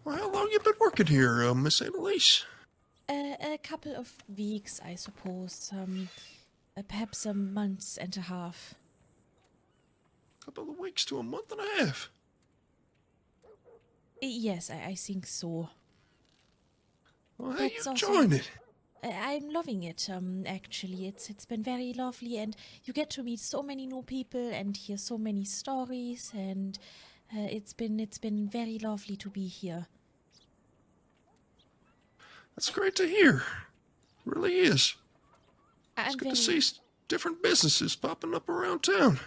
Well, how long you been working here, Miss Annalise? A couple of weeks, I suppose. Perhaps a month and a half. Couple of weeks to a month and a half. Yes, I think so. Well, how you That's also. enjoying it? I'm loving it. Actually, it's been very lovely, and you get to meet so many new people and hear so many stories, and it's been very lovely to be here. That's great to hear. Really is. It's I'm good to very. see different businesses popping up around town.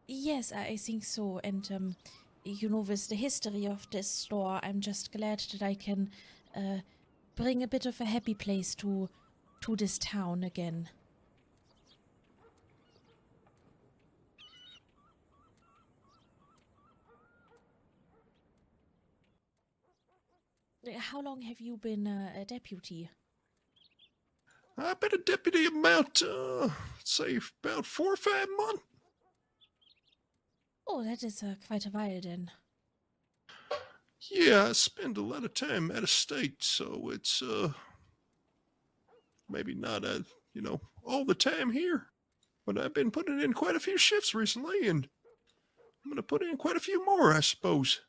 Yes, I think so, and with the history of this store, I'm just glad that I can uh, bring a bit of a happy place to this town again. How long have you been a deputy? I've been a deputy about, say, about 4 or 5 months. Oh, that is quite a while then. Yeah, I spend a lot of time out of state, so it's, maybe not, all the time here. But I've been putting in quite a few shifts recently, and I'm gonna put in quite a few more, I suppose.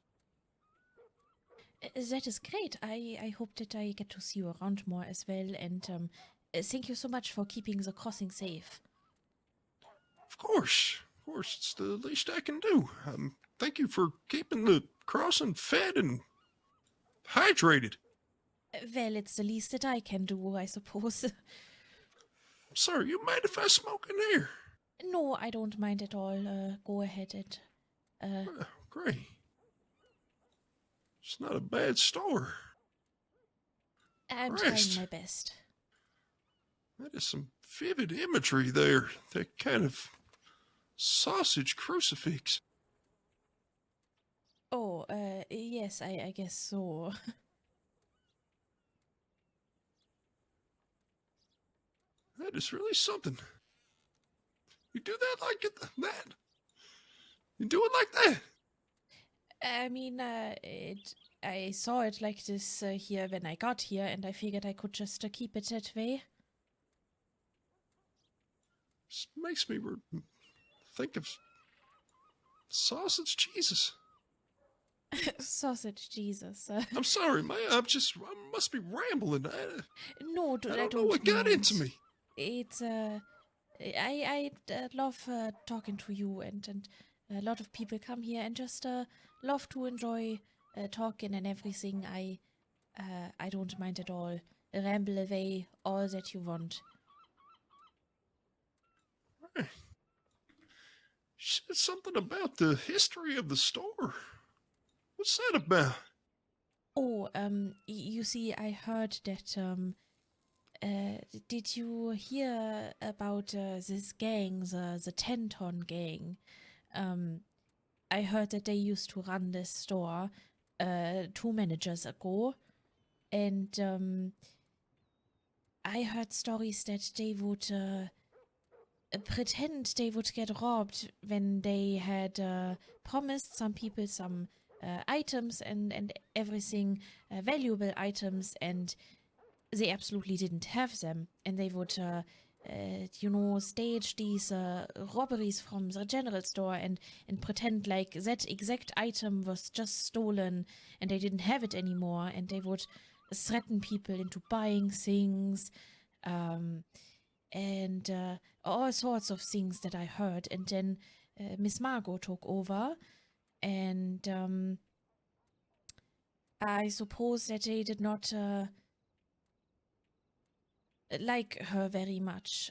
That is great. I hope that I get to see you around more as well, and thank you so much for keeping the crossing safe. Of course, it's the least I can do. Thank you for keeping the crossing fed and hydrated. Well, it's the least that I can do, I suppose. Sir, you mind if I smoke in here? No, I don't mind at all. Go ahead and. Great. It's not a bad store. I'm trying Christ, my best. that is some vivid imagery there. That kind of sausage crucifix. Oh, yes, I guess so. That is really something. You do that like that? You do it like that? I mean, I saw it like this here when I got here, and I figured I could just keep it that way. This makes me think of sausage Jesus. Sausage Jesus. I'm sorry, man. I must be rambling. No, I I don't know don't what got into mind. me. It's I love talking to you, and a lot of people come here and just love to enjoy talking and everything. I don't mind at all. Ramble away all that you want. She said something about the history of the store. What's that about? Oh, you see, I heard that did you hear about this gang, the 10-ton gang? Um, I heard that they used to run this store 2 managers ago, and I heard stories that they would pretend they would get robbed when they had promised some people some items and everything, valuable items, and they absolutely didn't have them, and they would stage these robberies from the general store and pretend like that exact item was just stolen and they didn't have it anymore, and they would threaten people into buying things, um, and all sorts of things that I heard. And then Miss Margot took over, and I suppose that they did not like her very much.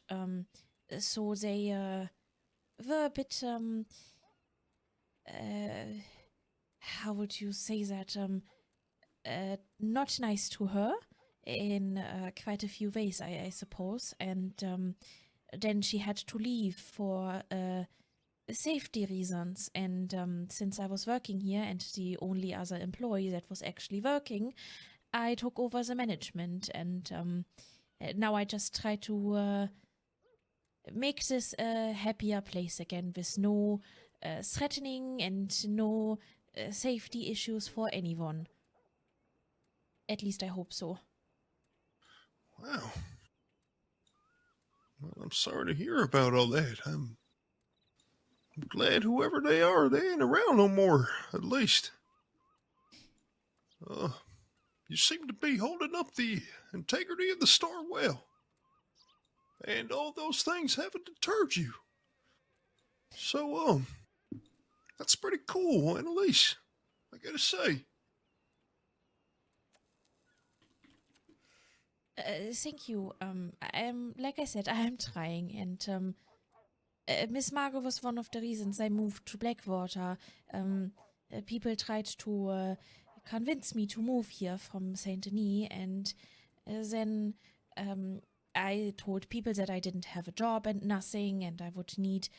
So they were a bit, how would you say that? Not nice to her in quite a few ways, I suppose. And then she had to leave for safety reasons. And since I was working here and the only other employee that was actually working, I took over the management, and now I just try to make this a happier place again with no threatening and no safety issues for anyone. At least I hope so. Wow. Well, I'm sorry to hear about all that. I'm glad whoever they are, they ain't around no more, at least. Uh, you seem to be holding up the integrity of the store well. And all those things haven't deterred you. So, that's pretty cool, Annalise. I gotta say. Thank you. I'm like I said, I am trying, and Miss Margot was one of the reasons I moved to Blackwater. People tried to convince me to move here from Saint Denis, and then I told people that I didn't have a job and nothing, and I would need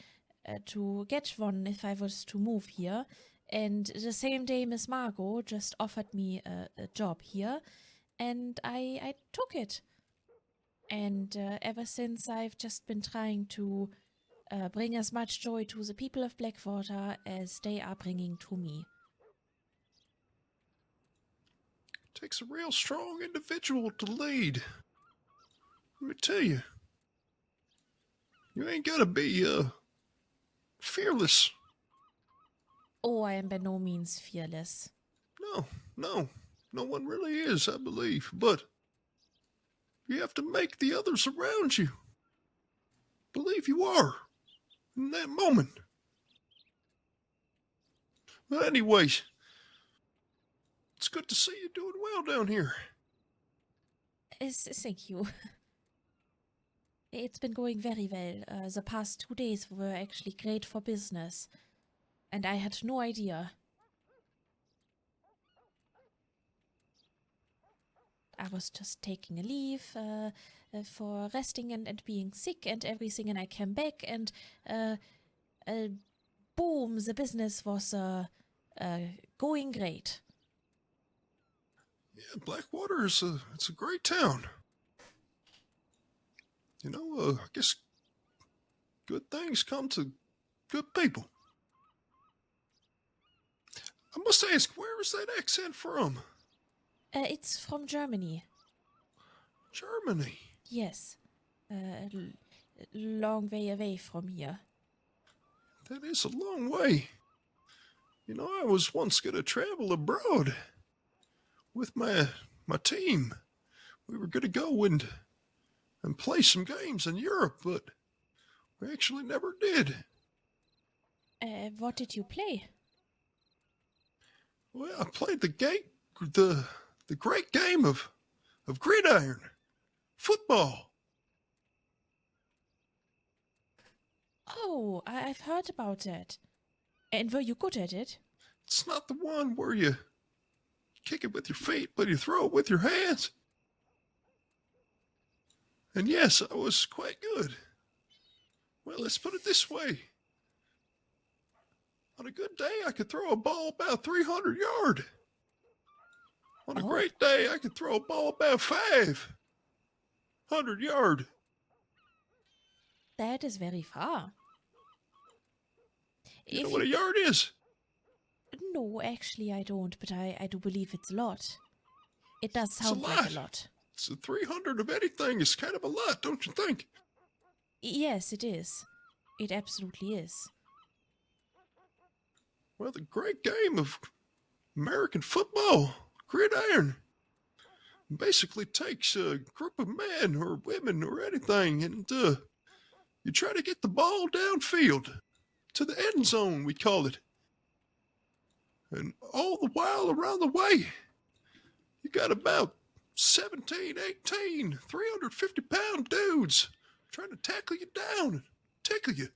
to get one if I was to move here. And the same day, Miss Margot just offered me a job here, and I took it. And ever since, I've just been trying to bring as much joy to the people of Blackwater as they are bringing to me. Takes a real strong individual to lead. Let me tell you. You ain't gotta be, fearless. Oh, I am by no means fearless. No. No one really is, I believe. But you have to make the others around you believe you are in that moment. But anyways, it's good to see you doing well down here. Thank you. It's been going very well. The past 2 days were actually great for business, and I had no idea. I was just taking a leave for resting and being sick and everything, and I came back, and boom, the business was going great. Yeah, Blackwater is it's a great town. You know, I guess good things come to good people. I must ask, where is that accent from? It's from Germany. Germany. Yes. Long way away from here. That is a long way. You know, I was once going to travel abroad with my team. We were going to go and play some games in Europe, but we actually never did. What did you play? Well, I played the great game of gridiron football. Oh, I've heard about that. And were you good at it? It's not the one where you kick it with your feet, but you throw it with your hands. And yes, I was quite good. Well, let's put it this way. On a good day, I could throw a ball about 300 yards. On a great day, I could throw a ball about 500 yards. That is very far. You know what a yard is? No, actually I don't, but I do believe it's a lot. It does sound like a lot. It's 300 of anything is kind of a lot, don't you think? Yes, it is. It absolutely is. Well, the great game of American football, gridiron, basically takes a group of men or women or anything, and you try to get the ball downfield to the end zone, we call it. And all the while around the way, you got about 17, 18, 350-pound dudes trying to tackle you down and tickle you.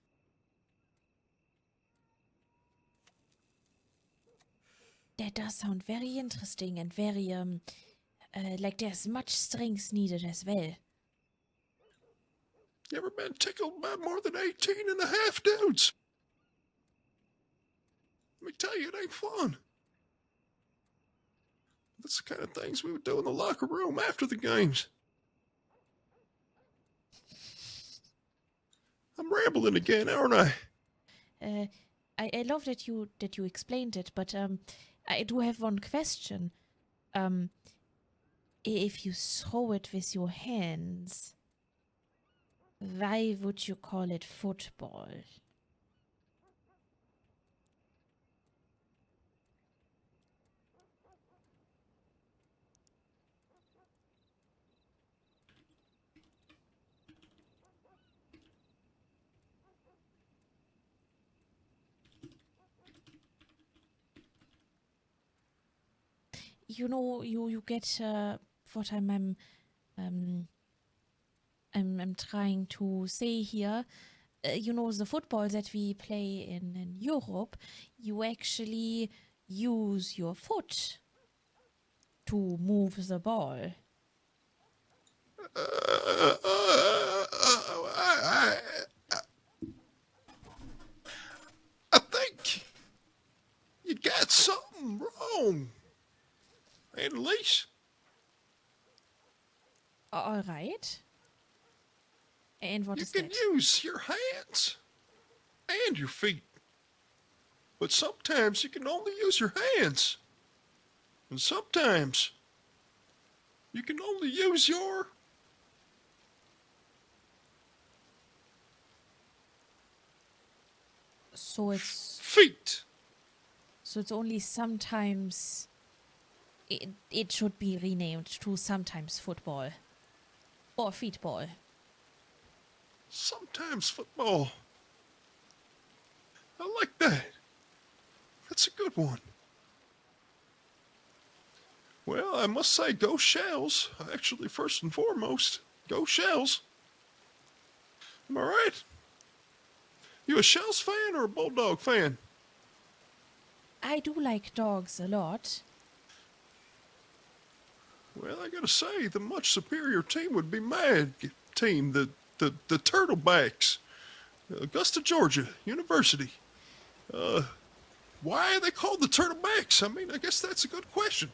That does sound very interesting and very, like there's much strength needed as well. You ever been tickled by more than 18 and a half dudes? Let me tell you, it ain't fun. That's the kind of things we would do in the locker room after the games. I'm rambling again, aren't I? I love that you explained it, but I do have one question. If you throw it with your hands, why would you call it football? You know, you get what um, I'm trying to say here. You know, the football that we play in Europe, you actually use your foot to move the ball. I think you got something wrong, Annalise. All right. And what You is can that? use your hands and your feet, but sometimes you can only use your hands, and sometimes you can only use your So it's feet. so it's only sometimes it should be renamed to sometimes football or feetball. Sometimes football. I like that. That's a good one. Well, I must say, go Shells. Actually, first and foremost, go Shells. Am I right? You a Shells fan or a Bulldog fan? I do like dogs a lot. Well, I gotta say, the much superior team would be my team, the Turtlebacks, Augusta, Georgia University. Why are they called the Turtlebacks? I mean, I guess that's a good question.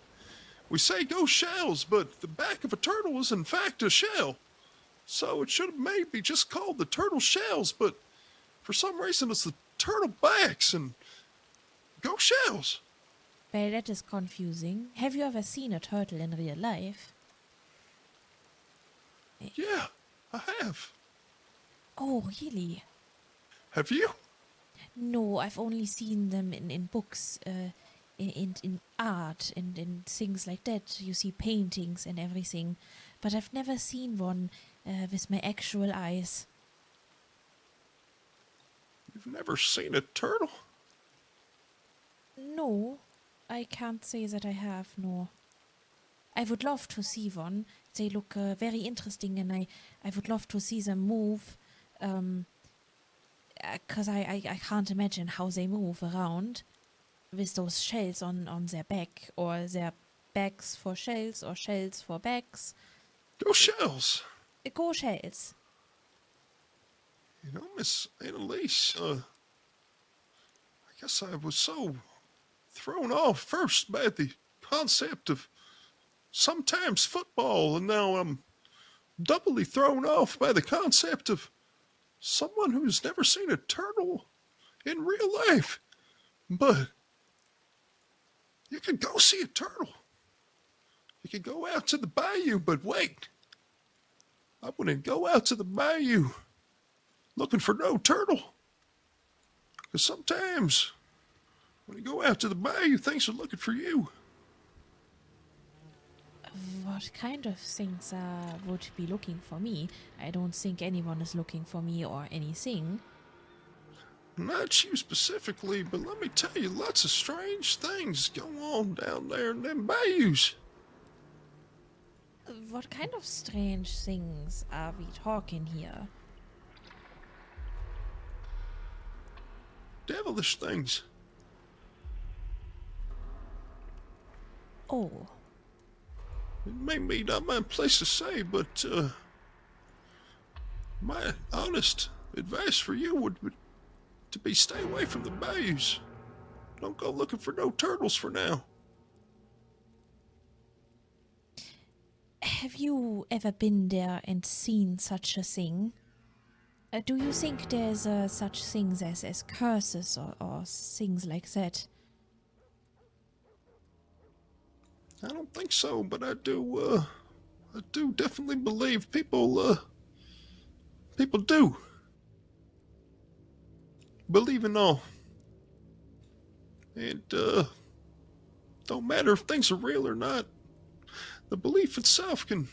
We say go shells, but the back of a turtle is in fact a shell. So it should have maybe just called the turtle shells, but for some reason it's the turtlebacks and go shells. Well, that is confusing. Have you ever seen a turtle in real life? Yeah, I have. Oh, really? Have you? No, I've only seen them in books, in art, and in things like that. You see paintings and everything. But I've never seen one with my actual eyes. You've never seen a turtle? No, I can't say that I have, no. I would love to see one. They look very interesting, and I would love to see them move. Because I can't imagine how they move around with those shells on their back, or their backs for shells, or shells for backs. Go shells. Go shells. You know, Miss Annalise, I guess I was so thrown off first by the concept of sometimes football, and now I'm doubly thrown off by the concept of someone who's never seen a turtle in real life. But you can go see a turtle. You can go out to the bayou, but wait. I wouldn't go out to the bayou looking for no turtle. Because sometimes when you go out to the bayou, things are looking for you. What kind of things would be looking for me? I don't think anyone is looking for me or anything. Not you specifically, but let me tell you, lots of strange things go on down there in them bayous. What kind of strange things are we talking here? Devilish things. Oh, It may be not my place to say, but my honest advice for you would be to stay away from the bayous. Don't go looking for no turtles for now. have you ever been there and seen such a thing? Do you think there's such things as curses or things like that? I don't think so, but I do I do definitely believe people do believe in all. And, don't matter if things are real or not. The belief itself can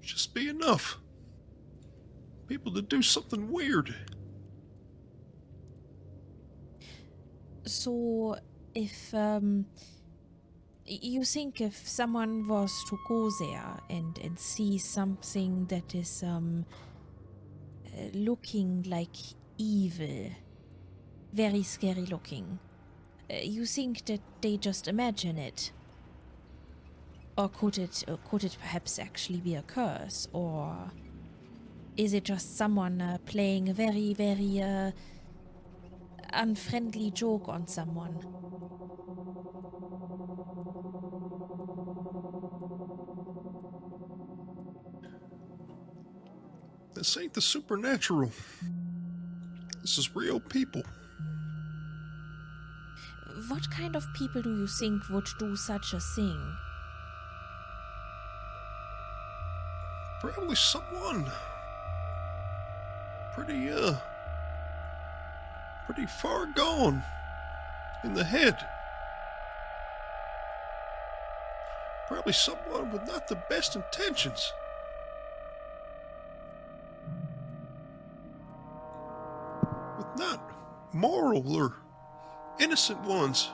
just be enough. People to do something weird. So, if you think if someone was to go there and see something that is looking like evil, very scary looking, you think that they just imagine it? Or could it perhaps actually be a curse? Or is it just someone playing a very, very unfriendly joke on someone? This ain't the supernatural. This is real people. What kind of people do you think would do such a thing? Probably someone pretty, pretty far gone in the head. Probably someone with not the best intentions. With not moral or innocent ones.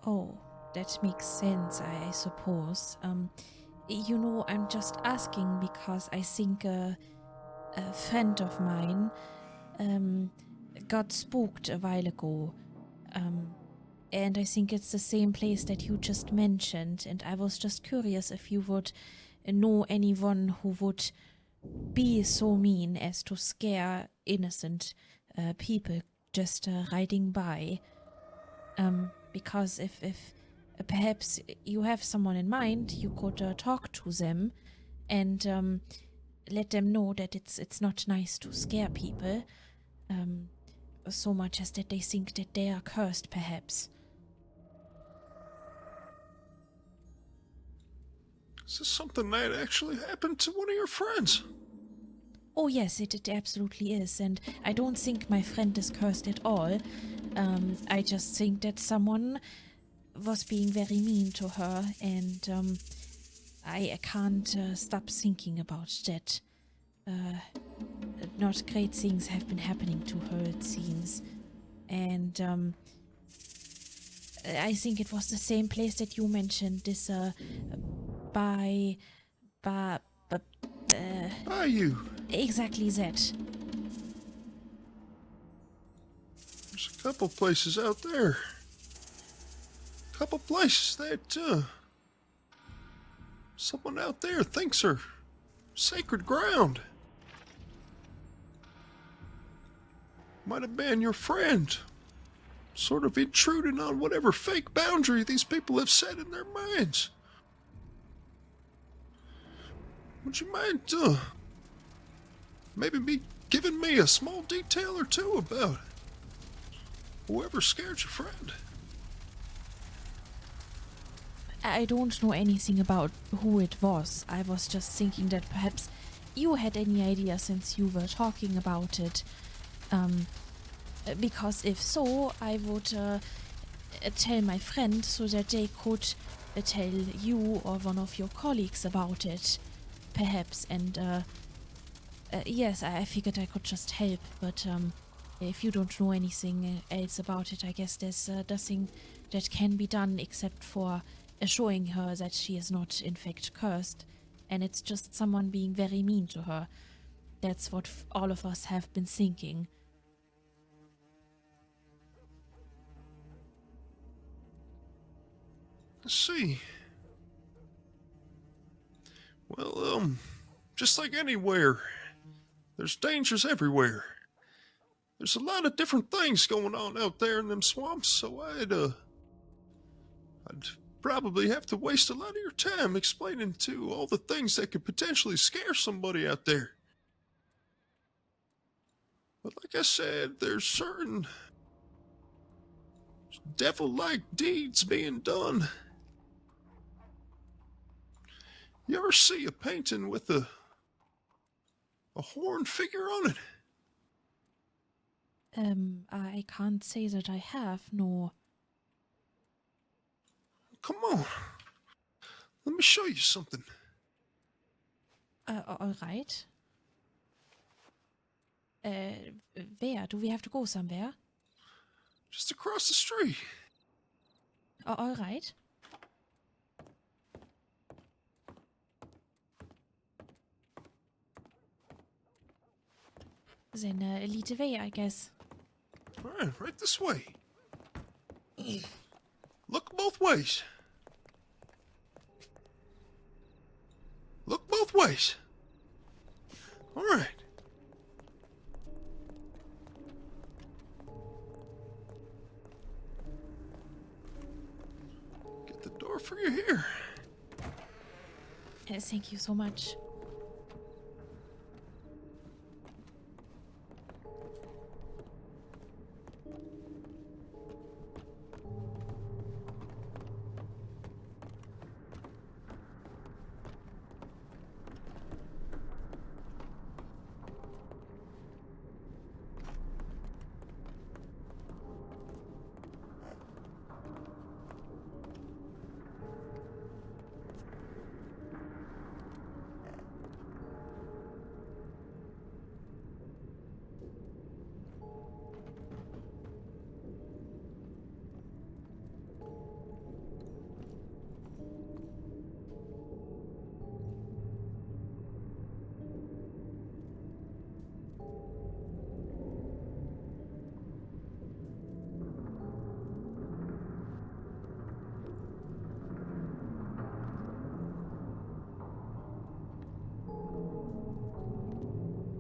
Oh, that makes sense, I suppose. I'm just asking because I think a friend of mine got spooked a while ago. And I think it's the same place that you just mentioned. And I was just curious if you would know anyone who would be so mean as to scare innocent people just riding by. Because if perhaps you have someone in mind, you could talk to them and let them know that it's not nice to scare people, so much as that they think that they are cursed, perhaps. Is this something that actually happened to one of your friends? Oh yes, it absolutely is, and I don't think my friend is cursed at all. I just think that someone was being very mean to her, and I can't stop thinking about that. Not great things have been happening to her, it seems. And I think it was the same place that you mentioned, this by Bayou. exactly that. There's a couple places out there. Couple places that, someone out there thinks are sacred ground. Might have been your friend. Sort of intruding on whatever fake boundary these people have set in their minds. Would you mind, maybe be giving me a small detail or two about whoever scared your friend? I don't know anything about who it was. I was just thinking that perhaps you had any idea since you were talking about it. Because if so, I would tell my friend so that they could tell you or one of your colleagues about it, perhaps. And yes, I figured I could just help, but if you don't know anything else about it, I guess there's nothing that can be done except for assuring her that she is not in fact cursed, and it's just someone being very mean to her. That's what all of us have been thinking. Let's see. Well, just like anywhere, there's dangers everywhere. There's a lot of different things going on out there in them swamps, so I'd probably have to waste a lot of your time explaining to all the things that could potentially scare somebody out there. But like I said, there's devil-like deeds being done. You ever see a painting with a horn figure on it? I can't say that I have, no. Come on. Let me show you something. All right. Where? Do we have to go somewhere? Just across the street. All right. Then lead the way, I guess. All right this way. Look both ways. Look both ways. All right. Get the door for you here. Thank you so much.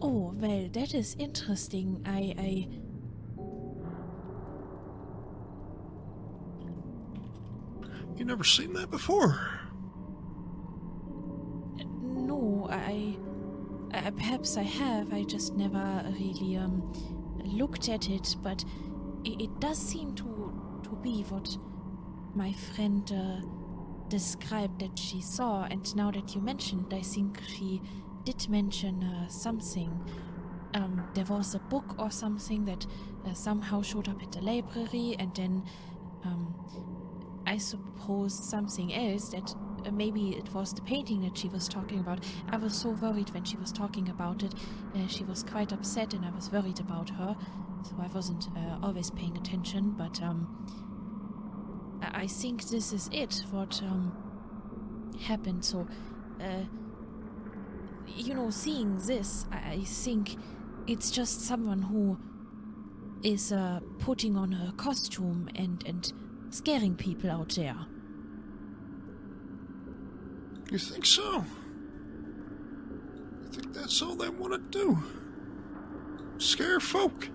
Oh, well, that is interesting. You never seen that before? No, perhaps I have. I just never really looked at it, but it does seem to be what my friend described that she saw. And now that you mentioned, I think she did mention something. There was a book or something that somehow showed up at the library, and then I suppose something else that maybe it was the painting that she was talking about. I was so worried when she was talking about it. She was quite upset, and I was worried about her, so I wasn't always paying attention. But I think this is it, what happened. So, seeing this, I think it's just someone who is putting on her costume and scaring people out there. You think so? You think that's all they want to do? Scare folk?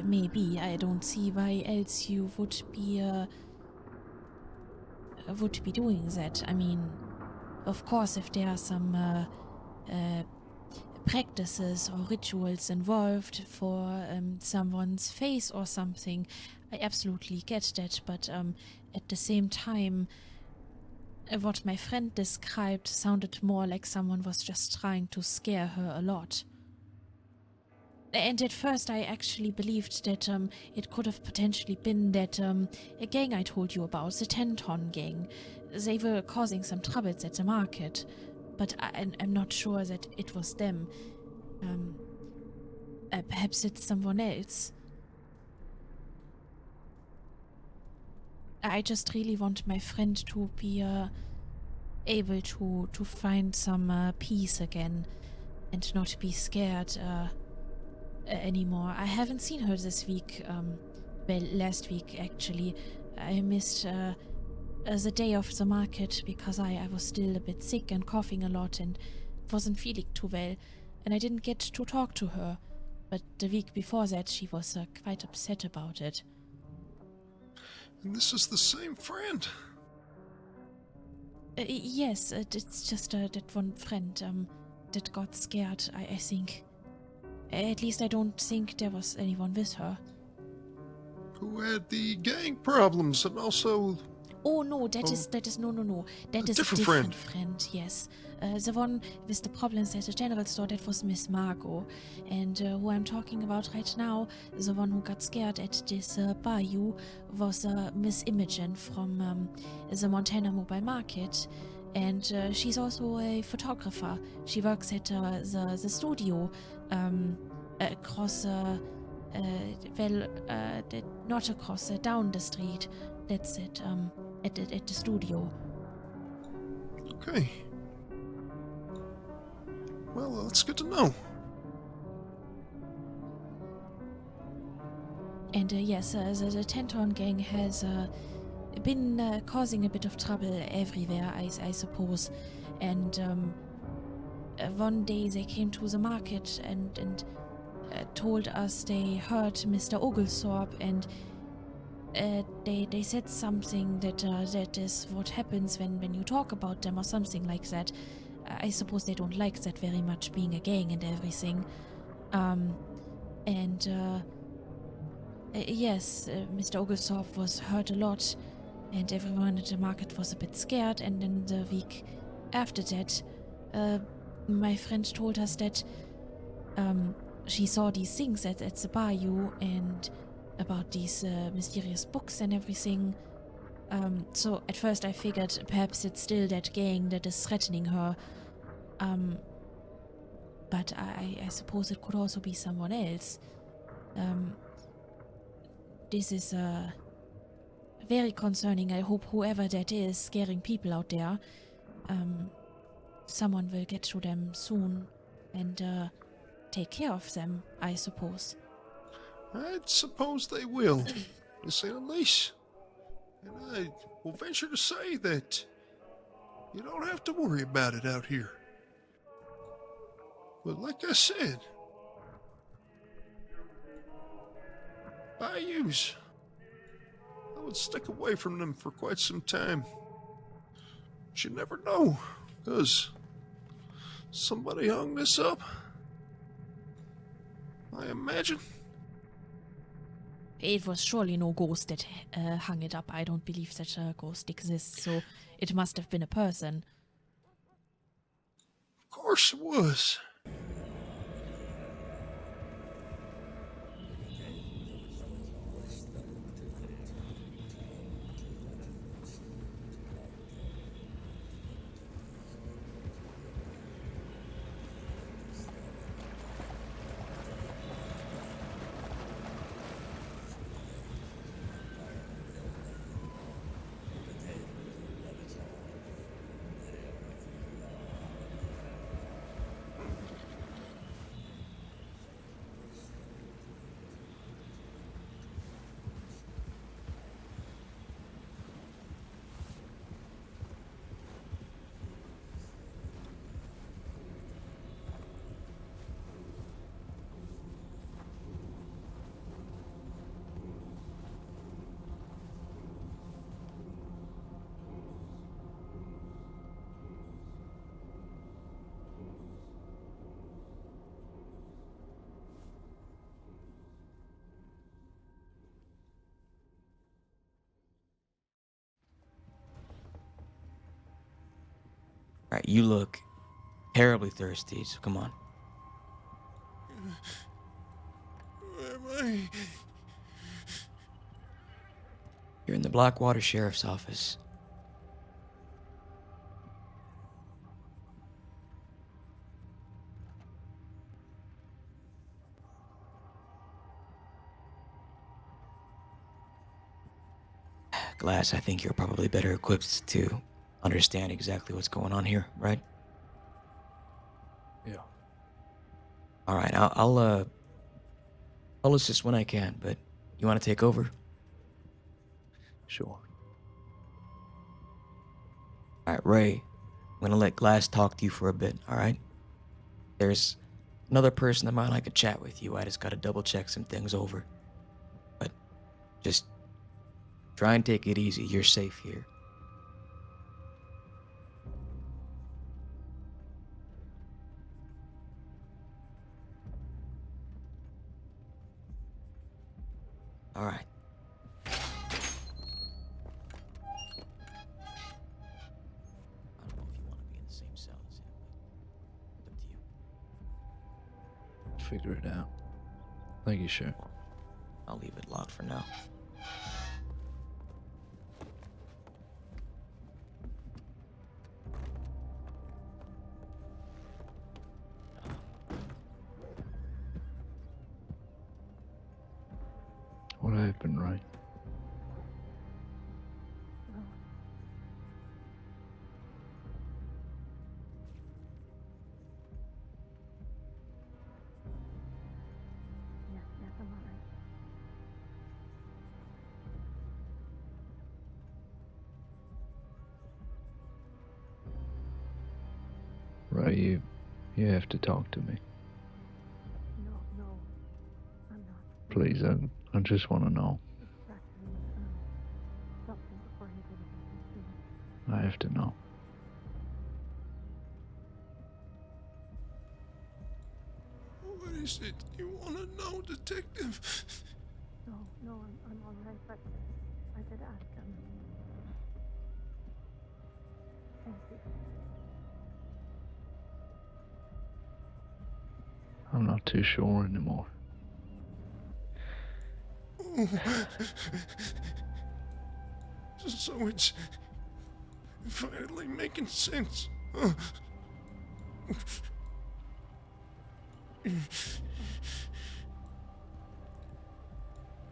Maybe. I don't see why else you would be doing that. I mean, of course, if there are some practices or rituals involved for someone's face or something, I absolutely get that. But at the same time, what my friend described sounded more like someone was just trying to scare her a lot. And at first I actually believed that it could have potentially been that a gang I told you about, the 10-ton gang. They were causing some troubles at the market, but I'm not sure that it was them. Perhaps it's someone else. I just really want my friend to be able to find some peace again and not be scared anymore. I haven't seen her this week. Well, last week actually. I missed the day of the market because I was still a bit sick and coughing a lot and wasn't feeling too well, and I didn't get to talk to her. But the week before that, she was quite upset about it. And this is the same friend. Yes, it's just that one friend that got scared, I think. At least I don't think there was anyone with her. who had the gang problems and also Oh no, that oh, is no. That a is a different friend. different friend, yes. The one with the problems at the general store, that was Miss Margot. And who I'm talking about right now, the one who got scared at this bayou, was Miss Imogen from the Montana Mobile Market. And she's also a photographer. She works at the studio across, not across, down the street. That's it. At the studio. Okay. Well, that's good to know. And yes, the Tenton gang has been causing a bit of trouble everywhere, I suppose. And one day they came to the market and told us they heard Mr. Oglethorpe, and they said something that is what happens when you talk about them or something like that. I suppose they don't like that very much, being a gang and everything. Yes, Mr. Oglethorpe was hurt a lot, and everyone at the market was a bit scared. And then the week after that, my friend told us that she saw these things at the bayou, and about these mysterious books and everything. So at first I figured perhaps it's still that gang that is threatening her. But I suppose it could also be someone else. This is very concerning. I hope whoever that is scaring people out there, someone will get to them soon and take care of them, I suppose. I suppose they will, to say the least. And I will venture to say that you don't have to worry about it out here. But like I said, bayous, I would stick away from them for quite some time. But you never know, because somebody hung this up, I imagine. It was surely no ghost that hung it up. I don't believe such a ghost exists, so it must have been a person. Of course it was. Right, you look terribly thirsty, so come on. Where am I? You're in the Blackwater Sheriff's Office. Glass, I think you're probably better equipped to understand exactly what's going on here, right? Yeah. All right, I'll assist when I can, but you want to take over? Sure. All right, Ray, I'm gonna let Glass talk to you for a bit, all right? There's another person that might like to chat with you. I just gotta double check some things over. But just try and take it easy. You're safe here. All right. figure it out. Thank you, sir. I'll leave it locked for now. What happened, Ray? Yes, I'm alright. Ray, you have to talk to me. No, I'm not. Please, I just want to know. It's fracturing something before he did anything to me. I have to know. What is it you want to know, detective? No, I'm alright, but I did ask him. Thank you. I'm not too sure anymore. So it's finally making sense. Huh?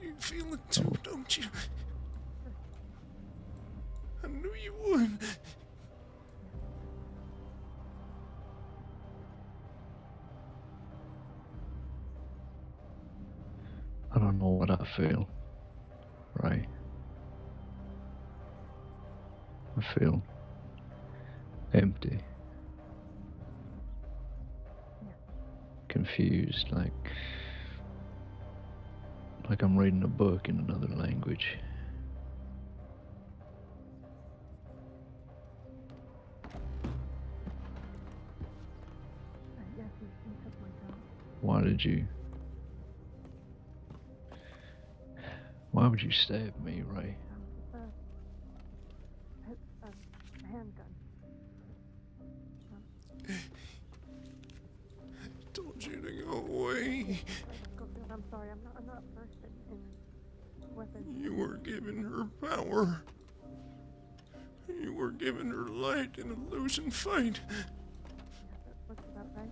You feel it too, don't you? I knew you would. I don't know what I feel. Ray. I feel empty. Confused, like I'm reading a book in another language. Yes, he took my job. Why would you stab me, Ray? It's a handgun. I told you to go away. Schofield, I'm sorry, I'm not versed in weapons. You were giving her power. You were giving her light in a losing fight. That looks about right.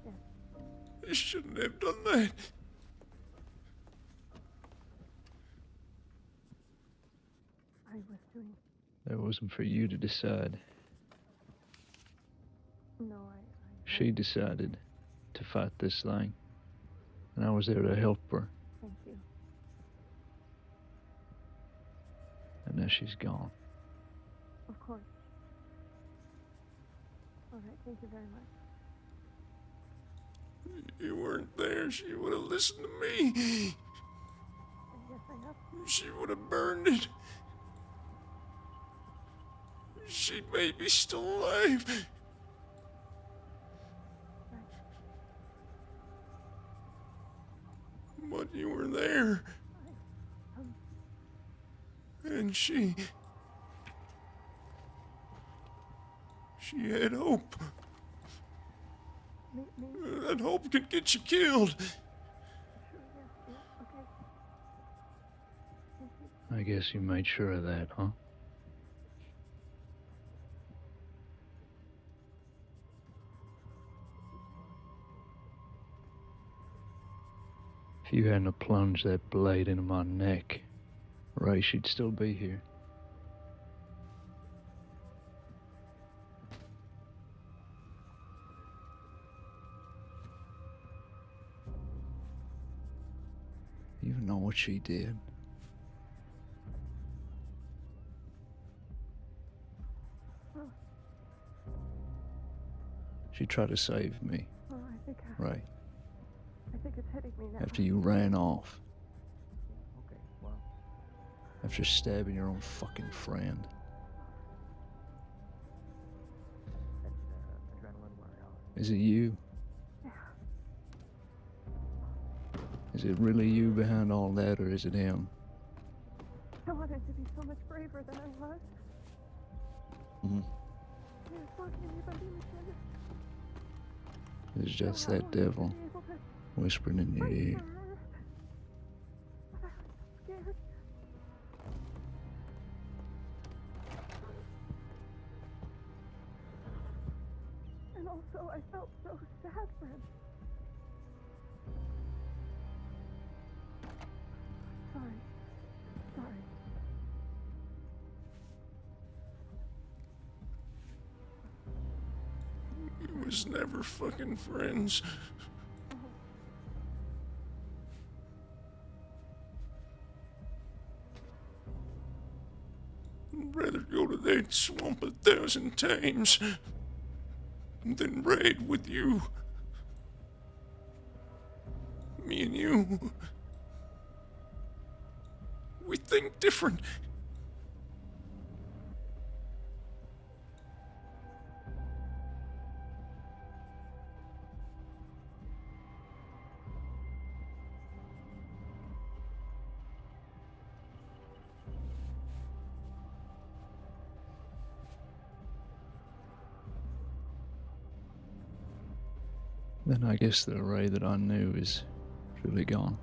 Yes. You shouldn't have done that. I was doing. That wasn't for you to decide. No, She decided to fight this thing, and I was there to help her, Thank you. and now she's gone. Of course. All right, thank you very much. You weren't there. She would have listened to me. Yes, I have. She would have burned it. She may be still alive. But you were there. And she had hope. Me? That hope could get you killed. Sure, yes, okay. Thank you. I guess you made sure of that, huh? If you hadn't have plunged that blade into my neck, Ray, she'd still be here. You know what she did? She tried to save me, Oh, I think Ray, it's hitting me now. after you ran off. Okay, well, After stabbing your own fucking friend. that's adrenaline workout. Is it you? Yeah. Is it really you behind all that, or is it him? I wanted to be so much braver than I was. Mhm. He was walking me by the machine. It's just No, I that wanted to devil be able to whispering in your fight ear. for her. I was scared. And also, I felt so sad for him. Sorry. Sorry. We was never fucking friends. I'd rather go to that swamp 1,000 times than raid with you. Me and you, we think different. Then I guess the Ray that I knew is truly gone.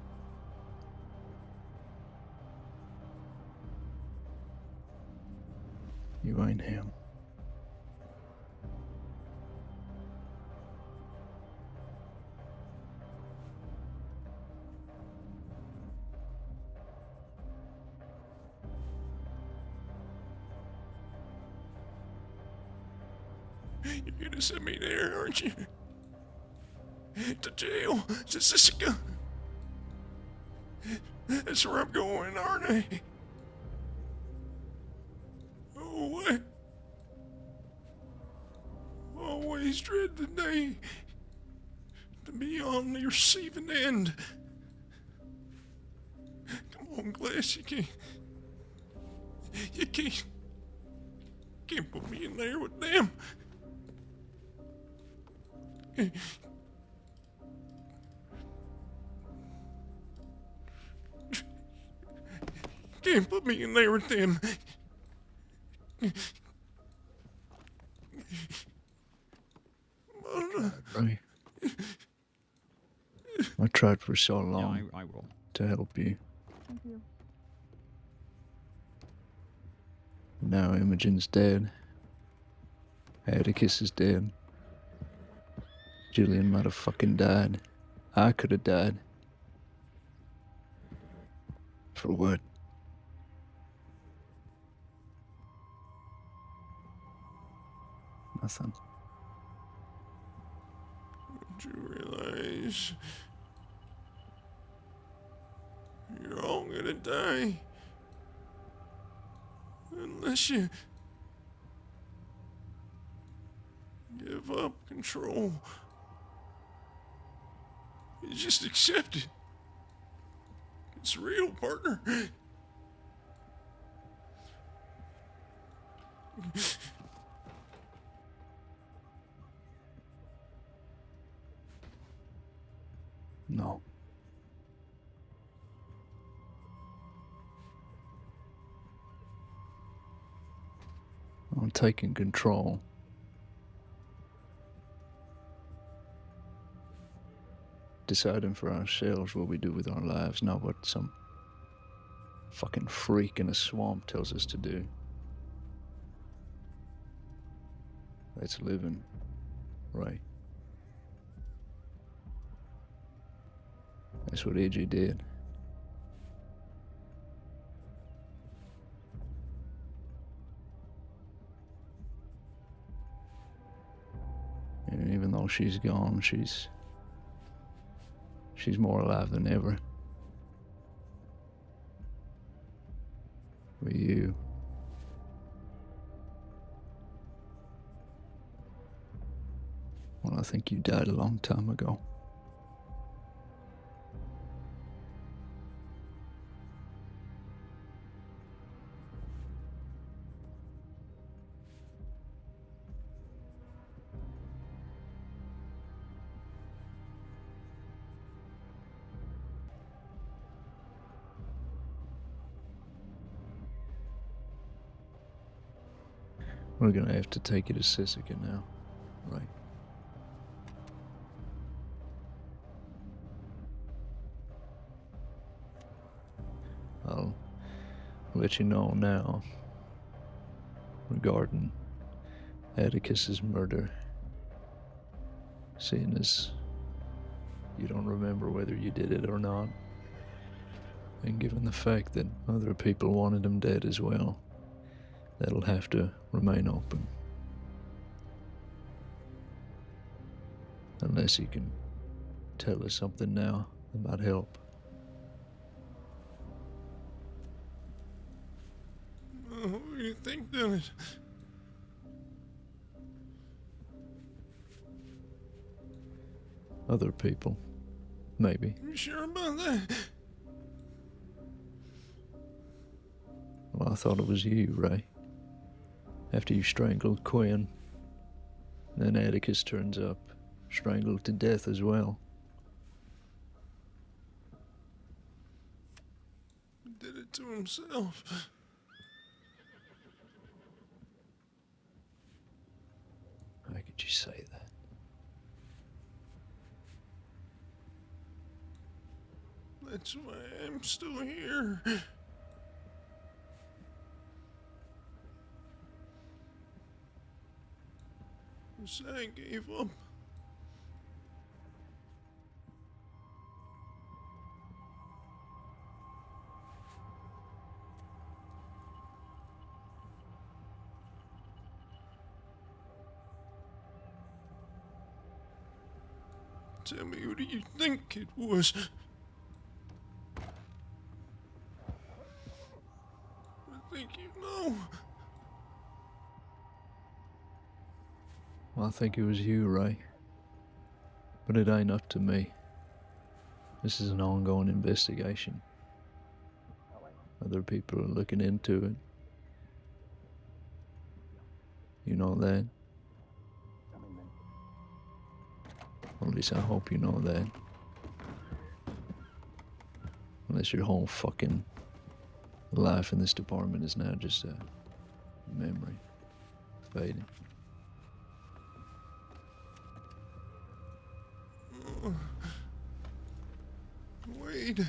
You ain't him. You're gonna send me there, aren't you? To jail, to Siska. That's where I'm going, aren't I? Oh, what? Always dread the day to be on the receiving end. Come on, Glass, you can't put me in there with them. Can't put me in there with them. Ray. I tried for so Yeah, long I will. to help you. Thank you. Now Imogen's dead. Atticus is dead. Jillian might have fucking died. I could have died. For what? Nothing. Don't you realize you're all gonna die? Unless you give up control. You just accept it. It's real, partner. No. I'm taking control. Deciding for ourselves what we do with our lives, not what some fucking freak in a swamp tells us to do. That's living, right? That's what AJ did. And even though she's gone, she's more alive than ever. With you. Well, I think you died a long time ago. We're gonna have to take you to Sisika now, right? let you know now regarding Atticus's murder, seeing as you don't remember whether you did it or not, and given the fact that other people wanted him dead as well, that'll have to remain open. Unless you can tell us something now about help. Who do you think done it? Other people, maybe. You sure about that? Well, I thought it was you, Ray. After you strangled Quinn, then Atticus turns up, strangled to death as well. He did it to himself. How could you say that? That's why I'm still here. I gave up. Tell me, who do you think it was? I think you know. Well, I think it was you, Ray. But it ain't up to me. This is an ongoing investigation. Other people are looking into it. You know that? Or at least I hope you know that. Unless your whole fucking life in this department is now just a memory fading. Wait.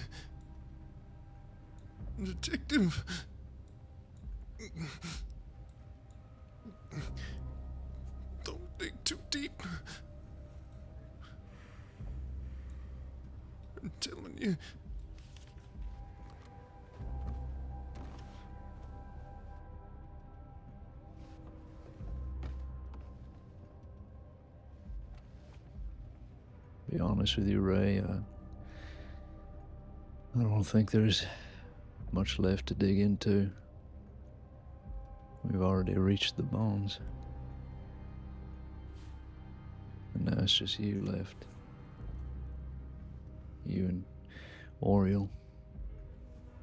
Detective. Don't dig too deep. I'm telling you. Be honest with you, Ray, I don't think there's much left to dig into. We've already reached the bones. And now it's just you left. You and Oriel,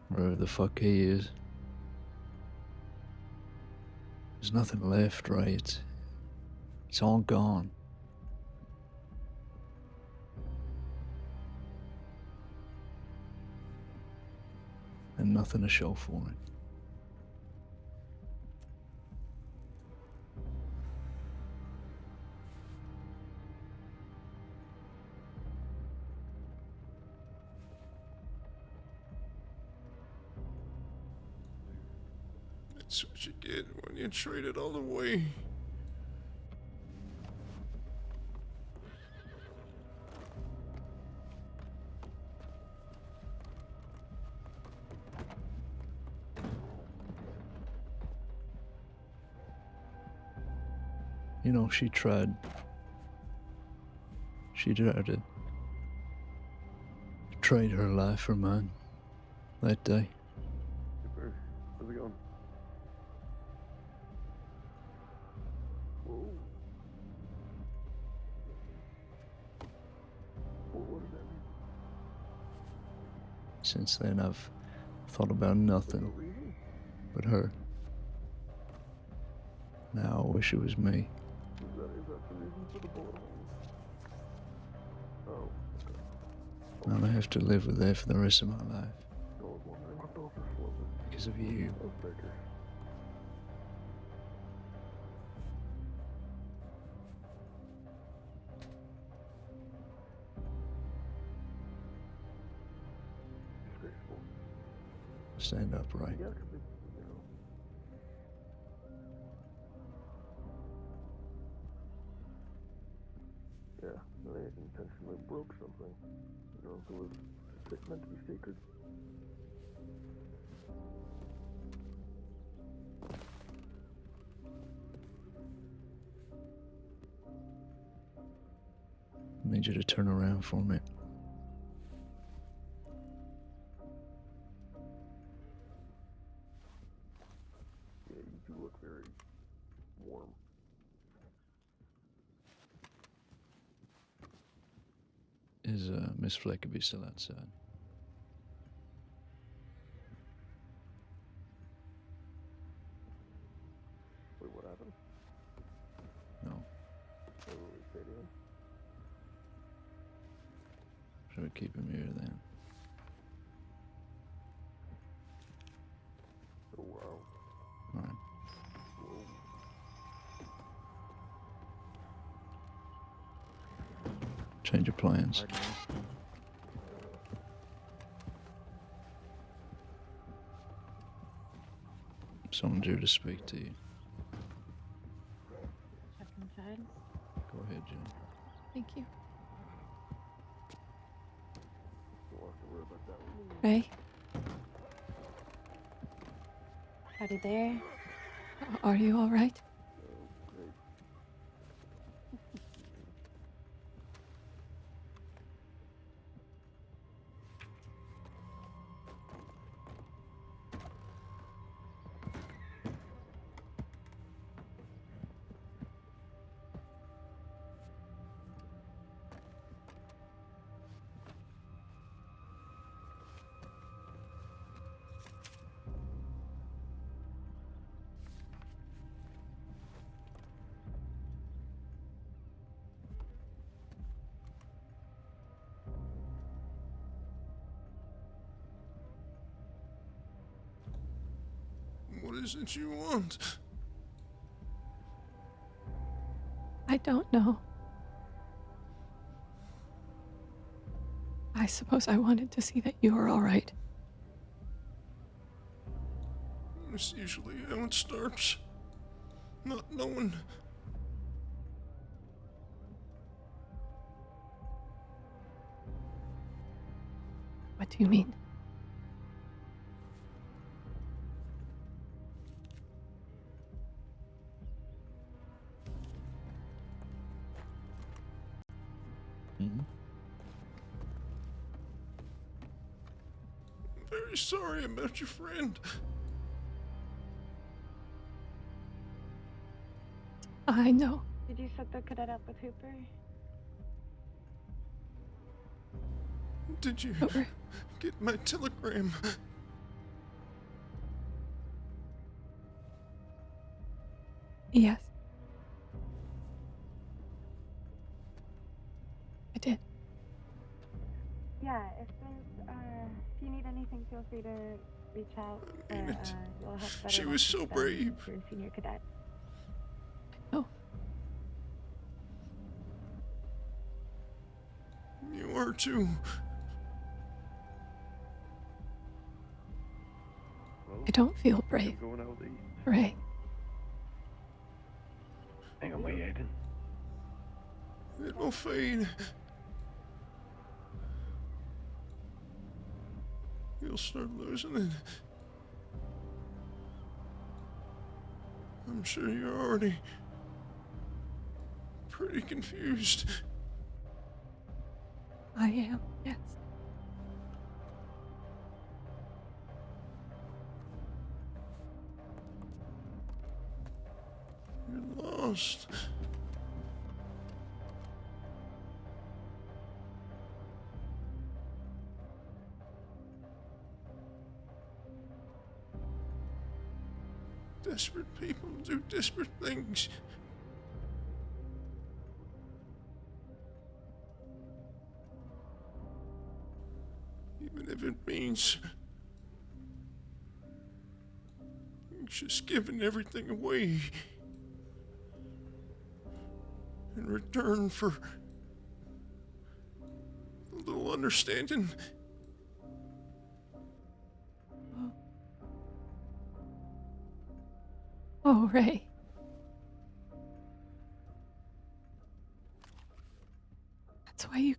wherever the fuck he is. There's nothing left, Ray. It's all gone. And nothing to show for it. That's what you get when you trade it all away. You know, she tried to trade her life for mine that day. Super. How's it going? Whoa. What does that mean? Since then, I've thought about nothing No reason? but her. Now I wish it was me. Is that the reason for the bullet hole? Oh, okay. Now I have to live with that for the rest of my life I was wondering what those were for. because of you. I was bigger. Disgraceful. Stand up, right? Yeah, it could be. intentionally broke something. You know, it was meant to be sacred. I need you to turn around for me. Yeah, you two look very warm. Is Miss Fleckaby still outside? Wait, what happened? No. Wait, say it again. Should we keep him here then? Oh, wow. Alright. Whoa. Change your plans. Someone's here to speak to you. Check inside. Go ahead, Jen. Thank you. Don't have to worry about that one. Ray? Howdy there. Are you alright? Oh, great. What is it you want? I don't know. I suppose I wanted to see that you were alright. It's usually how it starts. Not knowing. What do you mean? Mm-hmm. I'm very sorry about your friend. I know. Did you set the cadet up with Hooper? Did you But we're... get my telegram? Yes. I did. Yeah, if you need anything, feel free to reach out. I mean But, it. you'll have better She luck was so next time brave. if you're a senior cadet. Oh, You are too. Well, I don't feel I'm brave, going out east. Ray. Hang on, where you heading? It will fade. You'll start losing it. I'm sure you're already pretty confused. I am, yes. You're lost. Desperate people do desperate things. Even if it means just giving everything away in return for a little understanding. Oh. Oh, Ray. That's why you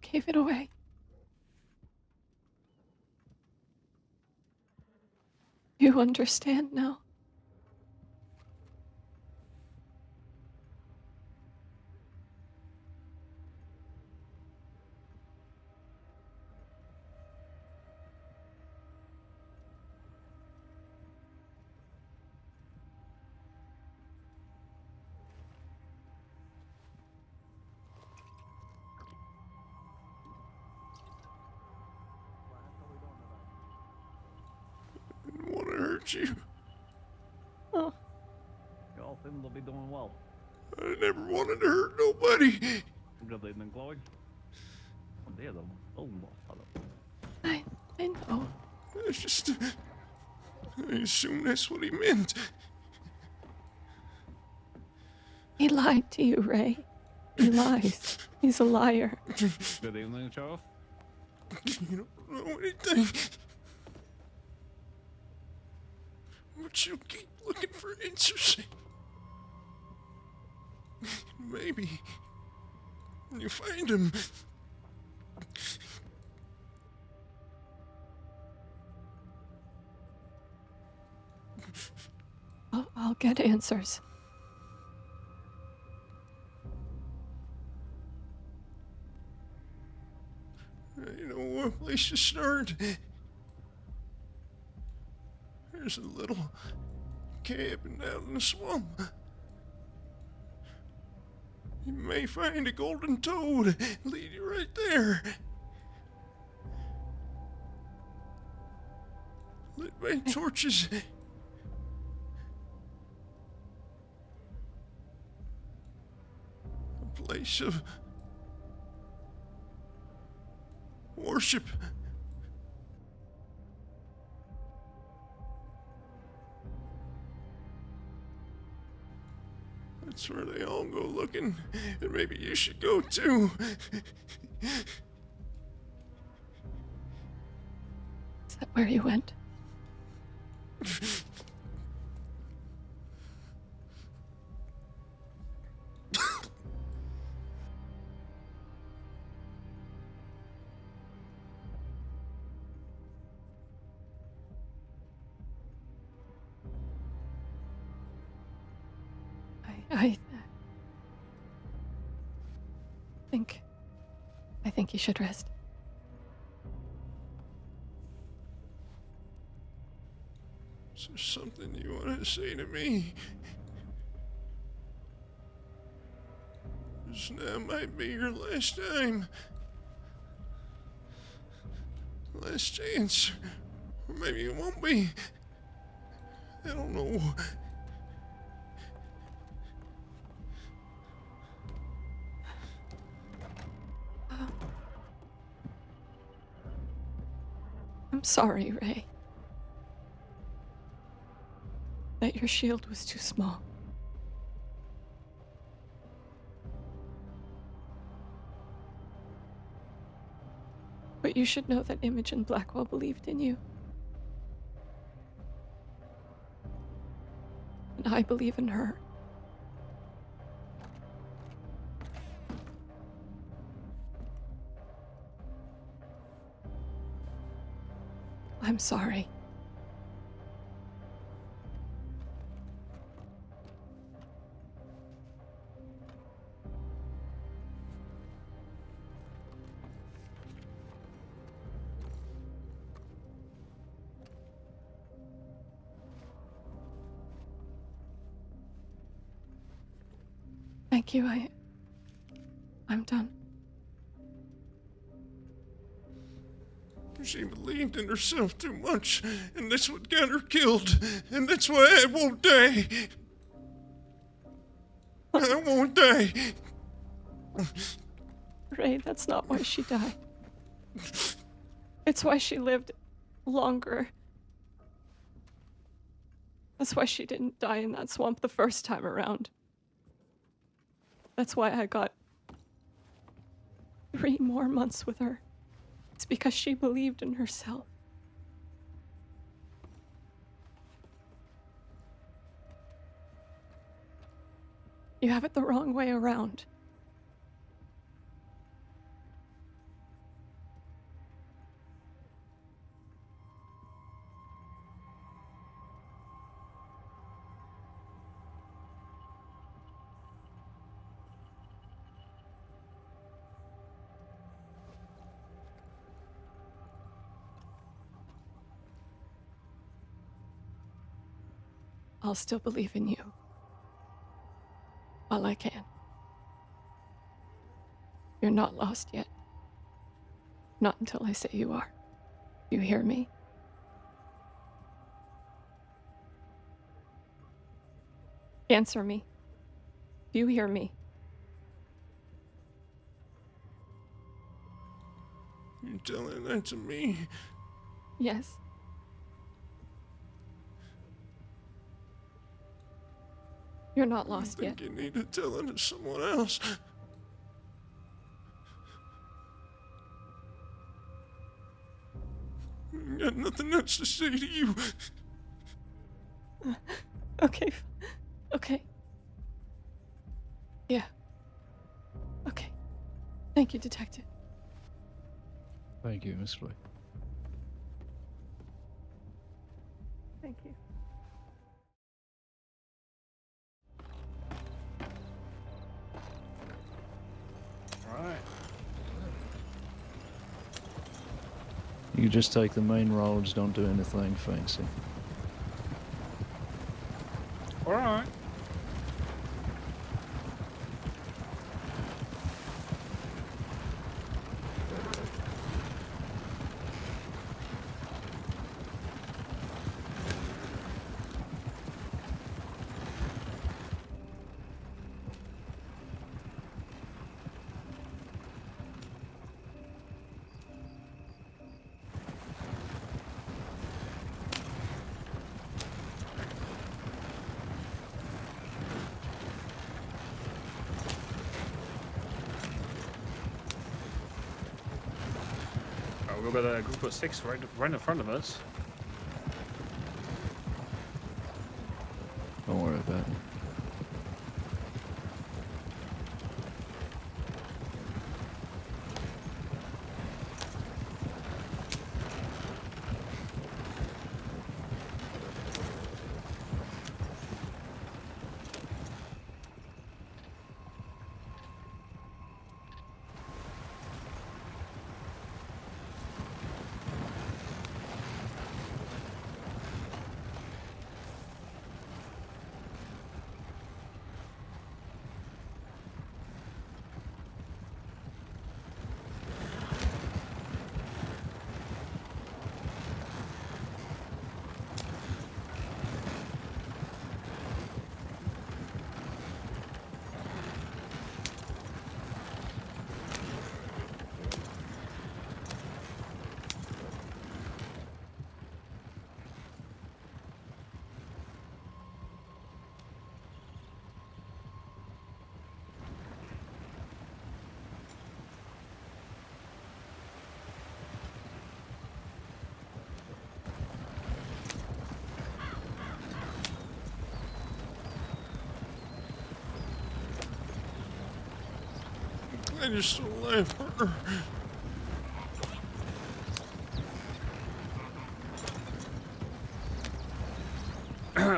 You understand now? I didn't want to hurt you. Oh, Y'all seem to be doing well. I never wanted to hurt nobody. Good evening, Chloe. Oh dear, oh, hello. I know. It's just. I assume that's what he meant. He lied to you, Ray. He lies. He's a liar. Good evening, Sheriff. You don't know anything. But you keep looking for answers. Maybe when you find him, I'll get answers. I know what place to start. There's a little cabin out in the swamp. You may find a golden toad. Lead you right there. Lit by torches. A place of worship. That's where they all go looking, and maybe you should go too. Is that where you went? I think you should rest. Is there something you want to say to me? This now might be your last time. Last chance. Or maybe it won't be. I don't know. I'm sorry, Ray. That your shield was too small. But you should know that Imogen Blackwell believed in you. And I believe in her. I'm sorry. Thank you. I'm done. She believed in herself too much, and that's what got her killed. And that's why I won't die. I won't die. Ray, that's not why she died. It's why she lived longer. That's why she didn't die in that swamp the first time around. That's why I got 3 more months with her. It's because she believed in herself. You have it the wrong way around. I'll still believe in you. While I can. You're not lost yet. Not until I say you are. You hear me? Answer me. Do you hear me? You're telling that to me? Yes. You're not I lost think yet. you need to tell it to someone else. I got nothing else to say to you. Okay. Okay. Yeah. Okay. Thank you, Detective. Thank you, Miss Floyd. Thank you. Right. You just take the main roads, don't do anything fancy. All right. Oh, we've got a group of 6 right in front of us. Don't worry about it. Glad you're still alive, partner.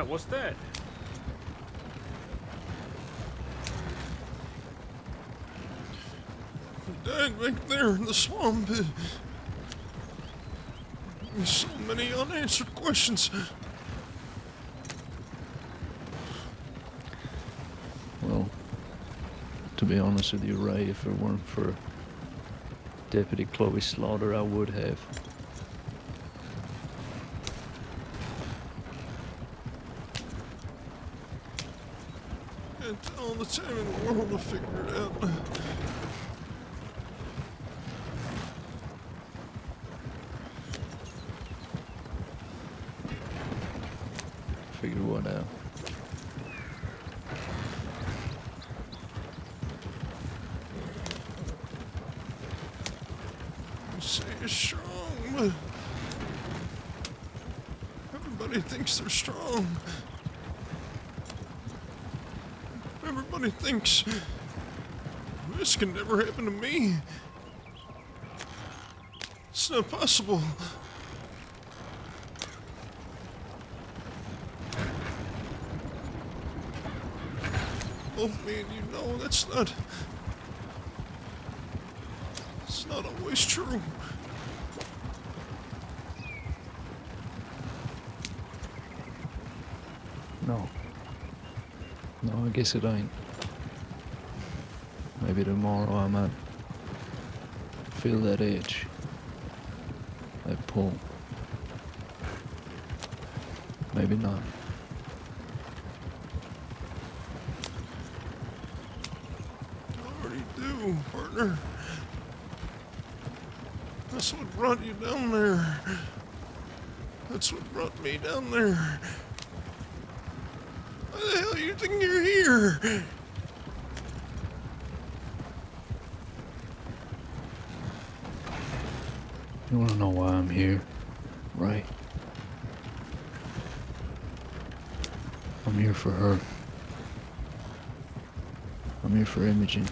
What's that? Died back there in the swamp. So many unanswered questions. Well, to be honest with you, Ray, if it weren't for Deputy Chloe Slaughter, I would have. And all the time in the world to figure it out. Figure what out. You say you're strong, but everybody thinks they're strong. Everybody thinks this can never happen to me. It's not possible. Both me and you know that's not. It's not always true. No. No, I guess it ain't. Maybe tomorrow I might feel that edge. That pull. Maybe not. I already do, partner. That's what brought you down there. That's what brought me down there. Why the hell do you think you're here? You wanna know why I'm here, right? I'm here for her. I'm here for Imogen.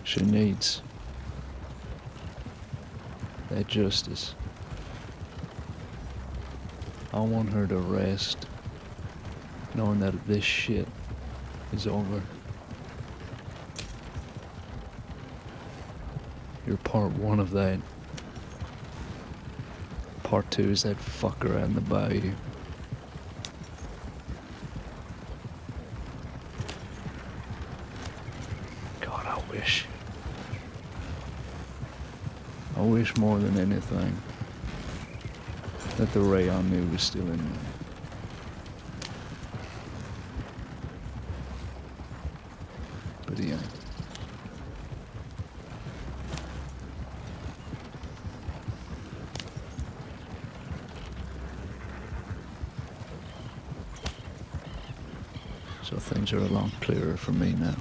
She needs that justice. I want her to rest, knowing that this shit is over. You're part one of that. Part two is that fucker out in the bayou. God, I wish. I wish more than anything that the Ray I knew was still in me. But he ain't. So things are a lot clearer for me now.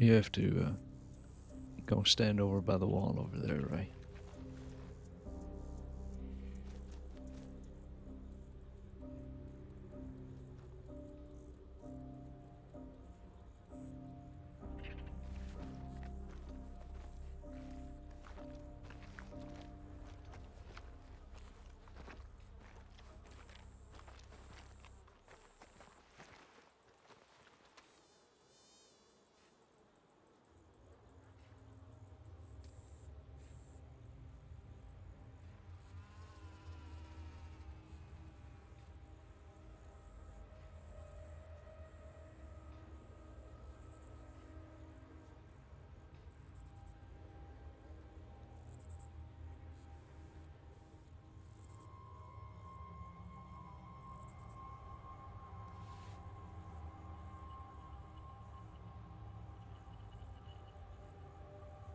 You have to go stand over by the wall over there, Ray.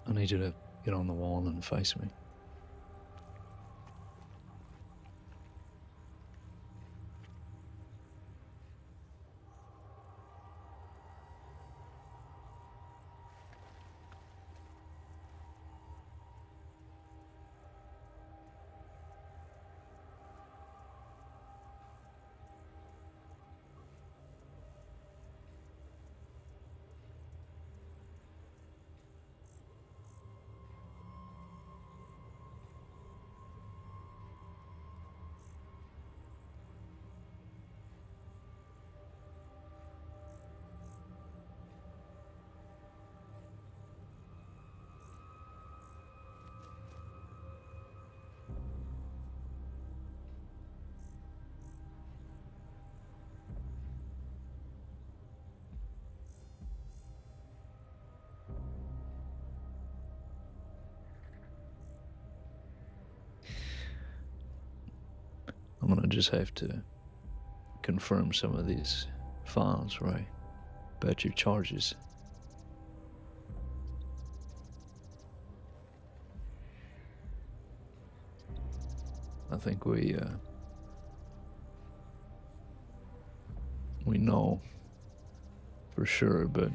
I need you to get on the wall and face me. I'm gonna just have to confirm some of these files, right? About your charges. I think we know for sure, but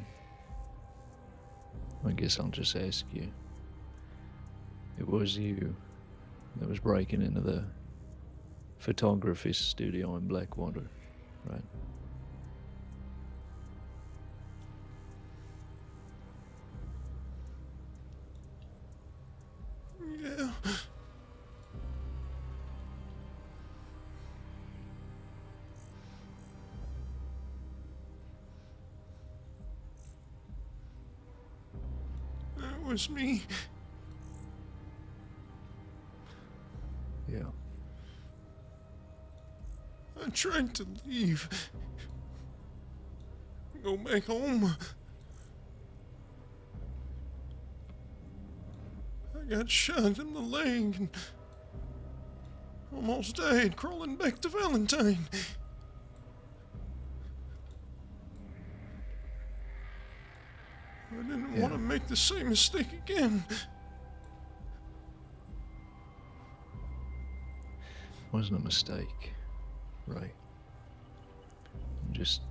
I guess I'll just ask you. It was you that was breaking into the photography studio in Blackwater, right? Yeah. That was me. Yeah. I tried to leave. Go back home. I got shot in the leg and almost died crawling back to Valentine. I didn't want to make the same mistake again. Wasn't a mistake, right? Just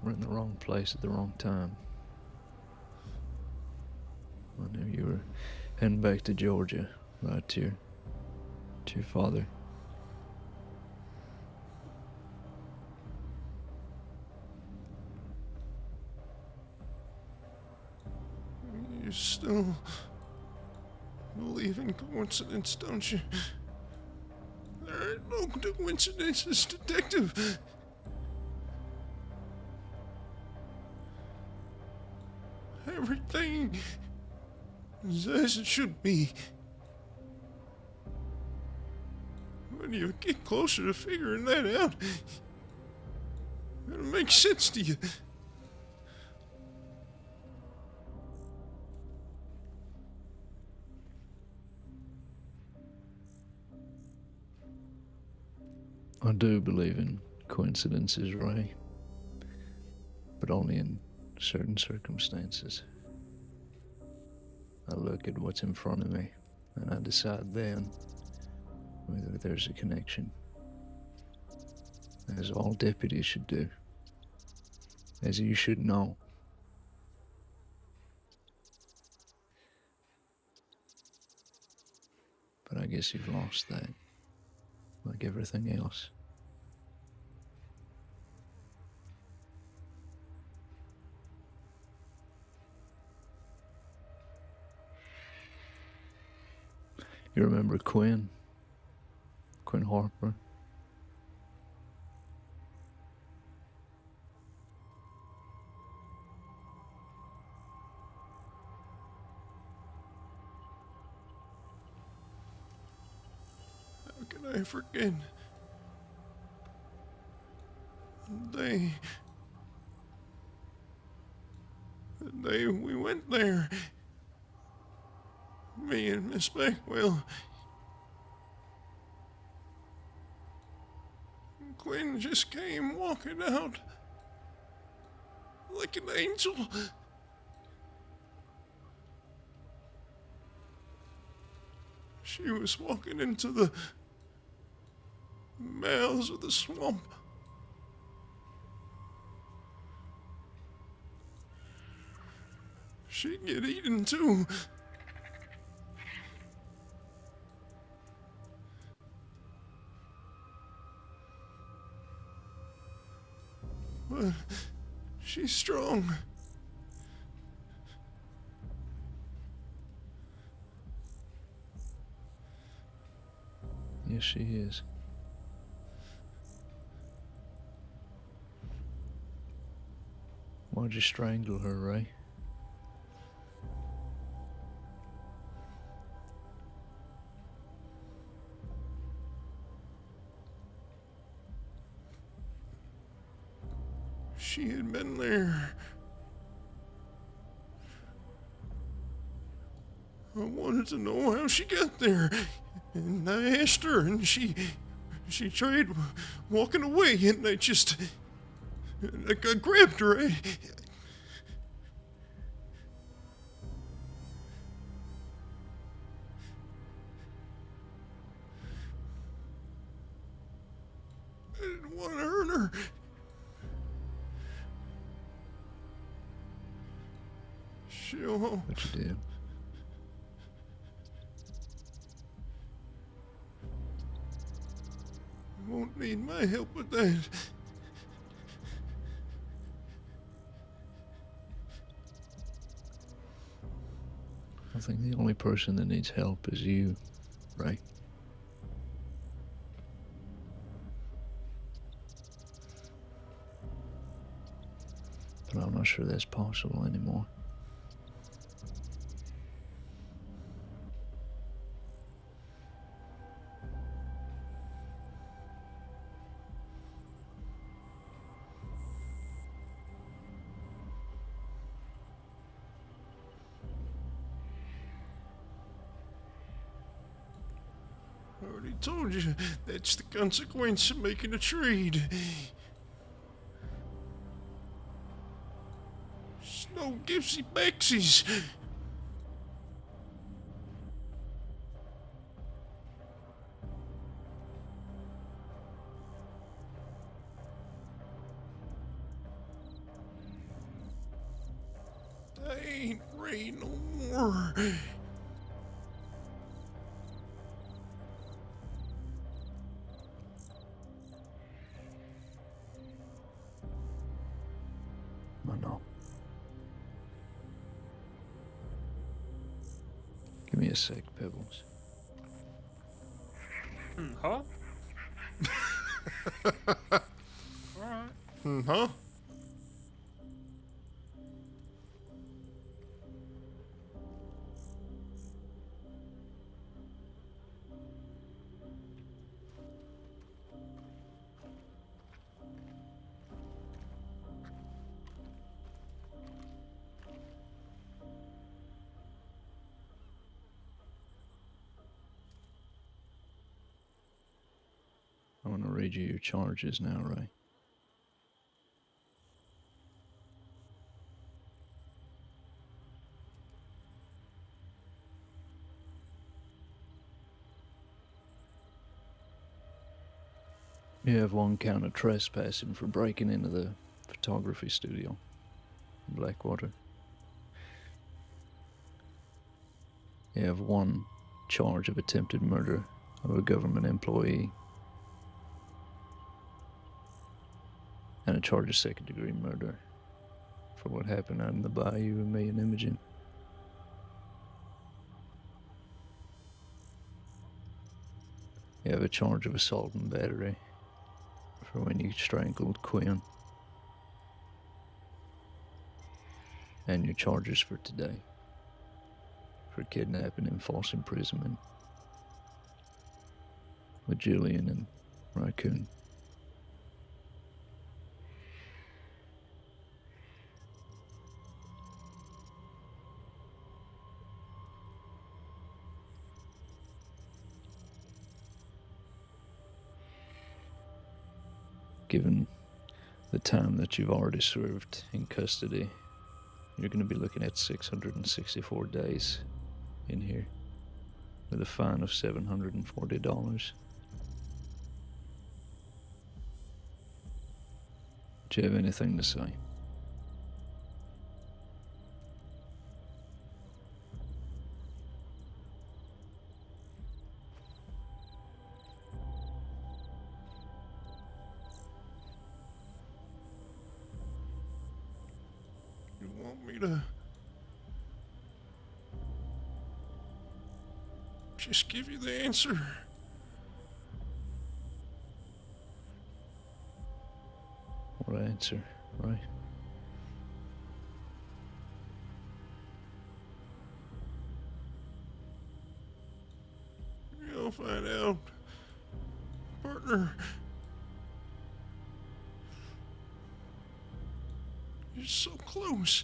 we're in the wrong place at the wrong time. I knew you were heading back to Georgia, right, to your father. You still believe in coincidence, don't you? There are no coincidences, detective. Everything is as it should be. When you get closer to figuring that out, it'll make sense to you. I do believe in coincidences, Ray, but only in certain circumstances. I look at what's in front of me, and I decide then whether there's a connection, as all deputies should do, as you should know. But I guess you've lost that, like everything else. You remember Quinn Harper? How can I forget? The day we went there, me and Miss Blackwell. Quinn just came walking out like an angel. She was walking into the mouths of the swamp. She'd get eaten too. But she's strong. Yes, she is. Why'd you strangle her, Ray? She had been there. I wanted to know how she got there. And I asked her, and she She tried walking away, and I just I grabbed her. I didn't want to hurt her. She'll But you did. won't need my help with that. I think the only person that needs help is you, Ray. But I'm not sure that's possible anymore. I already told you that's the consequence of making a trade. Snow gives you backsies. I ain't Ray no more. I know. Give me a sec, Pebbles. Huh? Alright. Huh? I'm going to read you your charges now, Ray. You have one count of trespassing for breaking into the photography studio in Blackwater. You have one charge of attempted murder of a government employee and a charge of second-degree murder for what happened out in the bayou with me and Imogen. You have a charge of assault and battery for when you strangled Quinn. And your charges for today for kidnapping and false imprisonment with Julian and Raccoon. Given the time that you've already served in custody, you're going to be looking at 664 days in here with a fine of $740. Do you have anything to say? You want me to just give you the answer? What answer, right? You'll find out, partner. You're so close.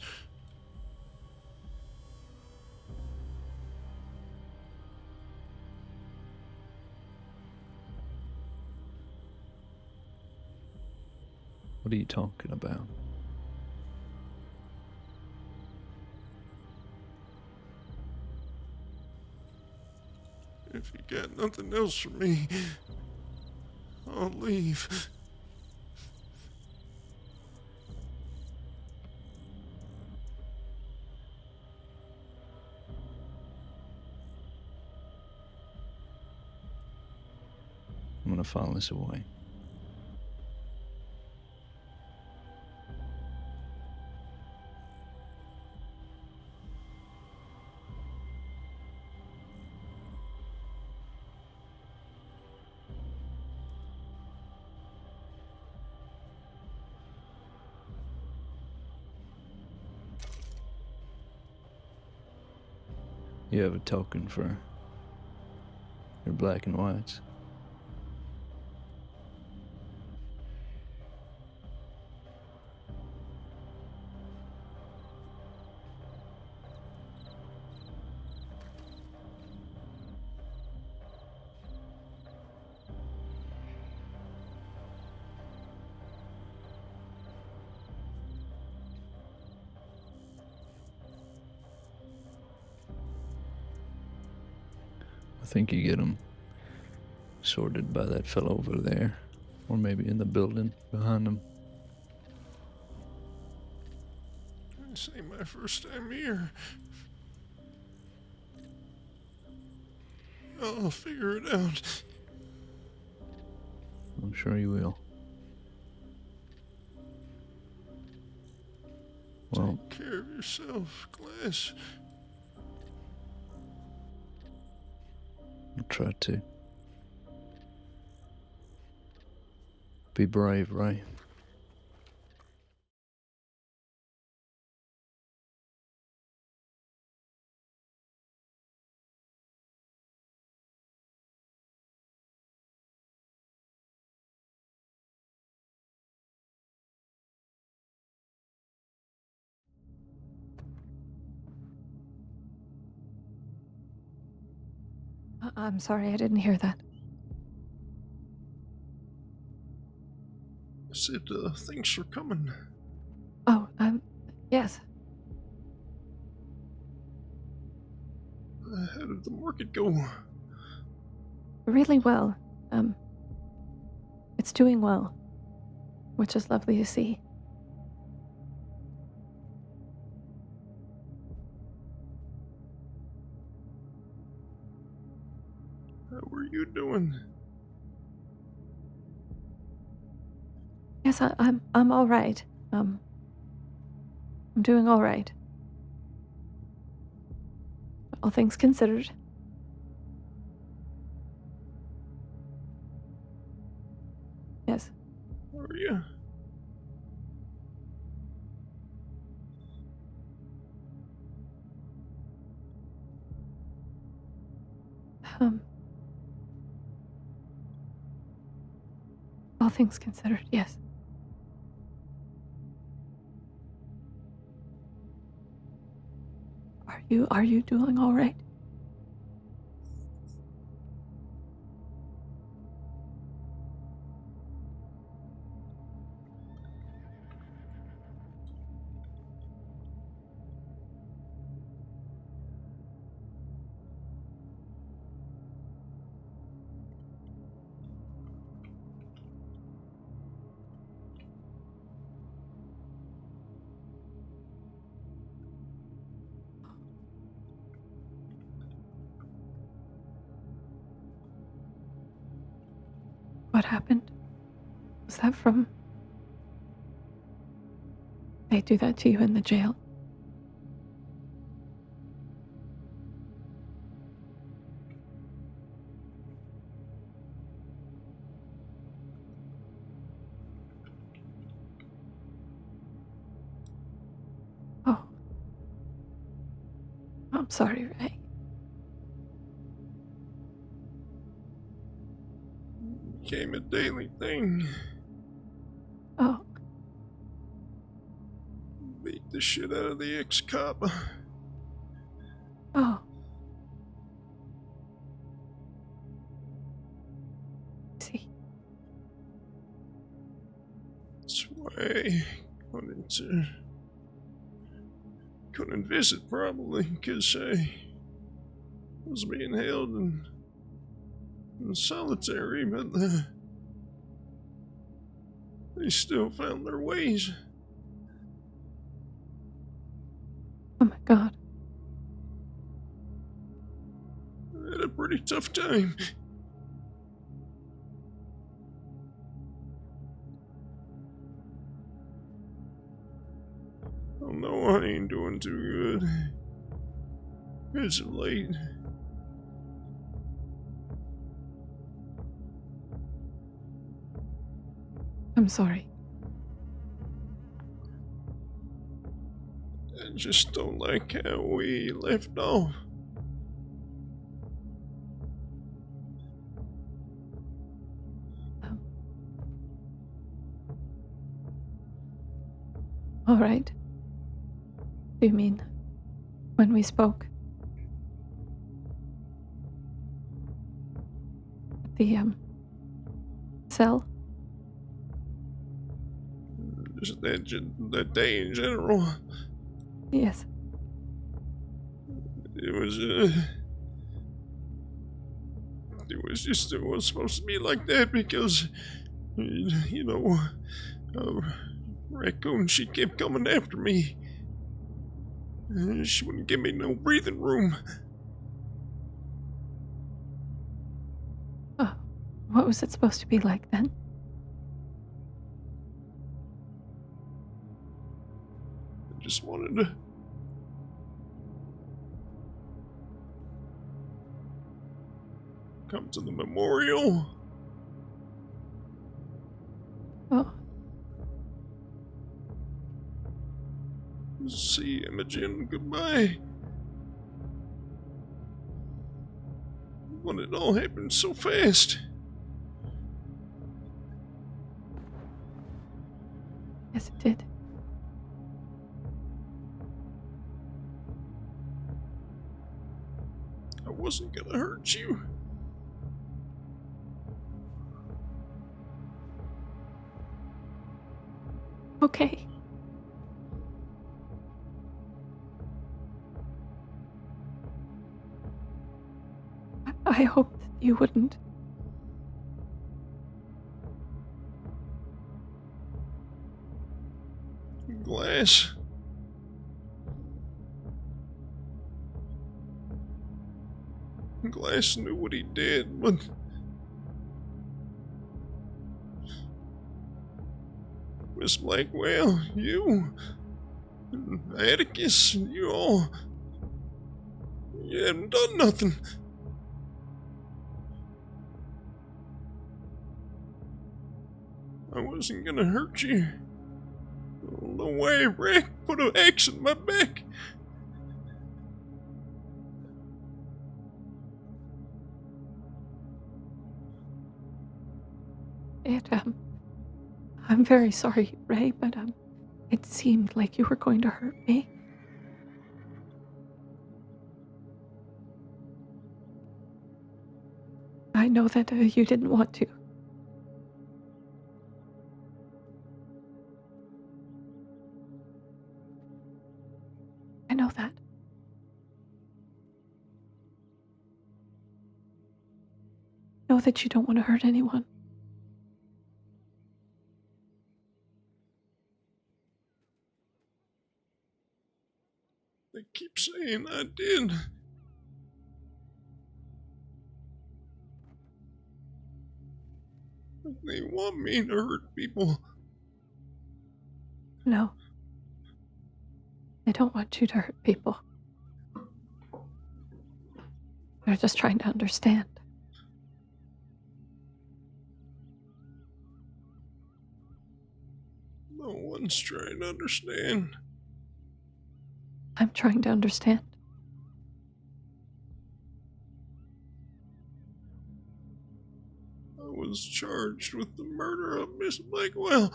What are you talking about? If you got nothing else for me, I'll leave. I'm gonna file this away. You have a token for your black and whites? I think you get them sorted by that fellow over there, or maybe in the building behind him. This ain't my first time here. I'll figure it out. I'm sure you will. Well, Take care of yourself, Glass. I'll try to. Be brave, Ray. I'm sorry, I didn't hear that. I said, thanks for coming. Oh, yes. How did the market go? Really well. It's doing well, which is lovely to see. How are you doing? Yes, I'm all right. I'm doing all right. All things considered. Yes. How are you? All things considered, yes. Are you doing all right? What happened? Was that from... They do that to you in the jail? Oh. I'm sorry, Ray. Became a daily thing. Oh, Beat the shit out of the ex-cop. oh. See. That's why I couldn't visit probably because I was being held in solitary, but they still found their ways. Oh my god. I had a pretty tough time. Oh no, I ain't doing too good. It's late. I'm sorry. I just don't like how we left off. All right. Do you mean when we spoke? At the, cell? Just that day in general. Yes. It was, it was supposed to be like that because, you know, Raccoon, she kept coming after me. She wouldn't give me no breathing room. Oh, what was it supposed to be like then? I just wanted to come to the memorial. Oh, See Imogen goodbye. When it all happened so fast. yes, it did. I wasn't gonna hurt you. Okay. I hoped that you wouldn't. Glass. Glass knew what he did, but Miss Blackwell, you, Atticus, you all, you haven't done nothing. I wasn't gonna hurt you. No way, Rick put an X in my back. It, I'm very sorry, Ray, but, it seemed like you were going to hurt me. I know that you didn't want to. I know that. I know that you don't want to hurt anyone. They keep saying I did. They want me to hurt people. No. They don't want you to hurt people. They're just trying to understand. No one's trying to understand. I'm trying to understand. I was charged with the murder of Miss Blackwell.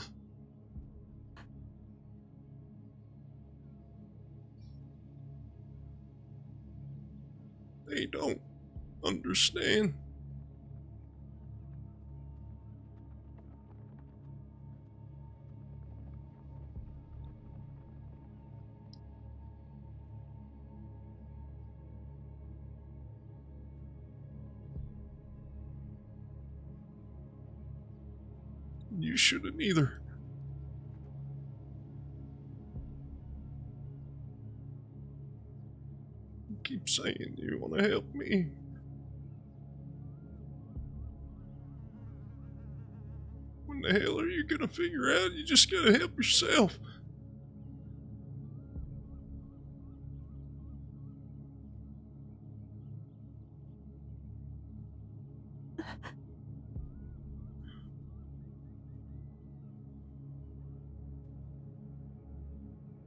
They don't understand. You shouldn't either. You keep saying you want to help me. When the hell are you gonna figure out you just gotta help yourself?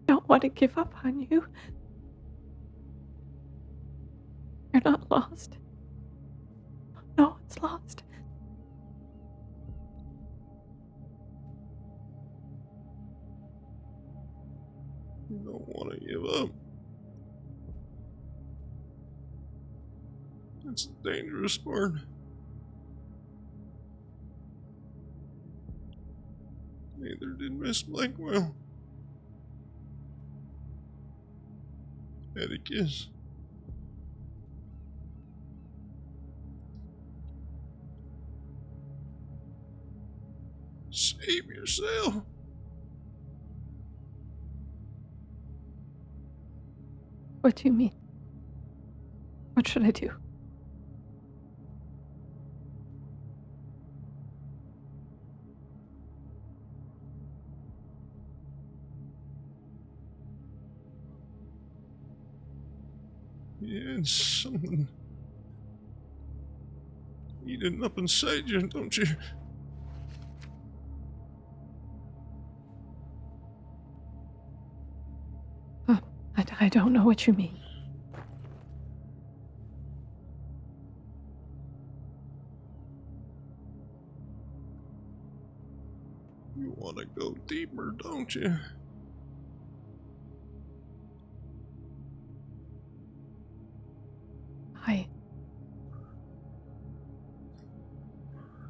I don't want to give up on you. You're not lost. No, it's lost. You don't want to give up. That's the dangerous part. Neither did Miss Blackwell. Had a kiss. Save yourself. What do you mean? What should I do? Yeah, it's something eating up inside you, don't you? I don't know what you mean. You want to go deeper, don't you?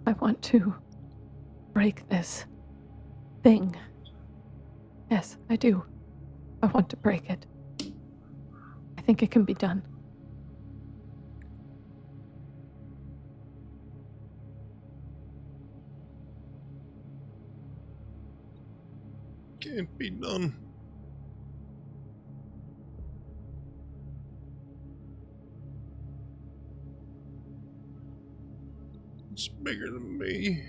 I want to break this thing. Yes, I do. I want to break it. I think it can be done. Can't be done. It's bigger than me.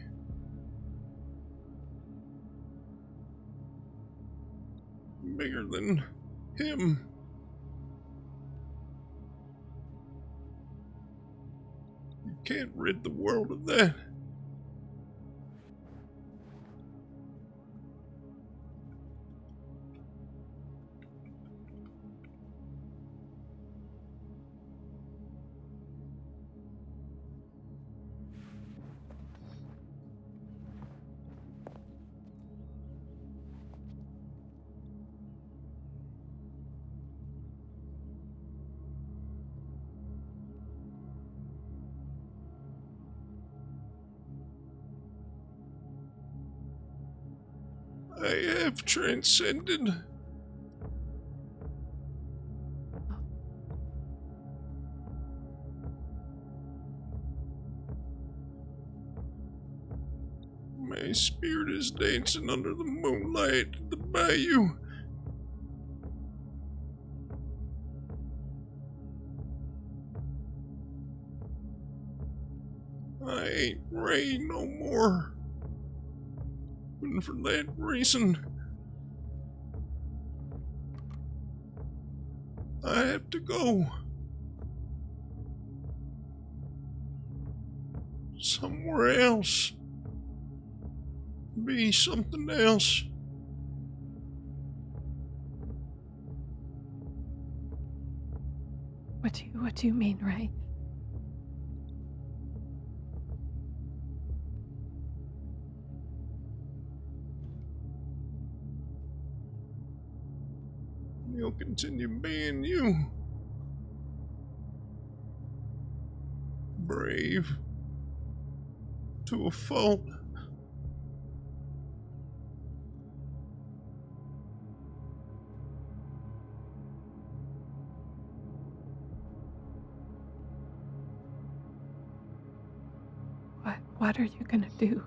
Bigger than him. You can't rid the world of that. I have transcended. My spirit is dancing under the moonlight at the bayou. I ain't Ray no more. And for that reason, I have to go. Somewhere else. Be something else. What do you mean, Ray? You'll continue being you. Brave. To a fault. What are you gonna do?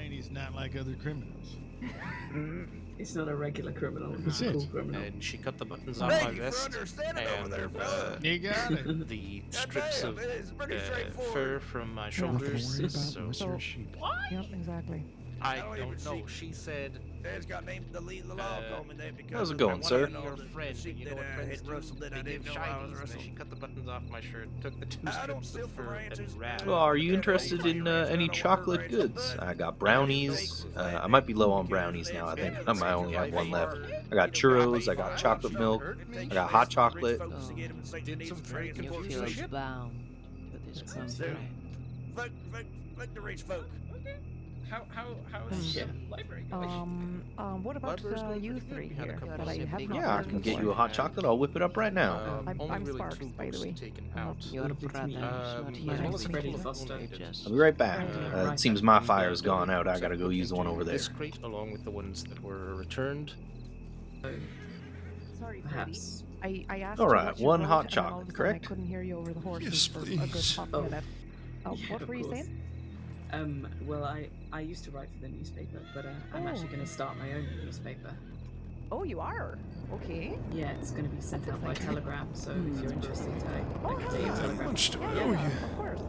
saying he's not like other criminals. He's not a regular criminal. That's He's a it. cool criminal. And she cut the buttons off my vest and You got it. the strips of fur from my Nothing to shoulders. worry about, So most of your sheep. Yep, exactly. I don't know. She said, Dad's got named the lead of the law called me that because How's it of going, one sir? of your the friend, sheep you know what that friends had do? rustled that I They didn't give know I was shinies. And then rustling. she cut the buttons off my shirt, took the two I don't strips steal of from fur ranches. and wrapped. Well, are you interested in any chocolate goods? I got brownies. I might be low on brownies now. I think I might only have one left. I got churros. I got chocolate milk. I got hot chocolate. Did some very You confusing feel shit. bound to this contract. Fuck the rich folk. How is Yeah. library going? What about you three We had a here? couple That I of have big not Yeah, I heard can get before? you a hot chocolate. I'll whip it up right now. I'm Only really Sparks, two by the books way. taken I'm out. Your Lovely to brother meet is you. not My here. name is with Freddie you. Foster. They just I'll be right back. Right. It seems my fire's gone out. I gotta go use the one over there. This crate, along with the ones that were returned. Sorry, Freddie. Perhaps. I asked All you right, what you one wrote, hot and then all of a chocolate, sudden correct? I couldn't hear you over the horses Yes, for a good please. hot Oh. minute. Yeah, What of were you course. saying? Well, I used to write for the newspaper, but I'm actually going to start my own newspaper. Oh, you are? Okay. Yeah, it's going to be sent out by telegram, so if you're interested, I can take a That telegram. much to Yeah, know you. of course.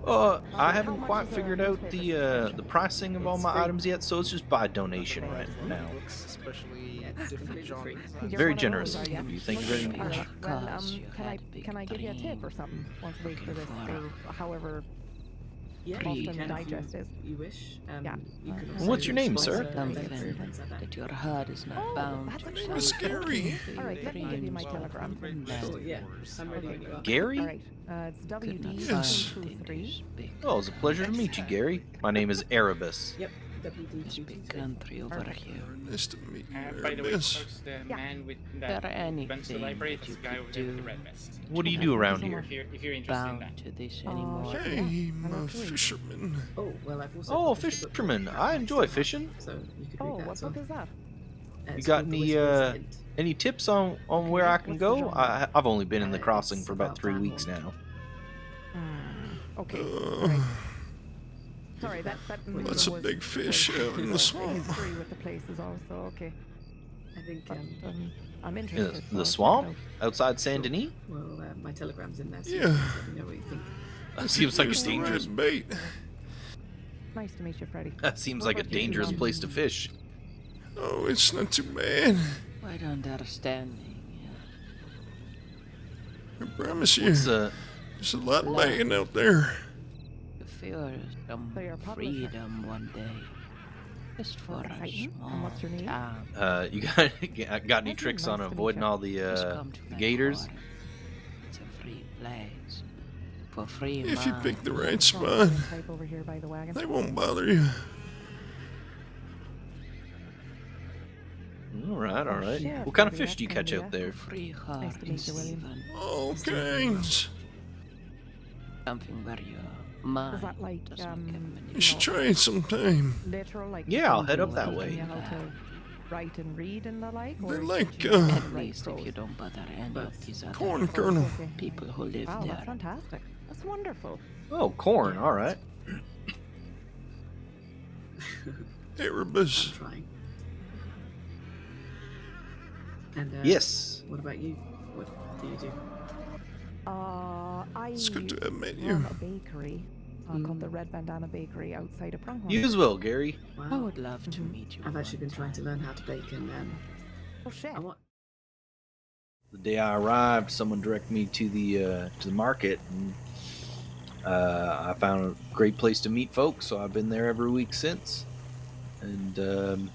I How haven't much quite is a figured out newspaper? the pricing of all It's my free. items yet, so it's just by donation right now. Books, especially Yeah, it's different completely free. genres. You're Very one of generous those, of are you. Thank you very All much. right. Well, Because you can had a big I give you a tip or dream. something once a week for this, Looking or however Yeah, Free. you often can digest if is? you wish. Yeah. You can What's also your name, sir? sponsor Something events and things like that. that your heart is not Oh, bound that's to. a name is something Gary. that All right, let me give you my dreams telegram. and then Sure, yeah. I'm ready when you are. Gary? All right. It's could not WD Yes. find in 223. this big, Oh, it's a pleasure to meet you, Gary. My name is Erebus. Yep, this WD223. big country over here. Nice to meet you. By the way, Yes. folks, the Yeah. man with Is that there runs the anything library, that that's you the guy over could there with the do red vest. What do you do around Thank you here? so If you're interested in bound that. to this Sure. anymore? Yeah. I'm I'm a intrigued. fisherman. Oh, well, I've also Oh, published a book fisherman. called I Next enjoy Time, fishing. So you could Oh, read that what as well. book is that? You It's got called The any Whisperer's Hint. any tips on where I can What's the go? genre? I've only been in the It's crossing for about about 3 that weeks one. now. Okay. Uh, Right. Sorry, that That's a was- big fish out in the swamp. History with the places also. Okay. I think, But I'm In interested. so the I'll swamp check outside Saint Denis? well, my telegram's in there, so you Yeah. can just let me know what you think. That seems like a Use the right dangerous. bait. it out. Nice to meet you, Freddie. That seems What like a about you, dangerous Ron? place to fish. Oh, it's not too bad. Quite understanding. I promise you. What's There's a lot laying out there. You feel some So you're a publisher. freedom one day. Just for That's a exciting. And small what's your name? town. you got got any Nice tricks to on meet avoiding you. all the Just come to my gators? quarter. It's a free place. For free If you mind. pick the right Strong spot, type over here by the wagon. they won't bother you. All right, all right. shit, What kind of maybe fish do you that catch can out be there? Free heart Nice to meet you, William. even. All kinds. Something where your mind Is that like doesn't get You should try it sometime. literal like? Yeah, I'll head people up that teaching way. you how to write and read and the like? They're or like, teaching you how to At write least if prose? you don't bother any But of these other Corn kernel. Okay. people who live Wow, that's there. fantastic. That's wonderful. Oh, corn. All right. Erebus. I'm trying. And Yes. what about you? What do you do? I It's good to have met run you. a bakery called the Red Bandana Bakery outside of Pronghorn. You as well, Gary. I Wow. would love to meet you. I've actually one been trying to time. learn how to bake, and Oh shit. I want. The day I arrived, someone directed me to the market, and I found a great place to meet folks. So I've been there every week since, and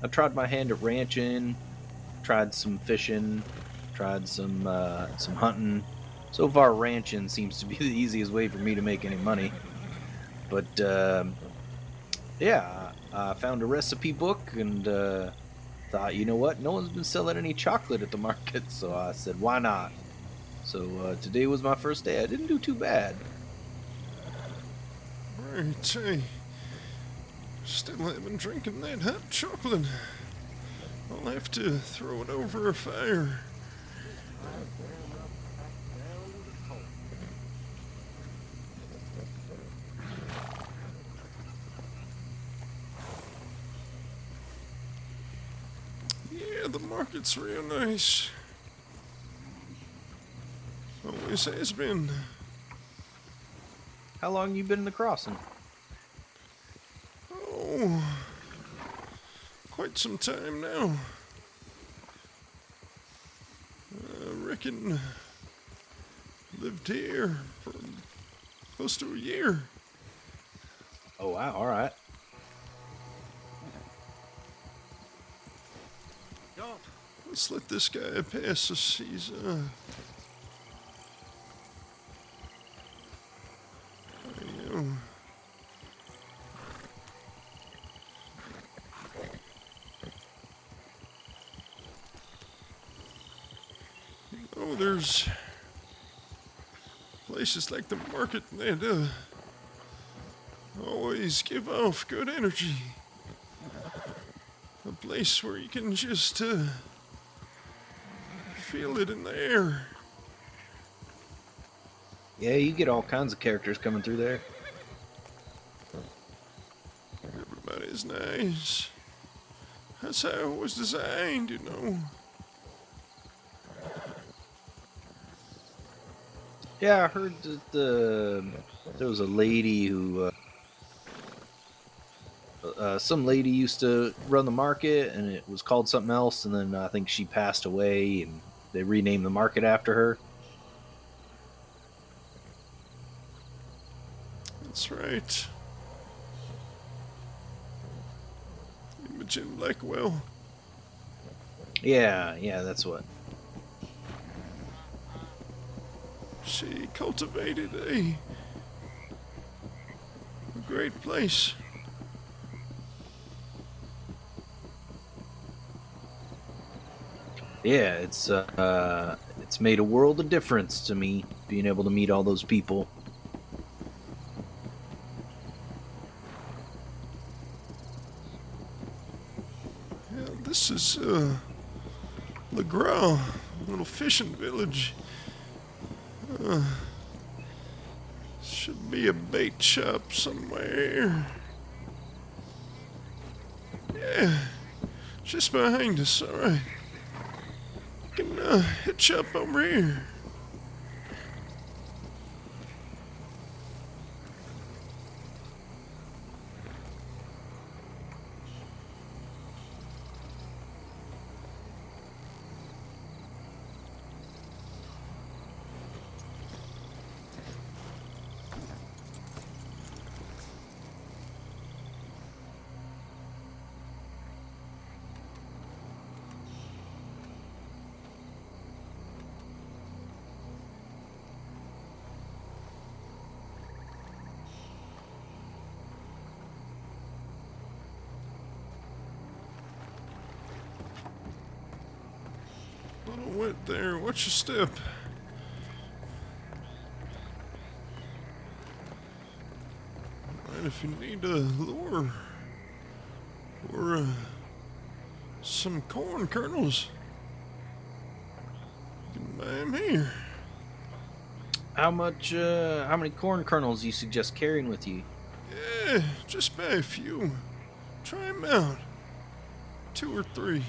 I tried my hand at ranching, tried some fishing, tried some hunting. So far, ranching seems to be the easiest way for me to make any money. But yeah, I found a recipe book and thought, you know what? No one's been selling any chocolate at the market, so I said, why not? So today was my first day. I didn't do too bad. Right, hey. Still haven't drinking that hot chocolate. I'll have to throw it over a fire. Yeah, the market's real nice. Always has been. How long you been in the crossing? Oh, quite some time now. I reckon lived here for close to a year. Oh wow, alright. Let's let this guy pass us. He's, there's places like the market that always give off good energy. A place where you can just feel it in the air. Yeah, you get all kinds of characters coming through there. Everybody's nice. That's how it was designed, you know. Yeah, I heard that there was a lady who, some lady used to run the market, and it was called something else, and then I think she passed away, and they renamed the market after her. That's right. Imogen Blackwell. Yeah, that's what. She cultivated a great place. Yeah, it's made a world of difference to me being able to meet all those people. Yeah, this is LeGras, a little fishing village. Should be a bait shop somewhere. Yeah, just behind us, alright. Can hitch up over here. A little wet there. Watch your step. Right, if you need a lure or some corn kernels, you can buy them here. How many corn kernels do you suggest carrying with you? Yeah, just buy a few. Try them out. 2 or 3.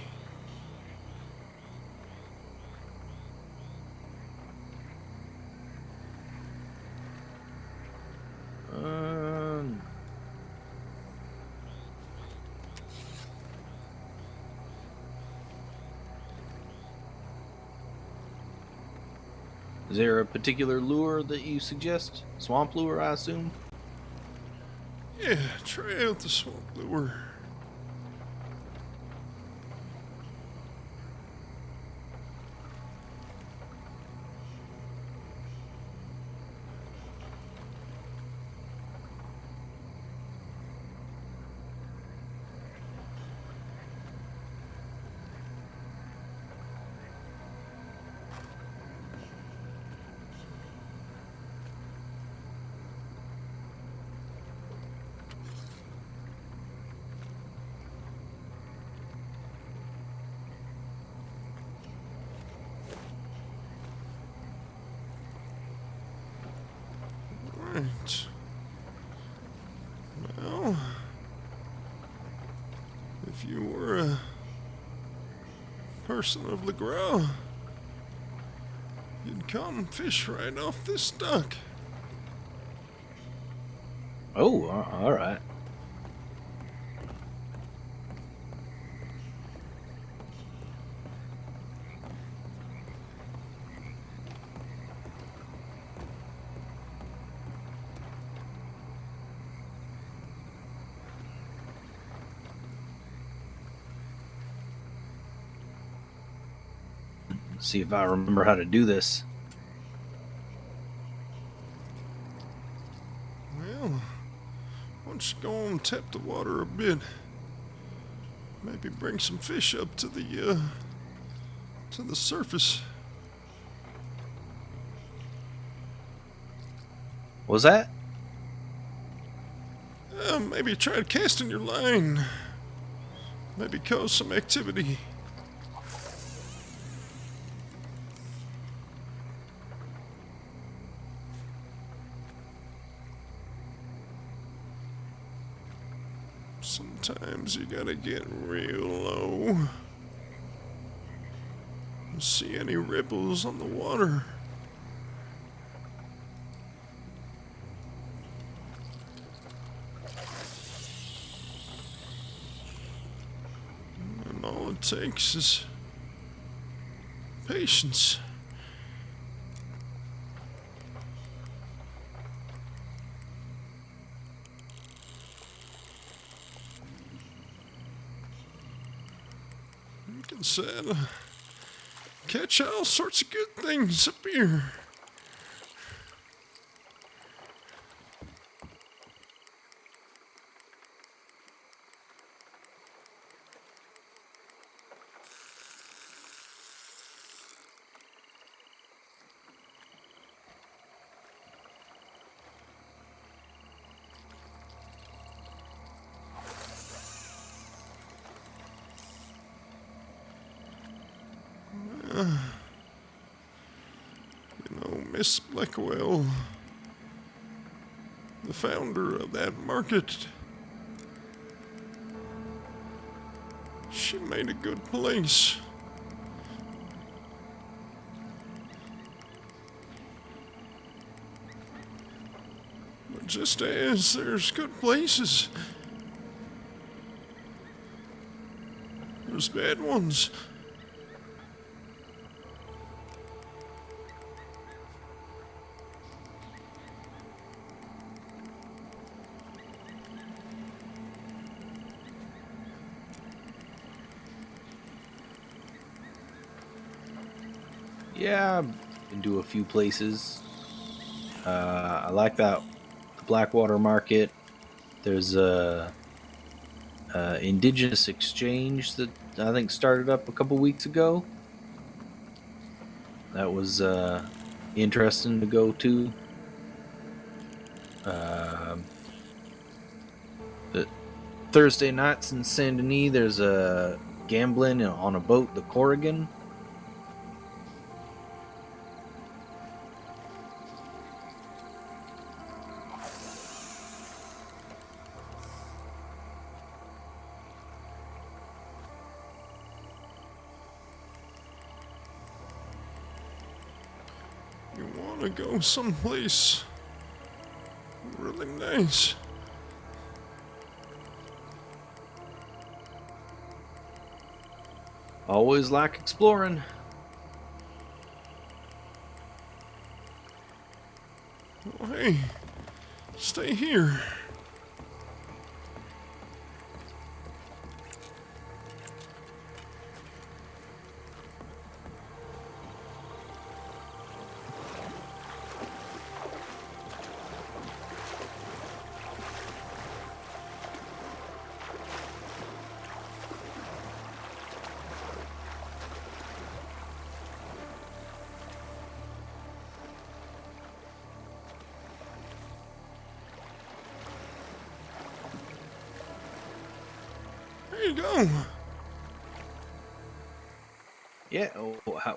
Is there a particular lure that you suggest? Swamp lure, I assume? Yeah, try out the swamp lure. Right. Well, if you were person of Le Gras, you'd come fish right off this dock. Oh, all right. See if I remember how to do this. Well, why don't you go and tap the water a bit? Maybe bring some fish up to the surface. What was that? Maybe try casting your line. Maybe cause some activity. Sometimes you gotta get real low. See any ripples on the water? And all it takes is patience. You can say catch all sorts of good things up here. Miss Blackwell, the founder of that market, she made a good place. But just as there's good places, there's bad ones. Yeah, I've been to a few places. I like that Blackwater Market. There's a indigenous exchange that I think started up a couple weeks ago. That was interesting to go to. The Thursday nights in Saint Denis, there's a gambling on a boat, the Corrigan. You want to go someplace really nice. Always like exploring. Well, hey, stay here. There you go. Yeah,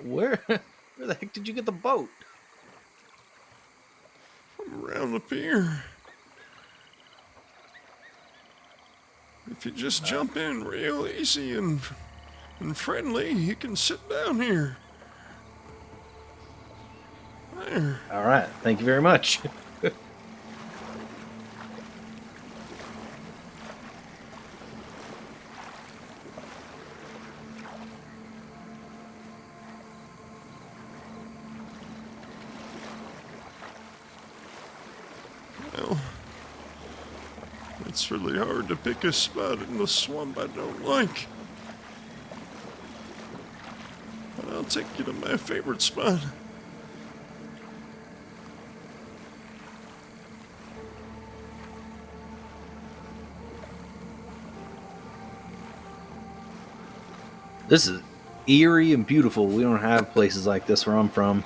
where the heck did you get the boat? From around up here. If you just jump in real easy and and friendly, you can sit down here. There. All right. Thank you very much. Well, it's really hard to pick a spot in the swamp I don't like. But I'll take you to my favorite spot. This is eerie and beautiful. We don't have places like this where I'm from.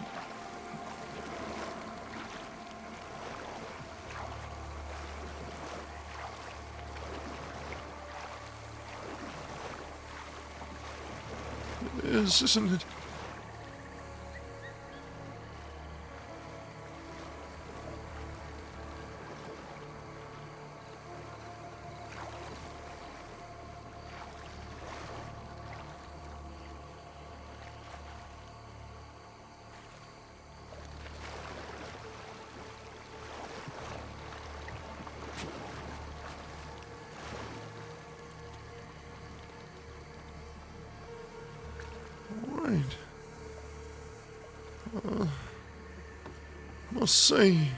It is, isn't it? Right. Must say,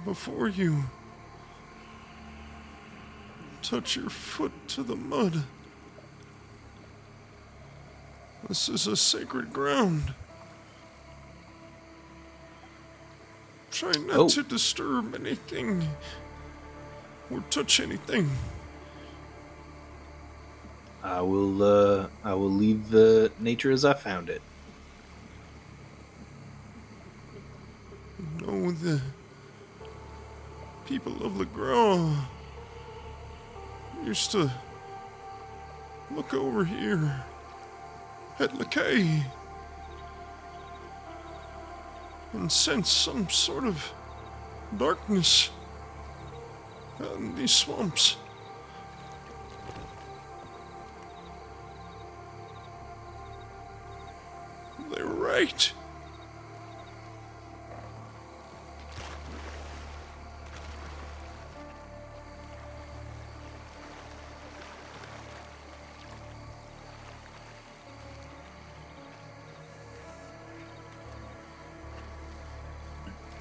before you touch your foot to the mud, this is a sacred ground. Try not to disturb anything or touch anything. I will leave nature as I found it. You know, the people of LeGras used to look over here at LeCay and sense some sort of darkness out in these swamps. They were right.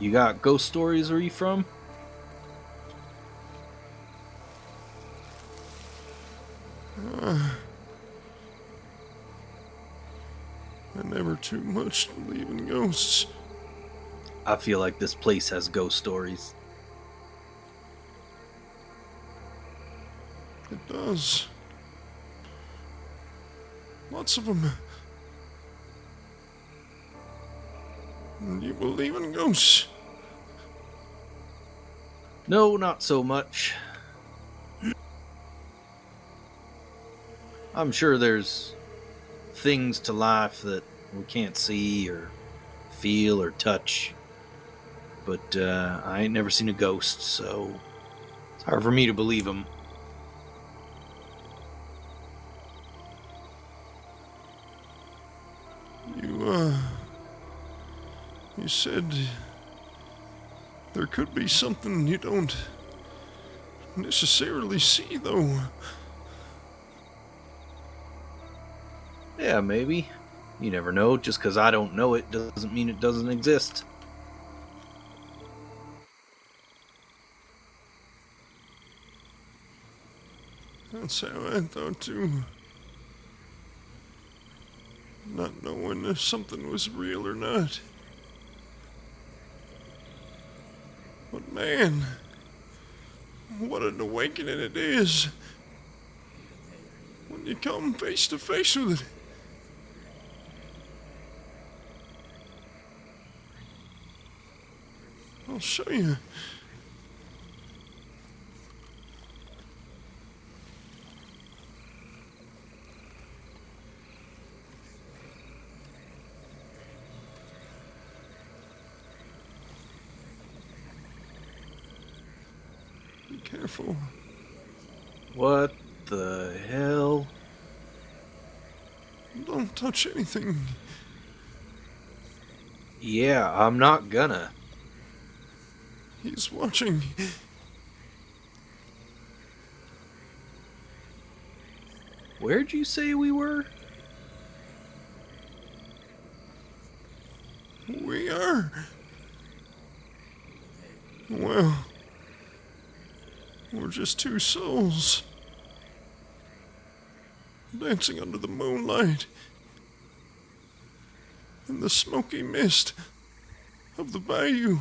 You got ghost stories where you from? I never too much believe in ghosts. I feel like this place has ghost stories. It does. Lots of them. And you believe in ghosts? No, not so much. I'm sure there's things to life that we can't see or feel or touch. But I ain't never seen a ghost, so it's hard for me to believe them. You said there could be something you don't necessarily see, though. Yeah, maybe. You never know. Just because I don't know it doesn't mean it doesn't exist. That's how I thought, too. Not knowing if something was real or not. But man, what an awakening it is when you come face to face with it. I'll show you. Be careful. What the hell? Don't touch anything. Yeah, I'm not gonna. He's watching. Where'd you say we were? We are. Well, we're just two souls dancing under the moonlight in the smoky mist of the bayou.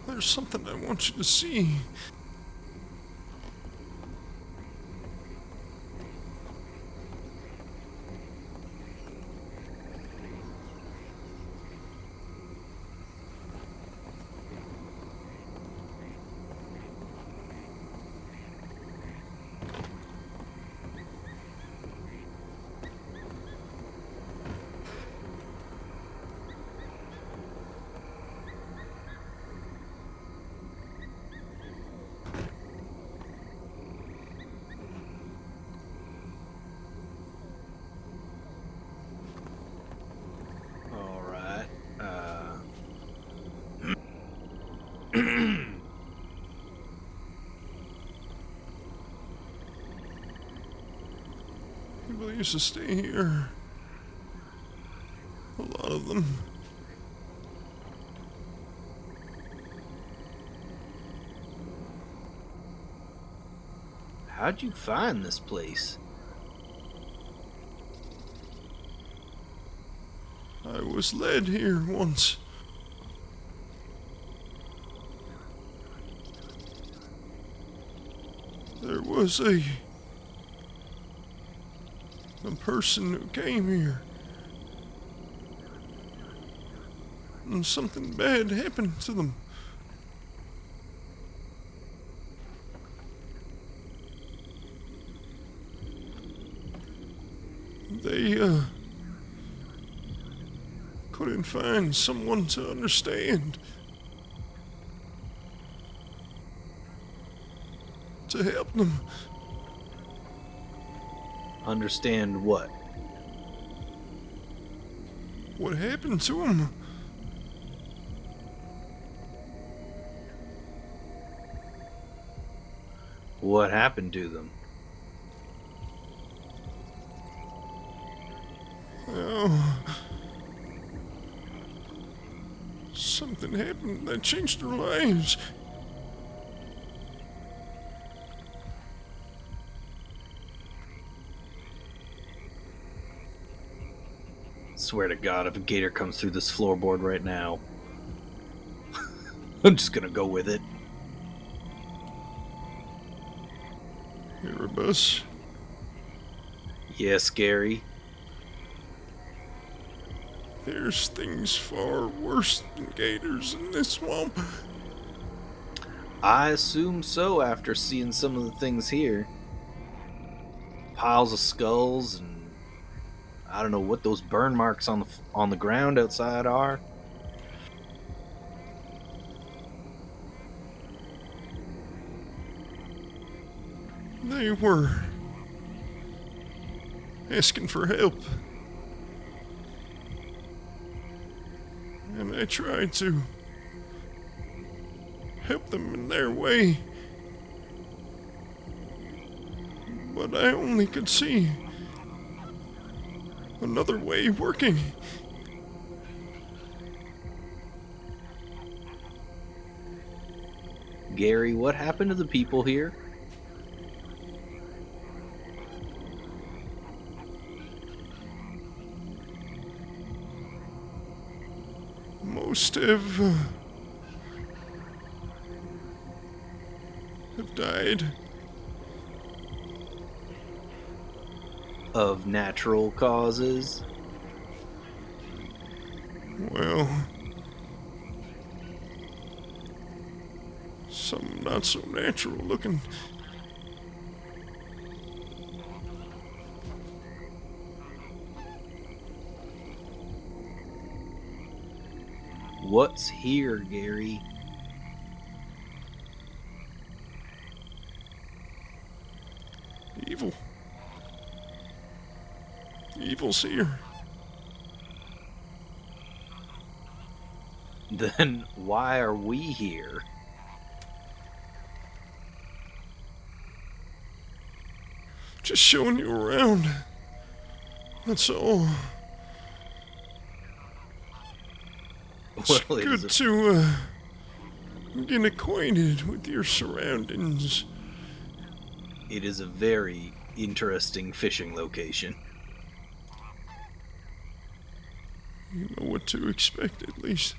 There's something I want you to see. Alright. People used to stay here. A lot of them. How'd you find this place? I was led here once. There was a person who came here. And something bad happened to them. They, couldn't find someone to understand. To help them. Understand what? What happened to them? What happened to them? Oh. Something happened that changed their lives. Swear to God, if a gator comes through this floorboard right now, I'm just gonna go with it. Erebus? Yes, Gary. There's things far worse than gators in this swamp. I assume so after seeing some of the things here. Piles of skulls and I don't know what those burn marks on the ground outside are. They were asking for help. And I tried to help them in their way. But I only could see another way working. Gary, what happened to the people here? Most have have died. Of natural causes? Well, some not so natural looking. What's here, Gary? Evil. Evil's here. Then why are we here? Just showing you around. That's all. It's Well, good to get acquainted with your surroundings. It is a very interesting fishing location. You know what to expect, at least.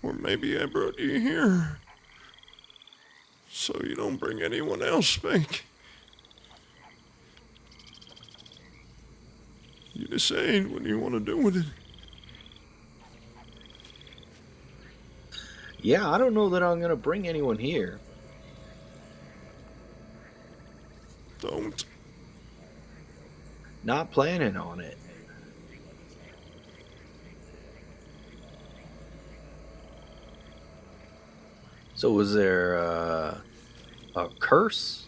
Or maybe I brought you here so you don't bring anyone else back. You decide what you want to do with it. Yeah, I don't know that I'm going to bring anyone here. Don't. Not planning on it. So was there a curse?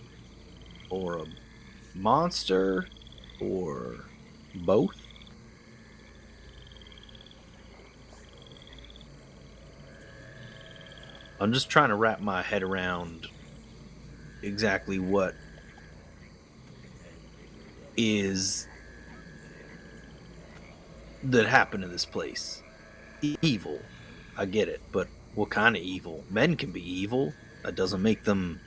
Or a monster? Or both? I'm just trying to wrap my head around exactly what is that happened in this place. Evil. I get it, but what kind of evil? Men can be evil. That doesn't make them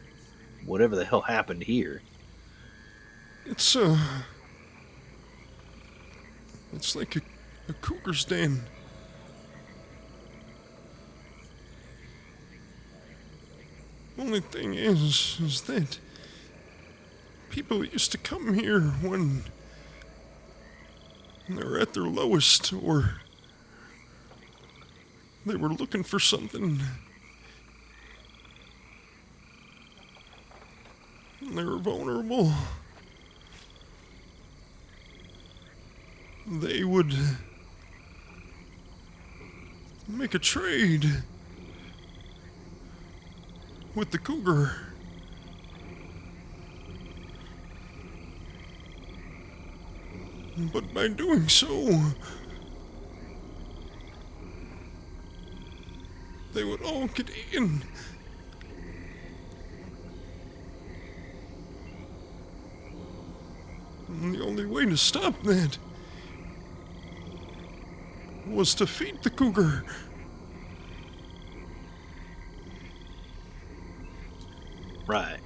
whatever the hell happened here. It's like a cougar's den. Only thing is that people used to come here when they're at their lowest, or they were looking for something. And they were vulnerable. They would make a trade with the cougar. But by doing so, they would all get eaten. And the only way to stop that was to feed the cougar. Right.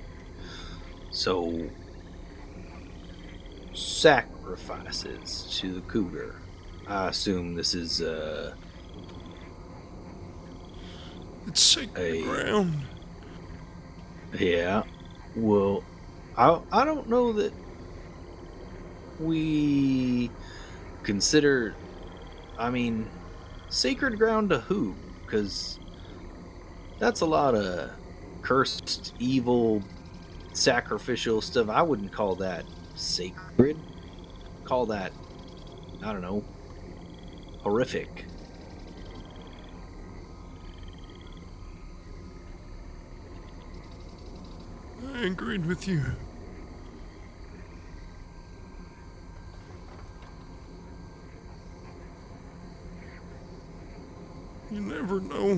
So, sacrifices to the cougar. I assume this is it's sacred ground. Yeah. Well, I don't know that we consider. I mean, sacred ground to who? Because that's a lot of cursed, evil, sacrificial stuff. I wouldn't call that sacred. Call that, I don't know, horrific. I agreed with you. You never know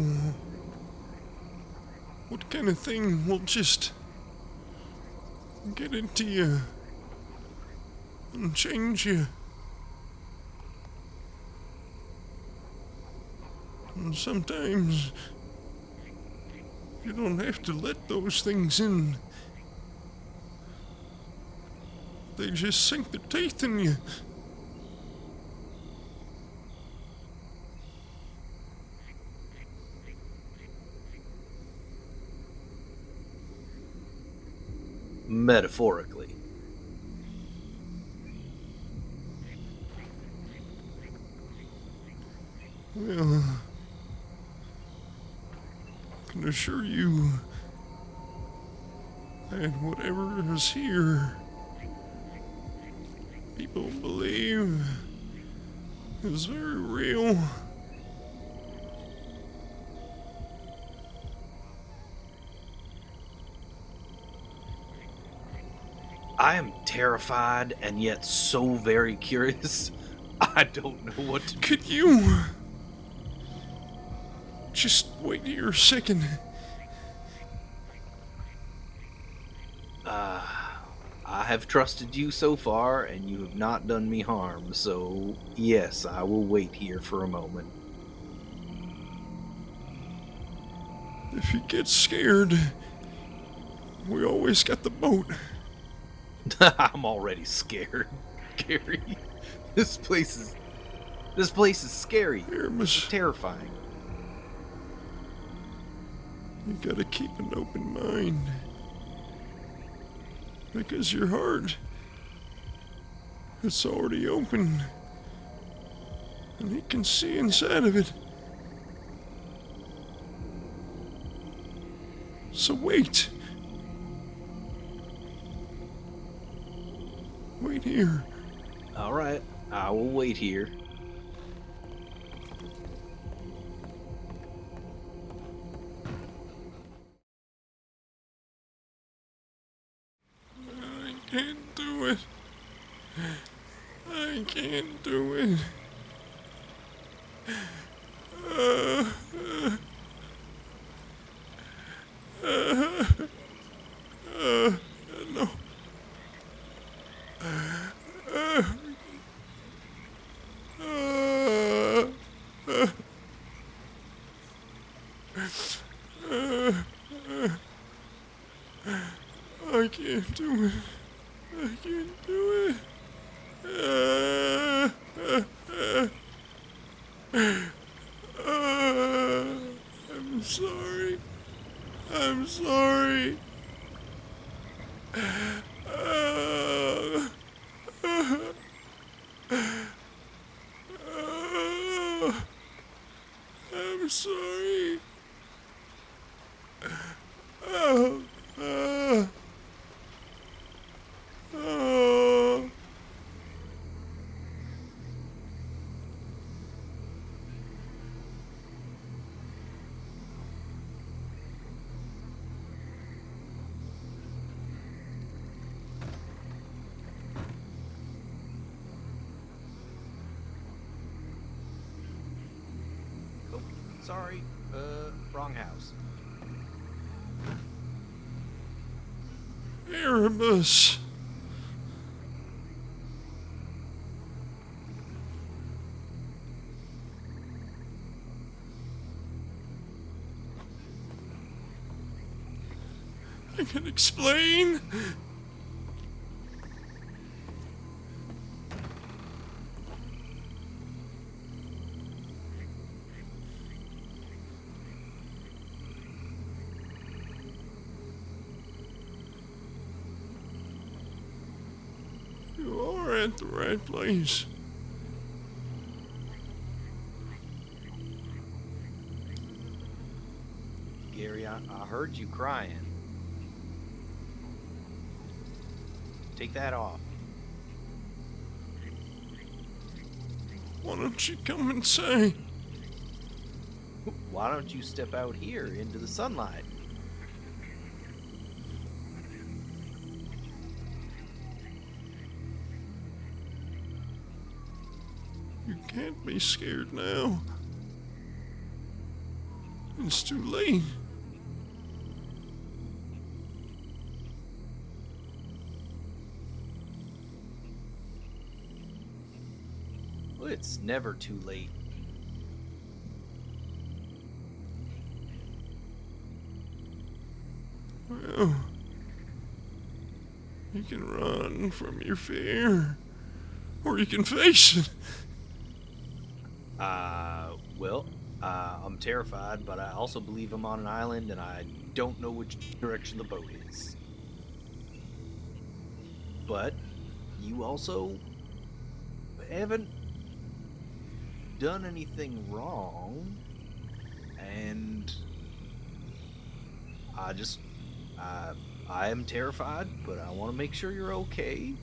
what kind of thing will just get into you and change you. And sometimes you don't have to let those things in. They just sink their teeth in you. metaphorically. Well, I can assure you that whatever is here, people believe is very real. I am terrified and yet so very curious. I don't know what to do. Could you just wait here a second? I have trusted you so far, and you have not done me harm, so yes, I will wait here for a moment. If you get scared, we always got the boat. I'm already scared, Gary. This place is scary. It's terrifying. You gotta keep an open mind. Because your heart, it's already open. And he can see inside of it. So wait. Wait here. All right, I will wait here. I can't do it. I can't do it. No. I can't do it. I can't do it. I'm sorry. I'm sorry. I'm sorry. Oh. Oh, sorry. Wrong house. Erebus. I can explain. You are at the right place. Gary, I heard you crying. Take that off. Why don't you come inside? Why don't you step out here into the sunlight? You can't be scared now. It's too late. Well, it's never too late. Well, you can run from your fear, or you can face it. I'm terrified, but I also believe I'm on an island and I don't know which direction the boat is. but you also haven't done anything wrong, and I am terrified, but I want to make sure you're okay.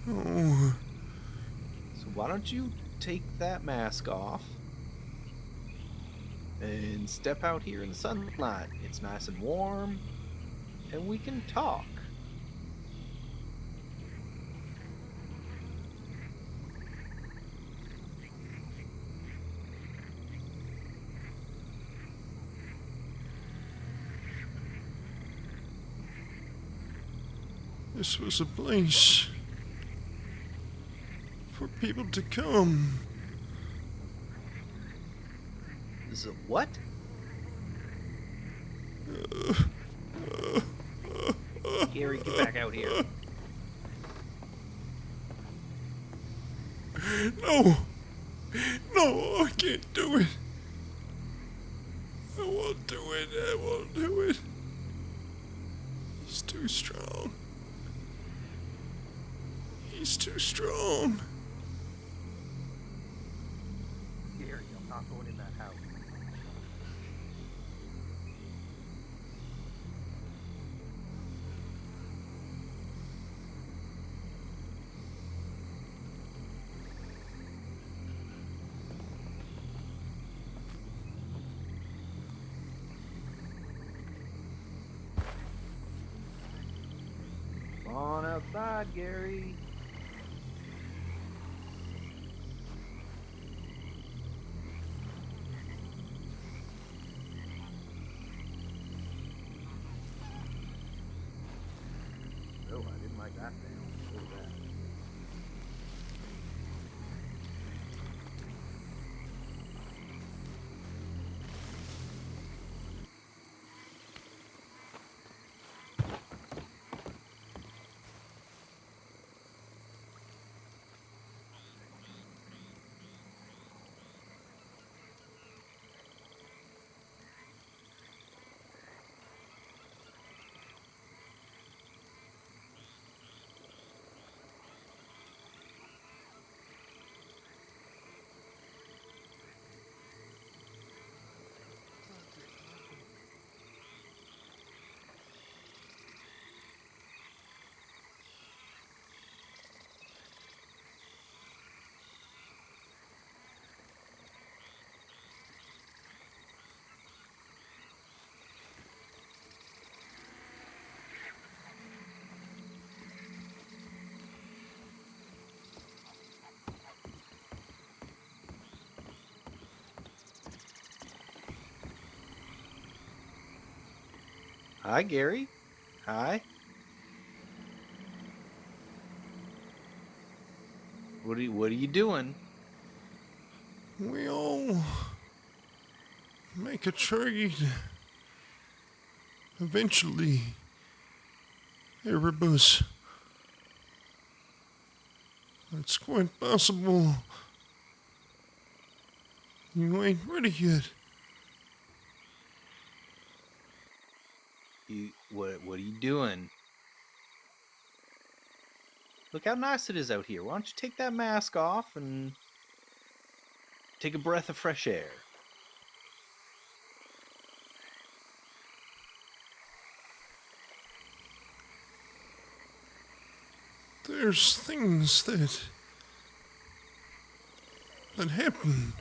Oh. So why don't you take that mask off and step out here in the sunlight? It's nice and warm, and we can talk. This was a place for people to come. This is a what? Gary, get back out here. No! No, I can't do it. I won't do it. I won't do it. He's too strong. He's too strong. Gary, I'm not going in that house. Come on outside, Gary. Oh, I didn't like that sound. What was that? Hi, Gary. Hi. What are you doing? We all make a trade. Eventually, Erebus. It's quite possible you ain't ready yet. What are you doing? Look how nice it is out here. Why don't you take that mask off and take a breath of fresh air? There's things that happen.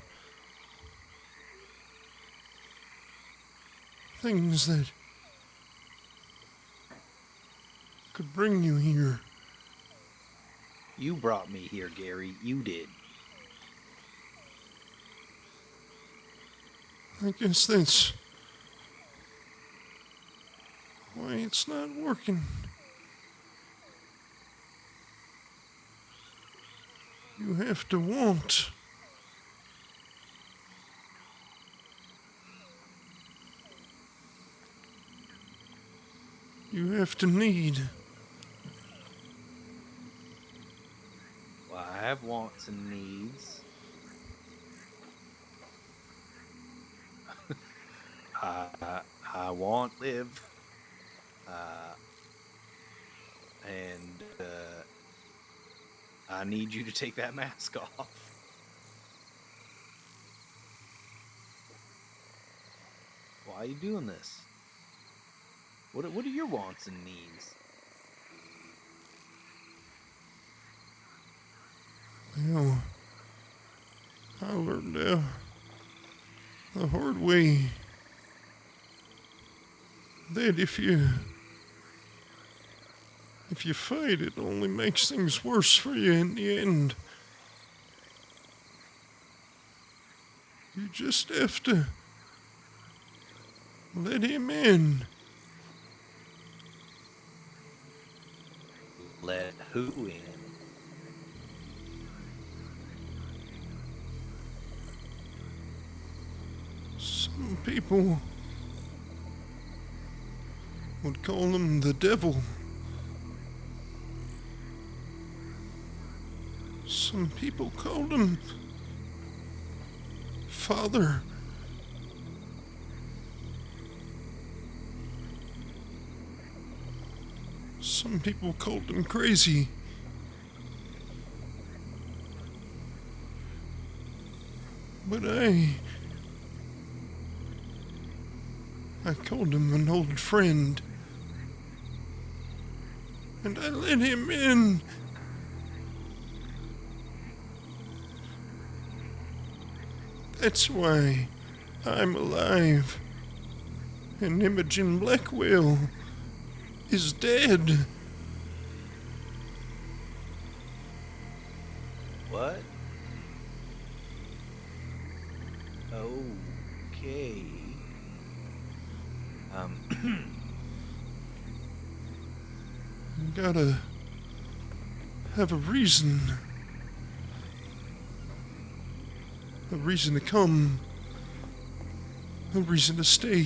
Things that could bring you here. You brought me here, Gary. You did. I guess that's why it's not working. You have to want. You have to need. Well, I have wants and needs. I want live. and I need you to take that mask off. Why are you doing this? What are your wants and needs? Well, I learned the hard way that if you fight, it only makes things worse for you in the end. You just have to let him in. Let who in? Some people would call him the devil. Some people called him Father. Some people called him crazy. But I called him an old friend. And I let him in. That's why I'm alive. And Imogen Blackwell is dead. What? Okay. You gotta have a reason. A reason to come. A reason to stay.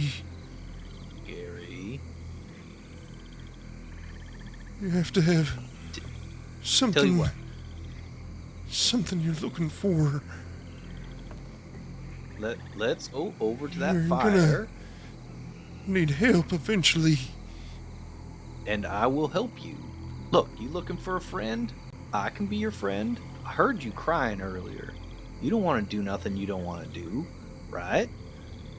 Gary. You have to have something. Tell you what. Something you're looking for. Let's go over to that You're fire. gonna need help eventually. And I will help you. Look, you looking for a friend? I can be your friend. I heard you crying earlier. You don't want to do nothing you don't want to do, right?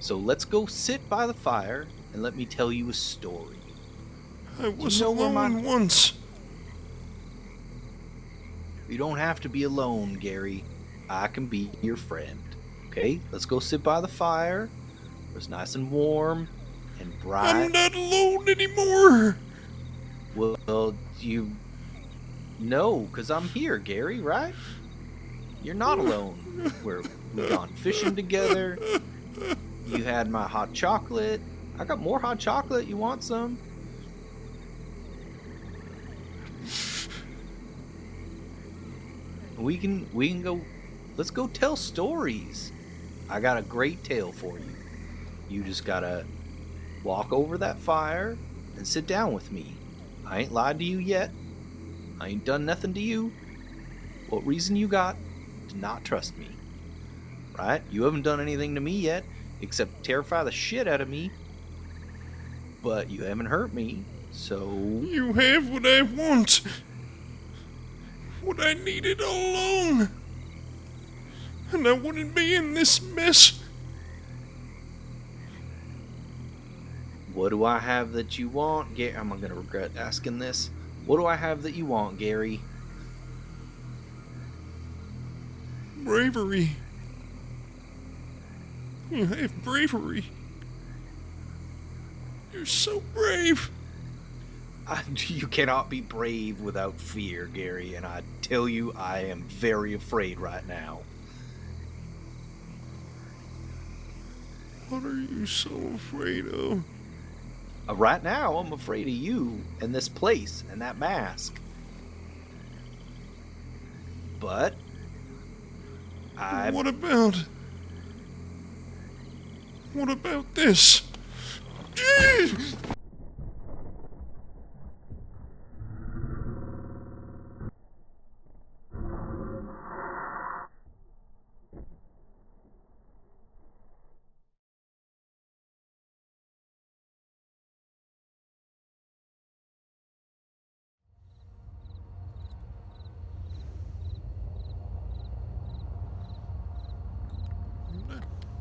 So let's go sit by the fire and let me tell you a story. I was alone once. You don't have to be alone, Gary. I can be your friend. Okay, let's go sit by the fire. It's nice and warm and bright. I'm not alone anymore. Well, you know, because I'm here, Gary, right? You're not alone. We've gone fishing together. You had my hot chocolate. I got more hot chocolate. You want some? We can go. Let's go tell stories. I got a great tale for you. You just gotta walk over that fire and sit down with me. I ain't lied to you yet. I ain't done nothing to you. What reason you got to not trust me? Right? You haven't done anything to me yet except terrify the shit out of me. But you haven't hurt me, so... You have what I want. What I needed all along. And I wouldn't be in this mess. What do I have that you want? I'm gonna regret asking this. What do I have that you want, Gary? Bravery. You have bravery. You're so brave. You cannot be brave without fear, Gary, and I tell you, I am very afraid right now. What are you so afraid of? Right now, I'm afraid of you and this place and that mask. But What about this?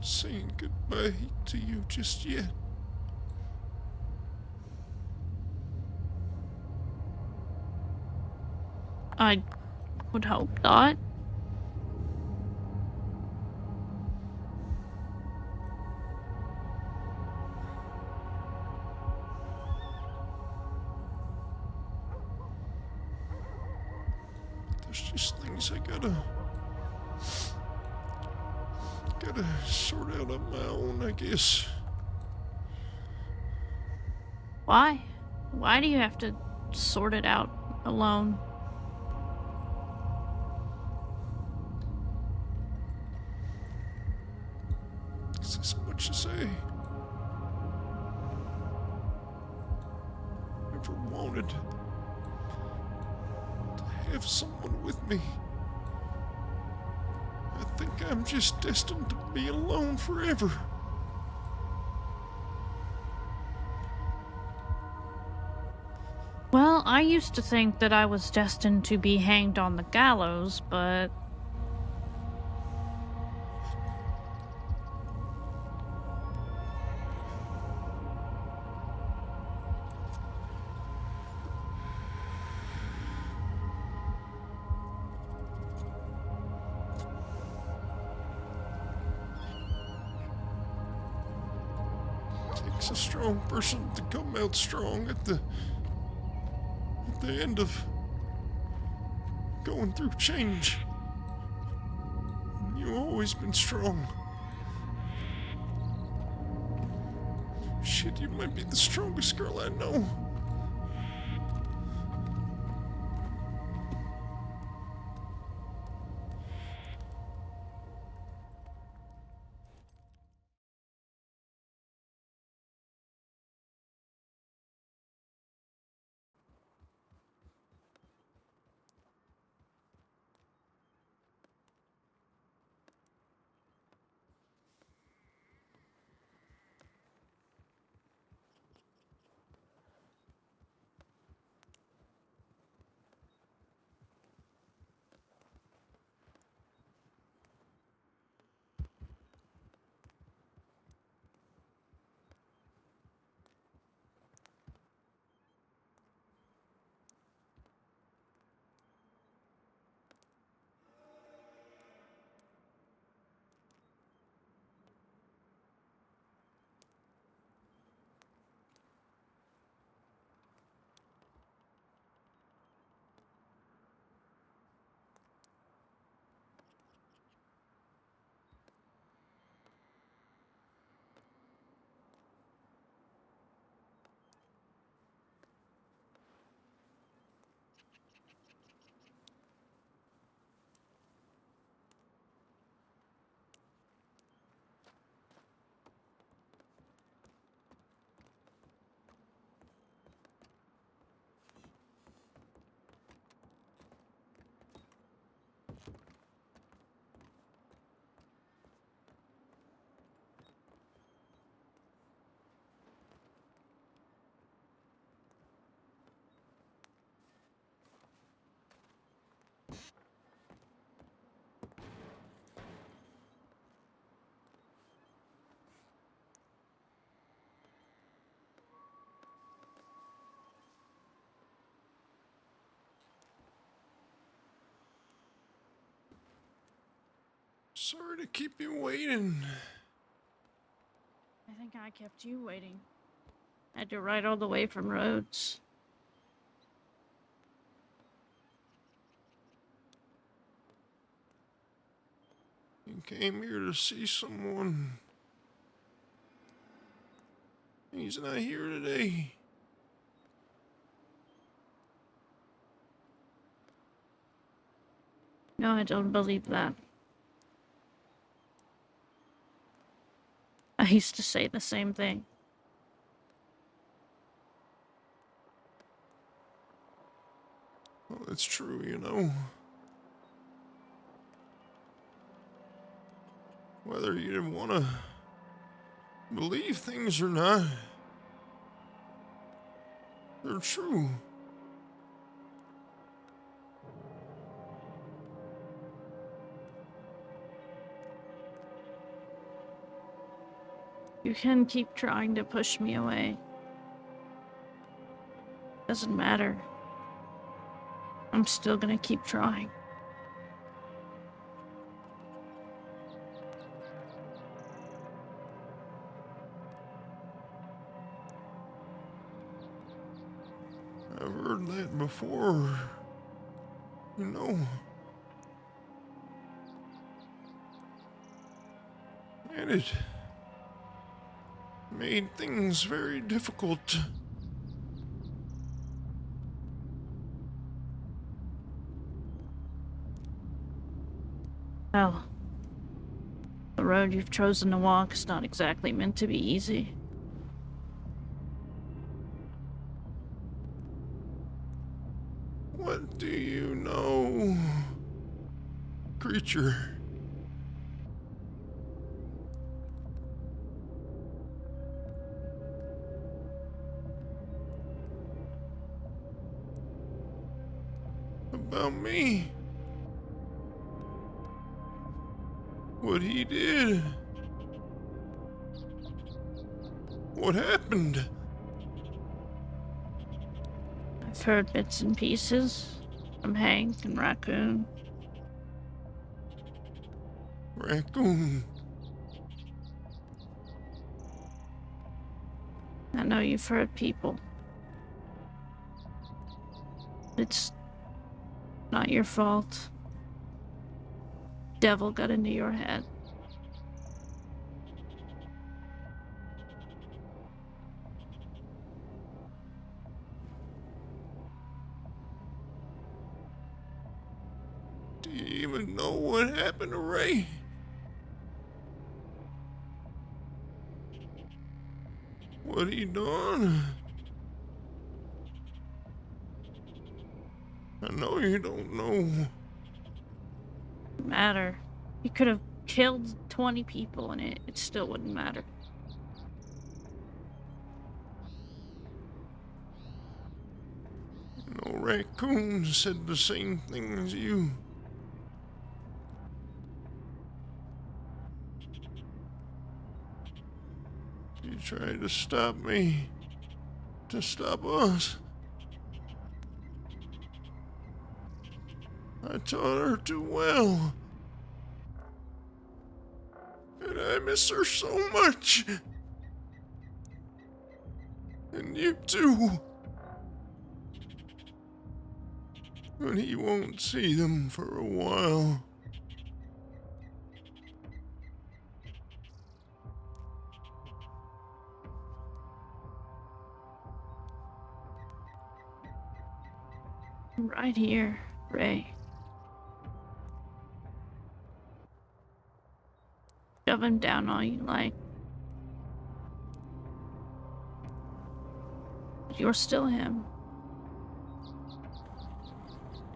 saying goodbye to you just yet. I would hope not. There's just things I gotta sort out on my own, I guess. Why? Why do you have to sort it out alone? It's as much as I ever wanted to have someone with me. I think I'm just destined to be alone forever. Well, I used to think that I was destined to be hanged on the gallows, but Takes a strong person to come out strong at the end of going through change. You've always been strong. Shit, you might be the strongest girl I know. Sorry to keep you waiting. I think I kept you waiting. I had to ride all the way from Rhodes. You came here to see someone. He's not here today. No, I don't believe that. I used to say the same thing. Well, it's true, you know. Whether you didn't want to believe things or not, they're true. You can keep trying to push me away. Doesn't matter. I'm still gonna keep trying. I've heard that before. You know. And it made things very difficult. Well, the road you've chosen to walk is not exactly meant to be easy. What do you know, creature? About me? What he did? What happened? I've heard bits and pieces from Hank and Raccoon. Raccoon. I know you've heard people. It's not your fault. Devil got into your head. Do you even know what happened to Ray? What he done? I know you don't know. Doesn't matter. He could have killed 20 people and it still wouldn't matter. No, Raccoon said the same thing as you. You tried to stop me. To stop us. I taught her too well. And I miss her so much. And you too. But he won't see them for a while. I'm right here, Ray. Shove him down all you like. You're still him.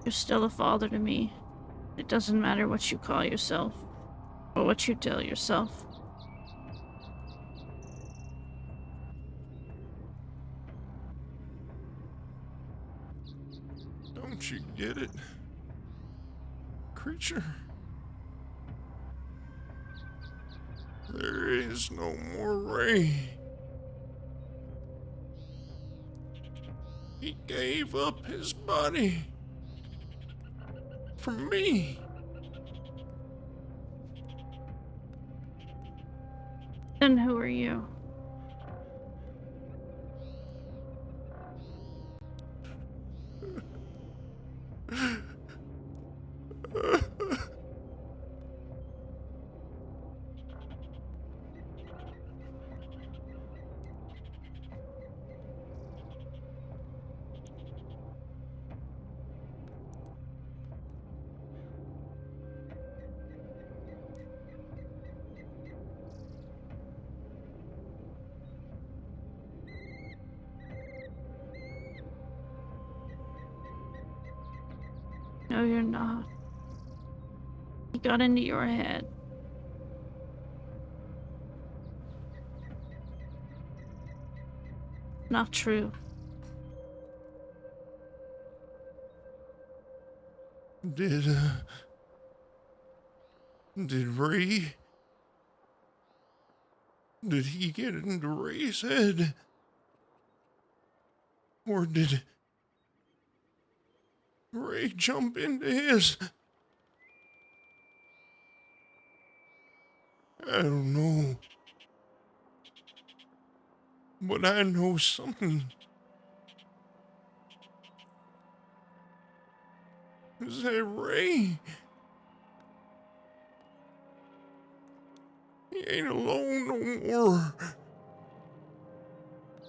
You're still a father to me. It doesn't matter what you call yourself or what you tell yourself. Don't you get it? Creature? There is no more Ray. He gave up his body. For me. Then who are you? No, you're not. He got into your head. Not true. Did Ray Did he get into Ray's head? Or did Ray jump into his? I don't know. But I know something. Is that Ray? He ain't alone no more.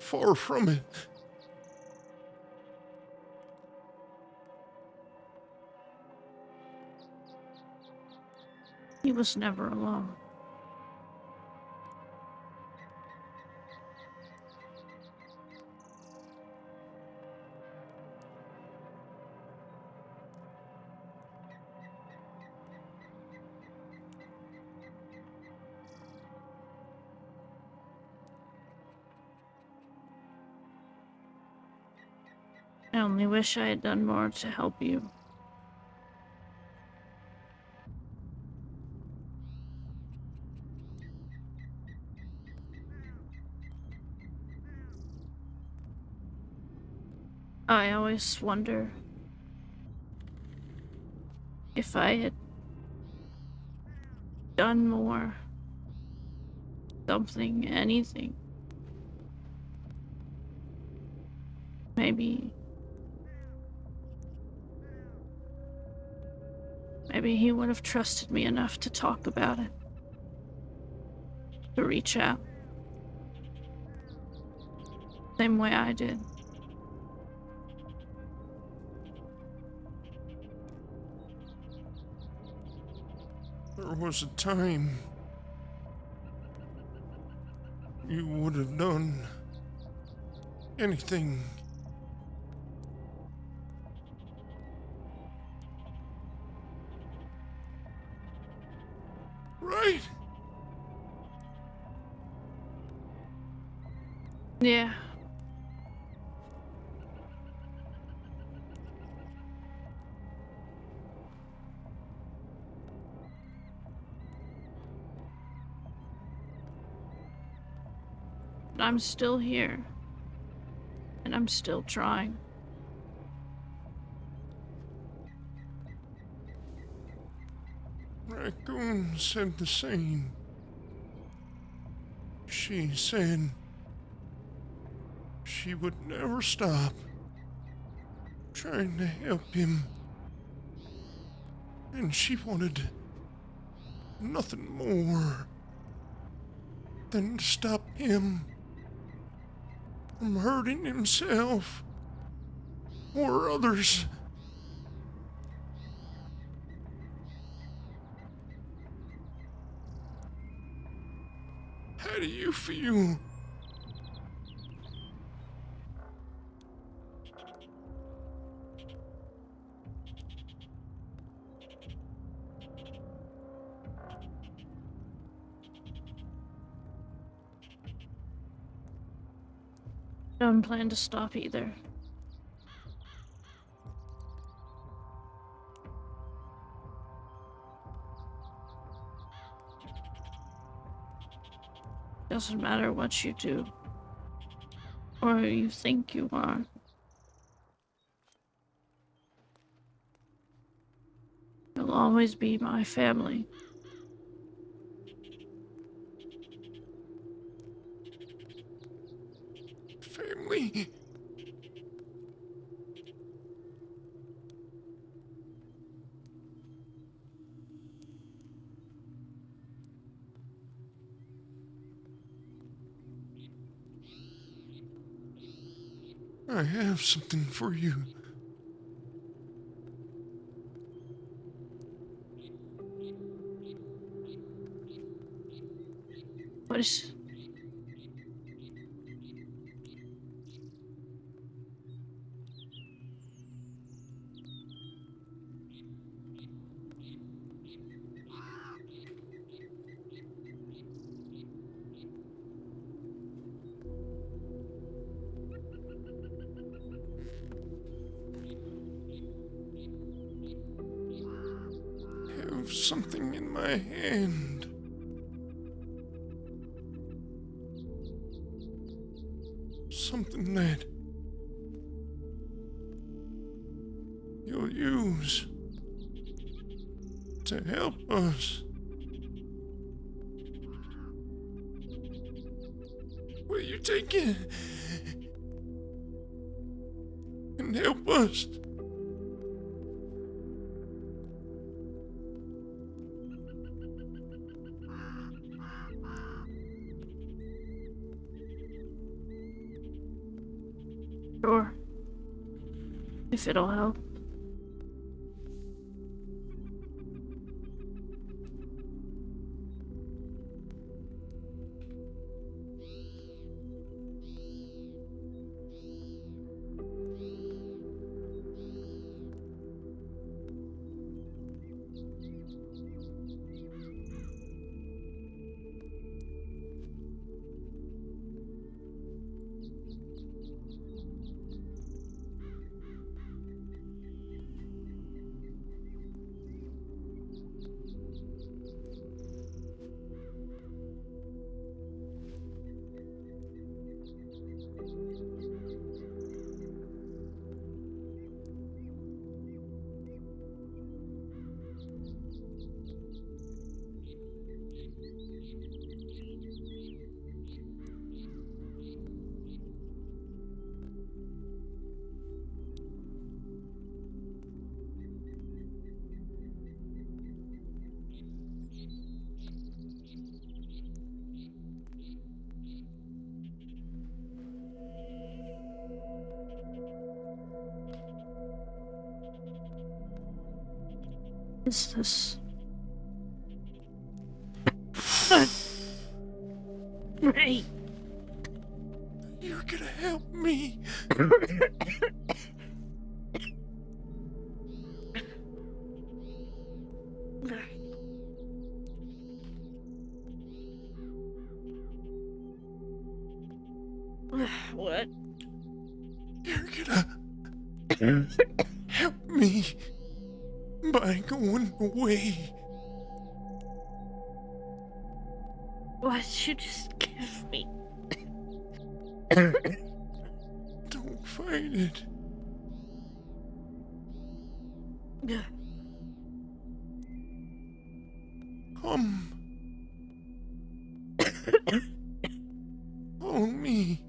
Far from it. He was never alone. I only wish I had done more to help you. I always wonder if I had done more, something, anything. Maybe he would have trusted me enough to talk about it, to reach out. Same way I did. There was a time you would have done anything. Right? Yeah. But I'm still here. And I'm still trying. Raccoon said the same. She said she would never stop trying to help him. And she wanted nothing more than to stop him from hurting himself or others. How do you feel? Don't plan to stop either. Doesn't matter what you do. Or who you think you are. You'll always be my family. Family? I have something for you. What is... I have something in my hand. something that you'll use to help us. Will you take it and help us? Sure. If it'll help. Is this Ray? You're gonna help me. What? You're gonna help me by going away. What did you just give me? Don't fight it. Come. Follow me.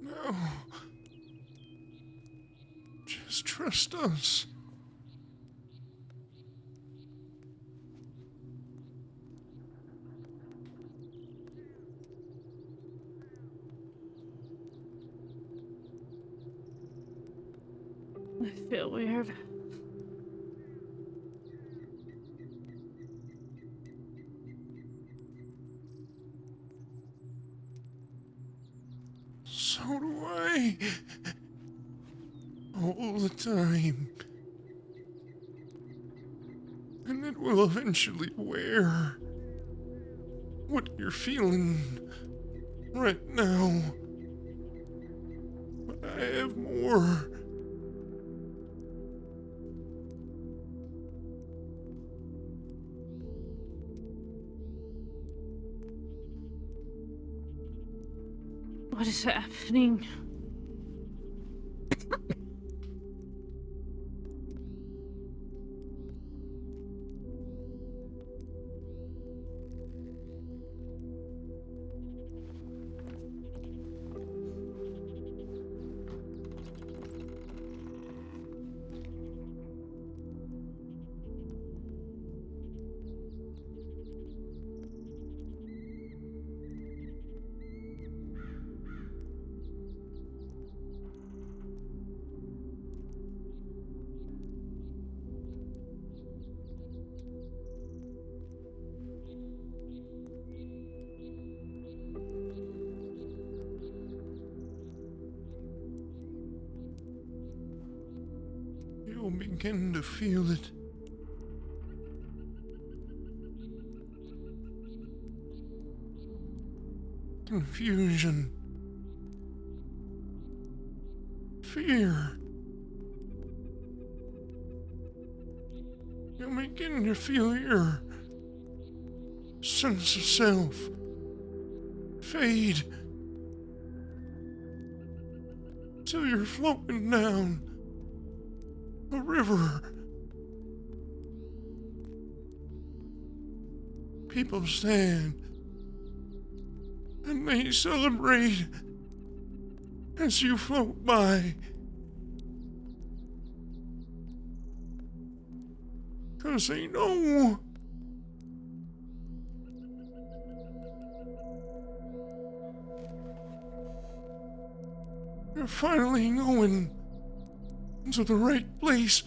No. Just trust us. I feel weird. So do I. All the time. And it will eventually wear what you're feeling right now. But I have more. What is happening? You'll begin to feel it. Confusion. Fear. You'll begin to feel your sense of self fade till you're floating down a river. People stand and they celebrate as you float by. 'Cause they know you're finally going to the right place.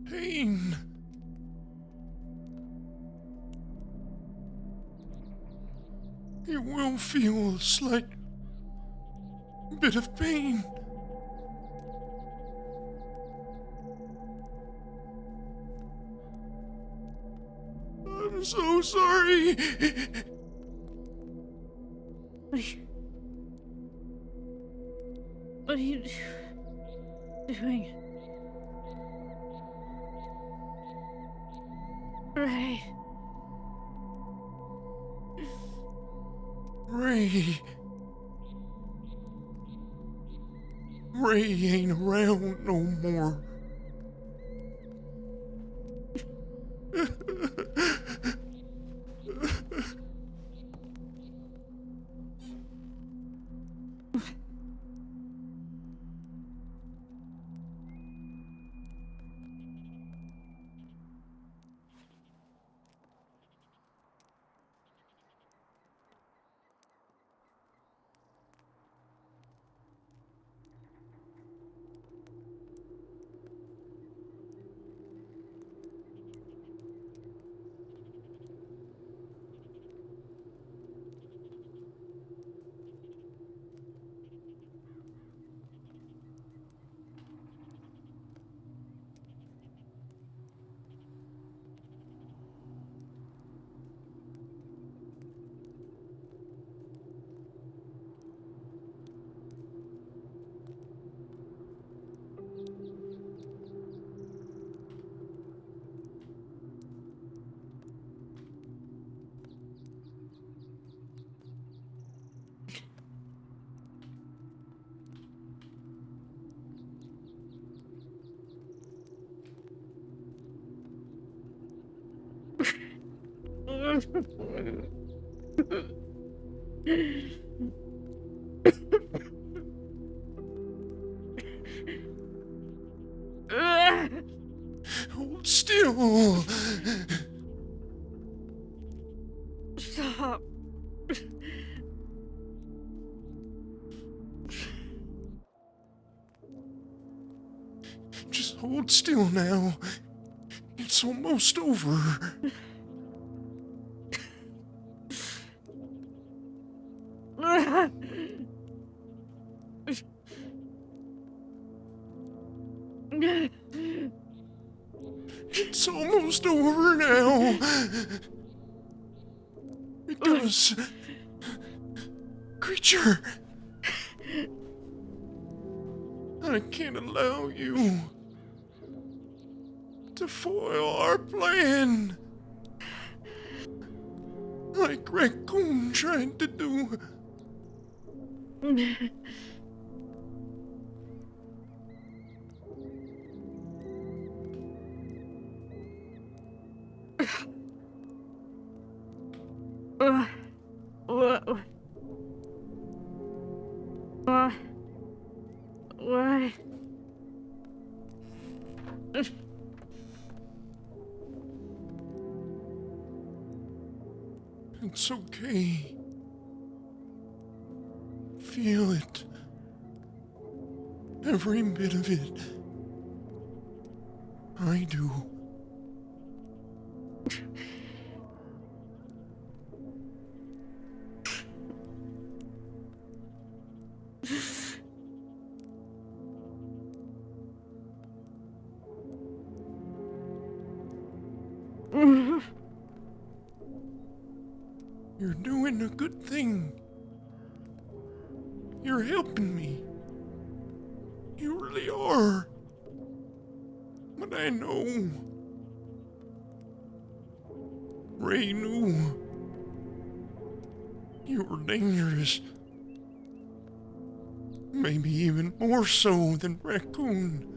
Pain. You will feel a slight bit of pain. I'm so sorry. What are you doing? Ray. Ray. Ray ain't around no more. Hold still. Stop. Just hold still now. It's almost over. It's almost over now. Because, creature, I can't allow you to foil our plan. Like Raccoon tried to do. Why? It's okay. Feel it. Every bit of it. I do. You're doing a good thing. You're helping me. You really are. But I know. Ray knew. You were dangerous. Maybe even more so than Raccoon.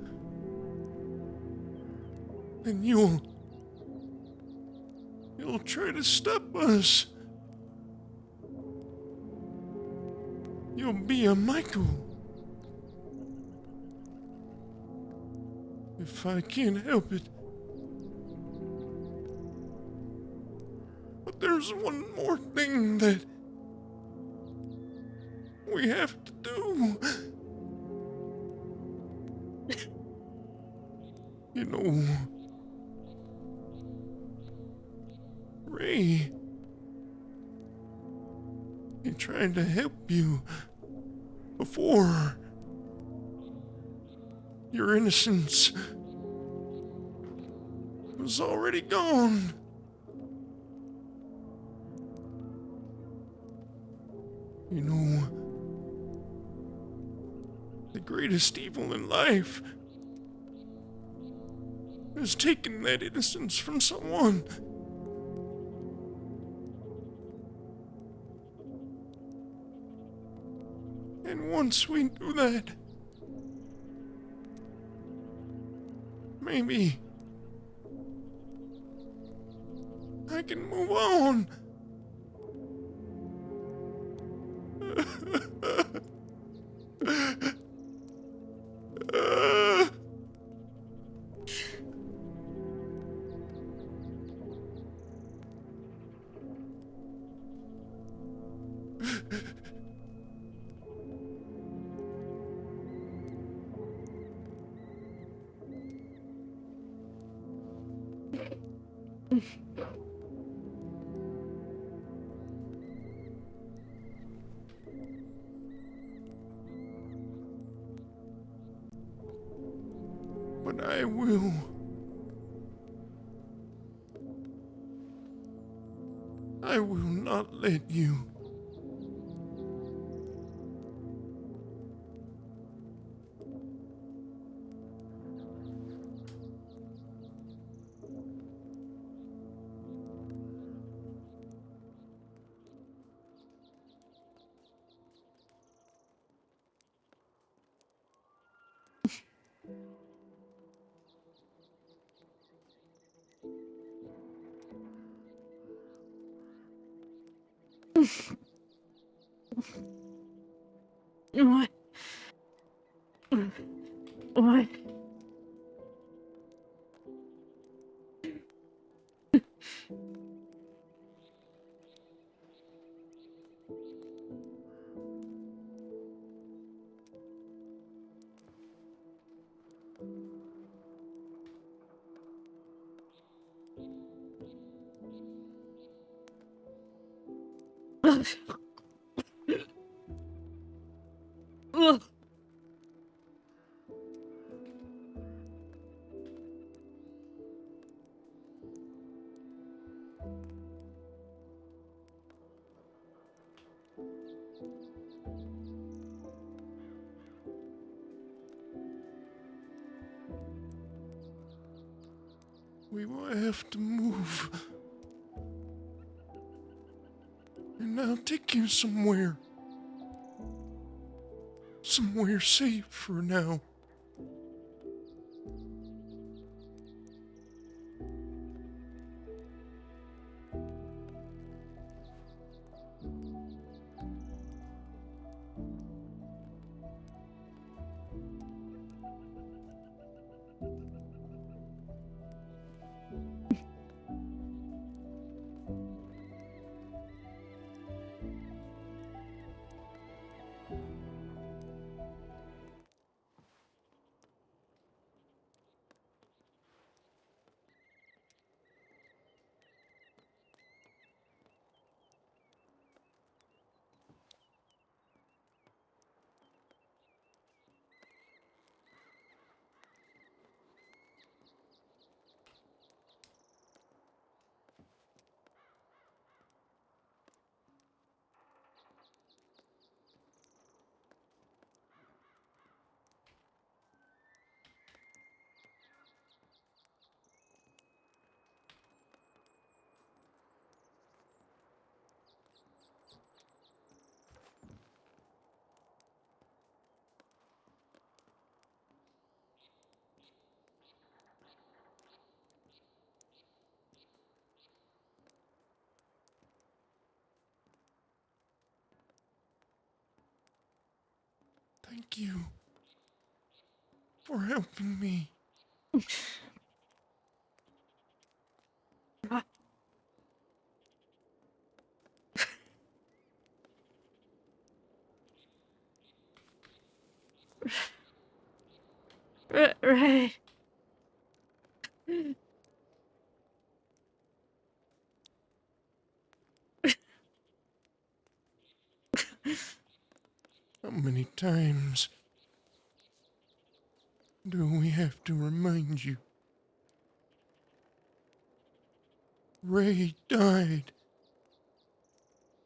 And you'll try to stop us. You'll be a Michael. If I can't help it. But there's one more thing that we have to do. You know, Ray, he tried to help you before. Your innocence was already gone. You know, the greatest evil in life is taking that innocence from someone. And once we do that, maybe I can move on. But I will. I will not let you. What? What? We will have to move. And I'll take you somewhere. Somewhere safe for now. Thank you for helping me. Ray. How many times do we have to remind you? Ray died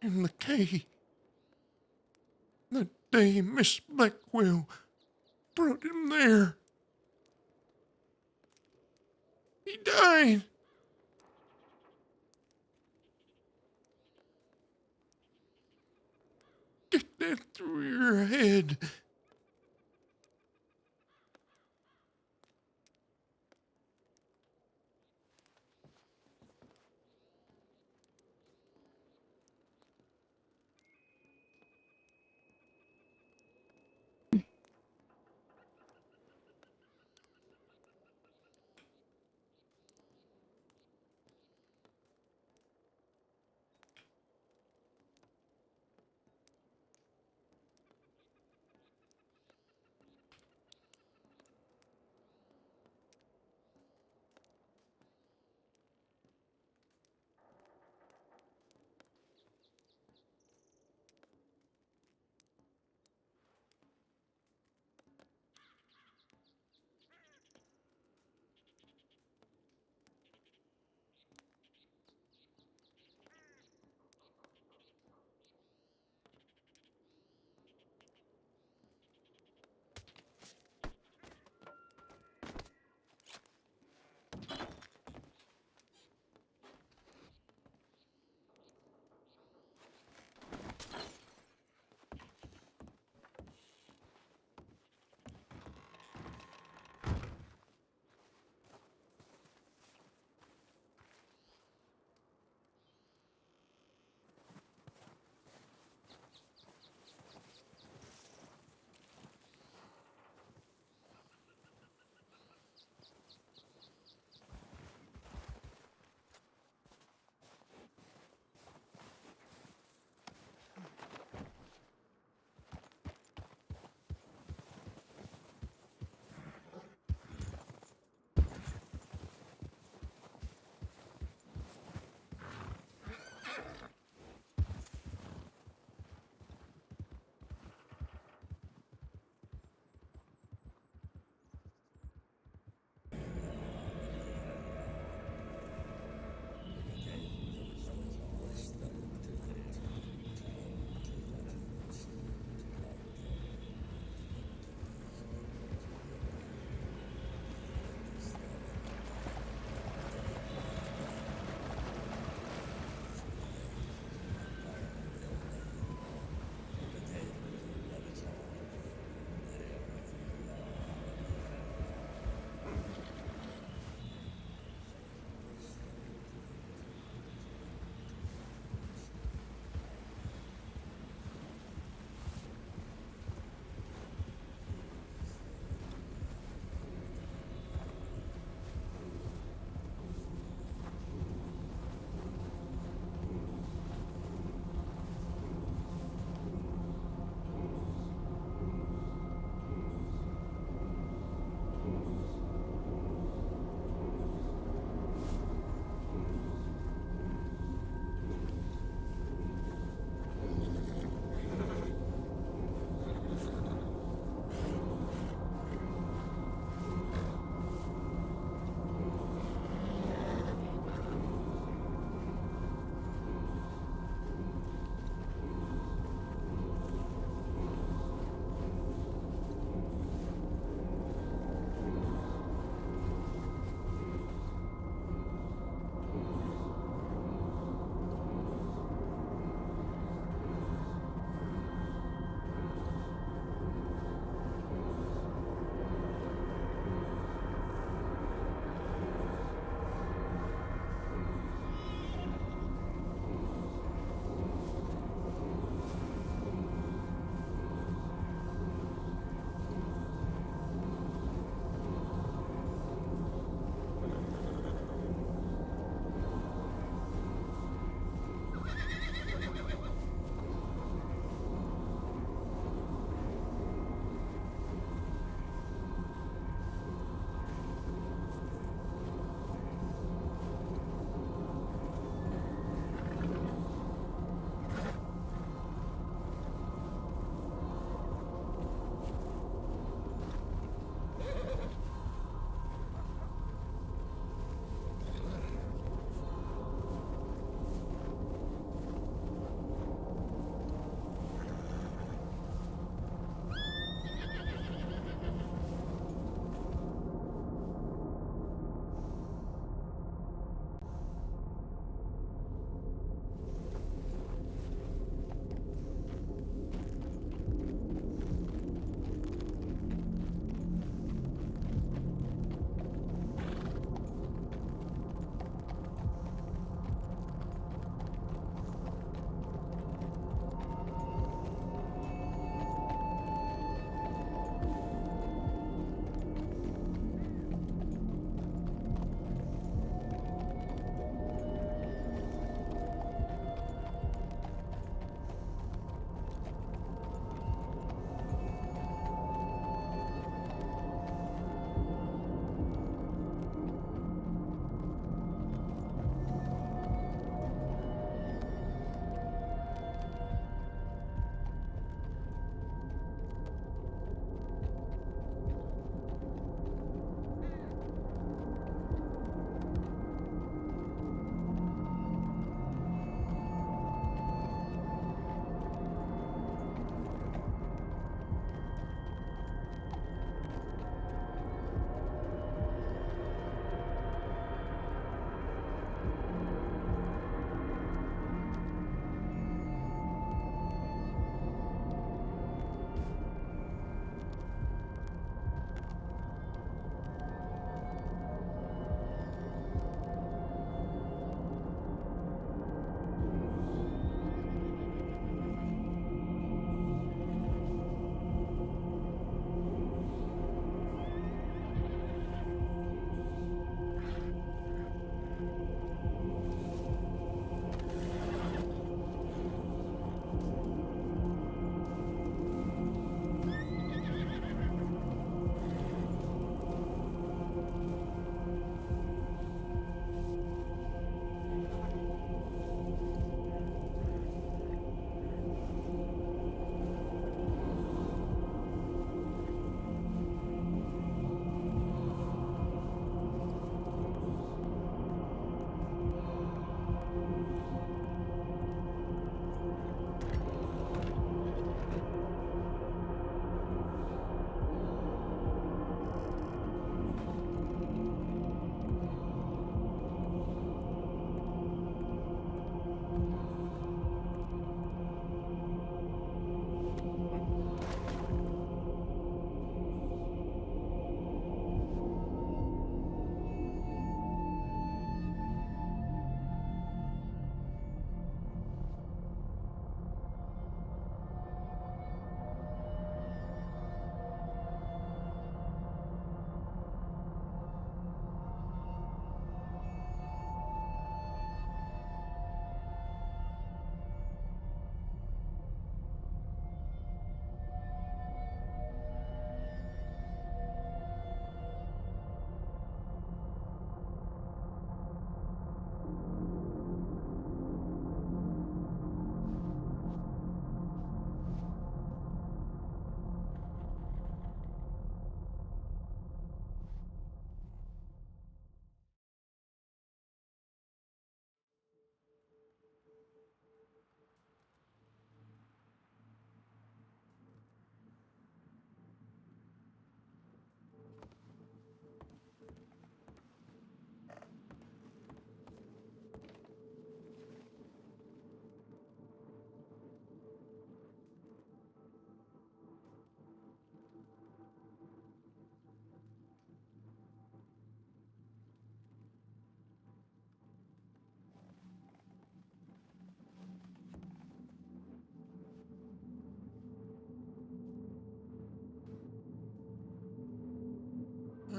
in the cave the day Miss Blackwell brought him there. He died. Get that through your head.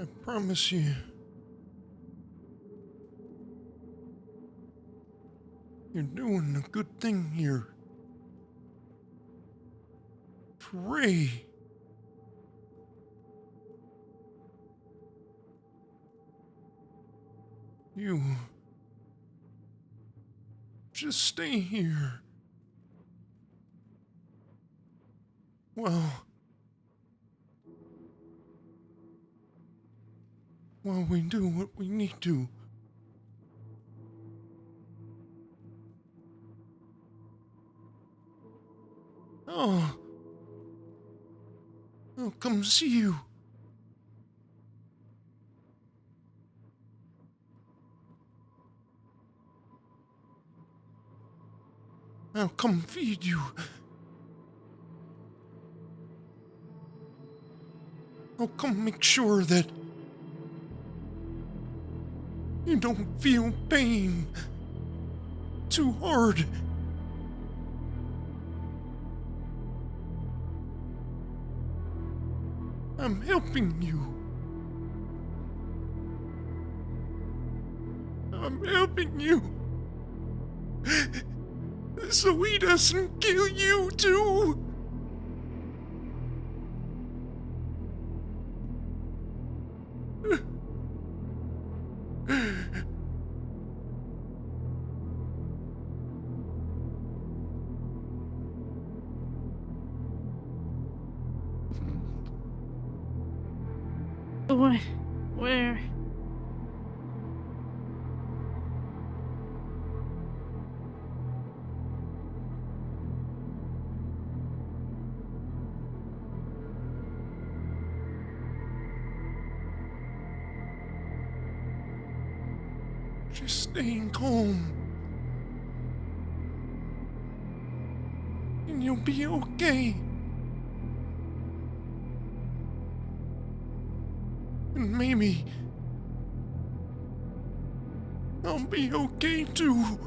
I promise you. You're doing a good thing here. For Ray. You just stay here. While we do what we need to. Oh, I'll come see you. I'll come feed you. I'll come make sure that you don't feel pain too hard. I'm helping you. I'm helping you. So he doesn't kill you too. Where? Just staying calm. And you'll be okay. And maybe I'll be okay too.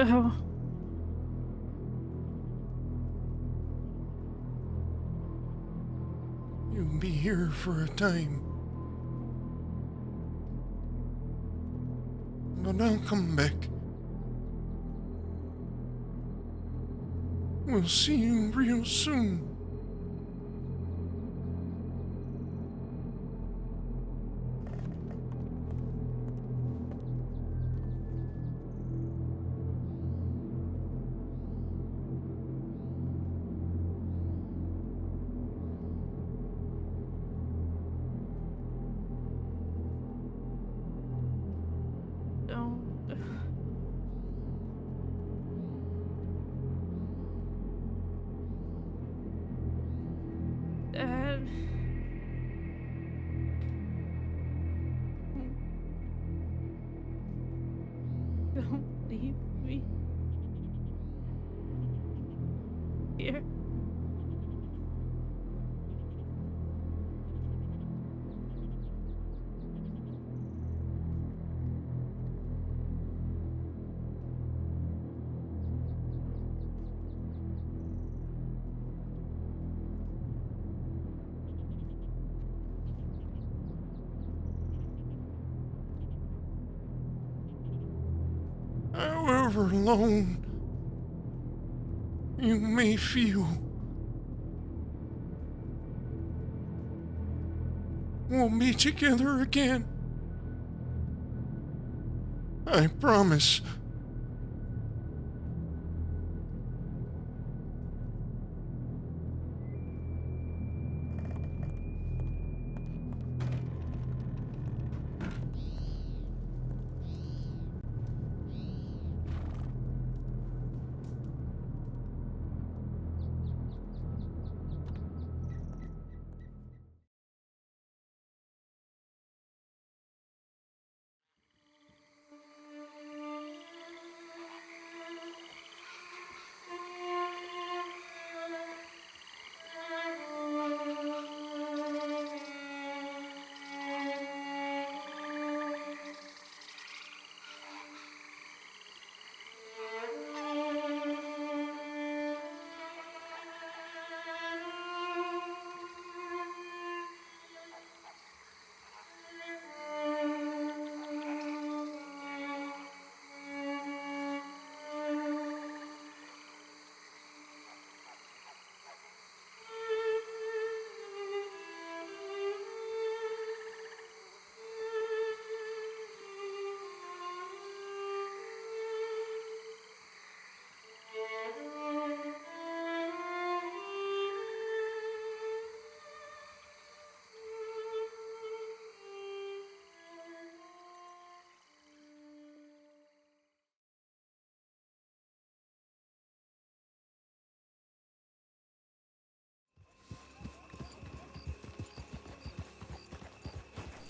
Oh. You'll be here for a time. But I'll come back. We'll see you real soon. here. However alone you may feel, we'll be together again. I promise.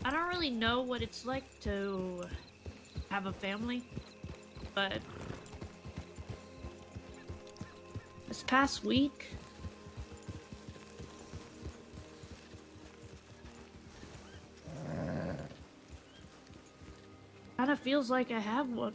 I don't really know what it's like to have a family, but this past week, kind of feels like I have one.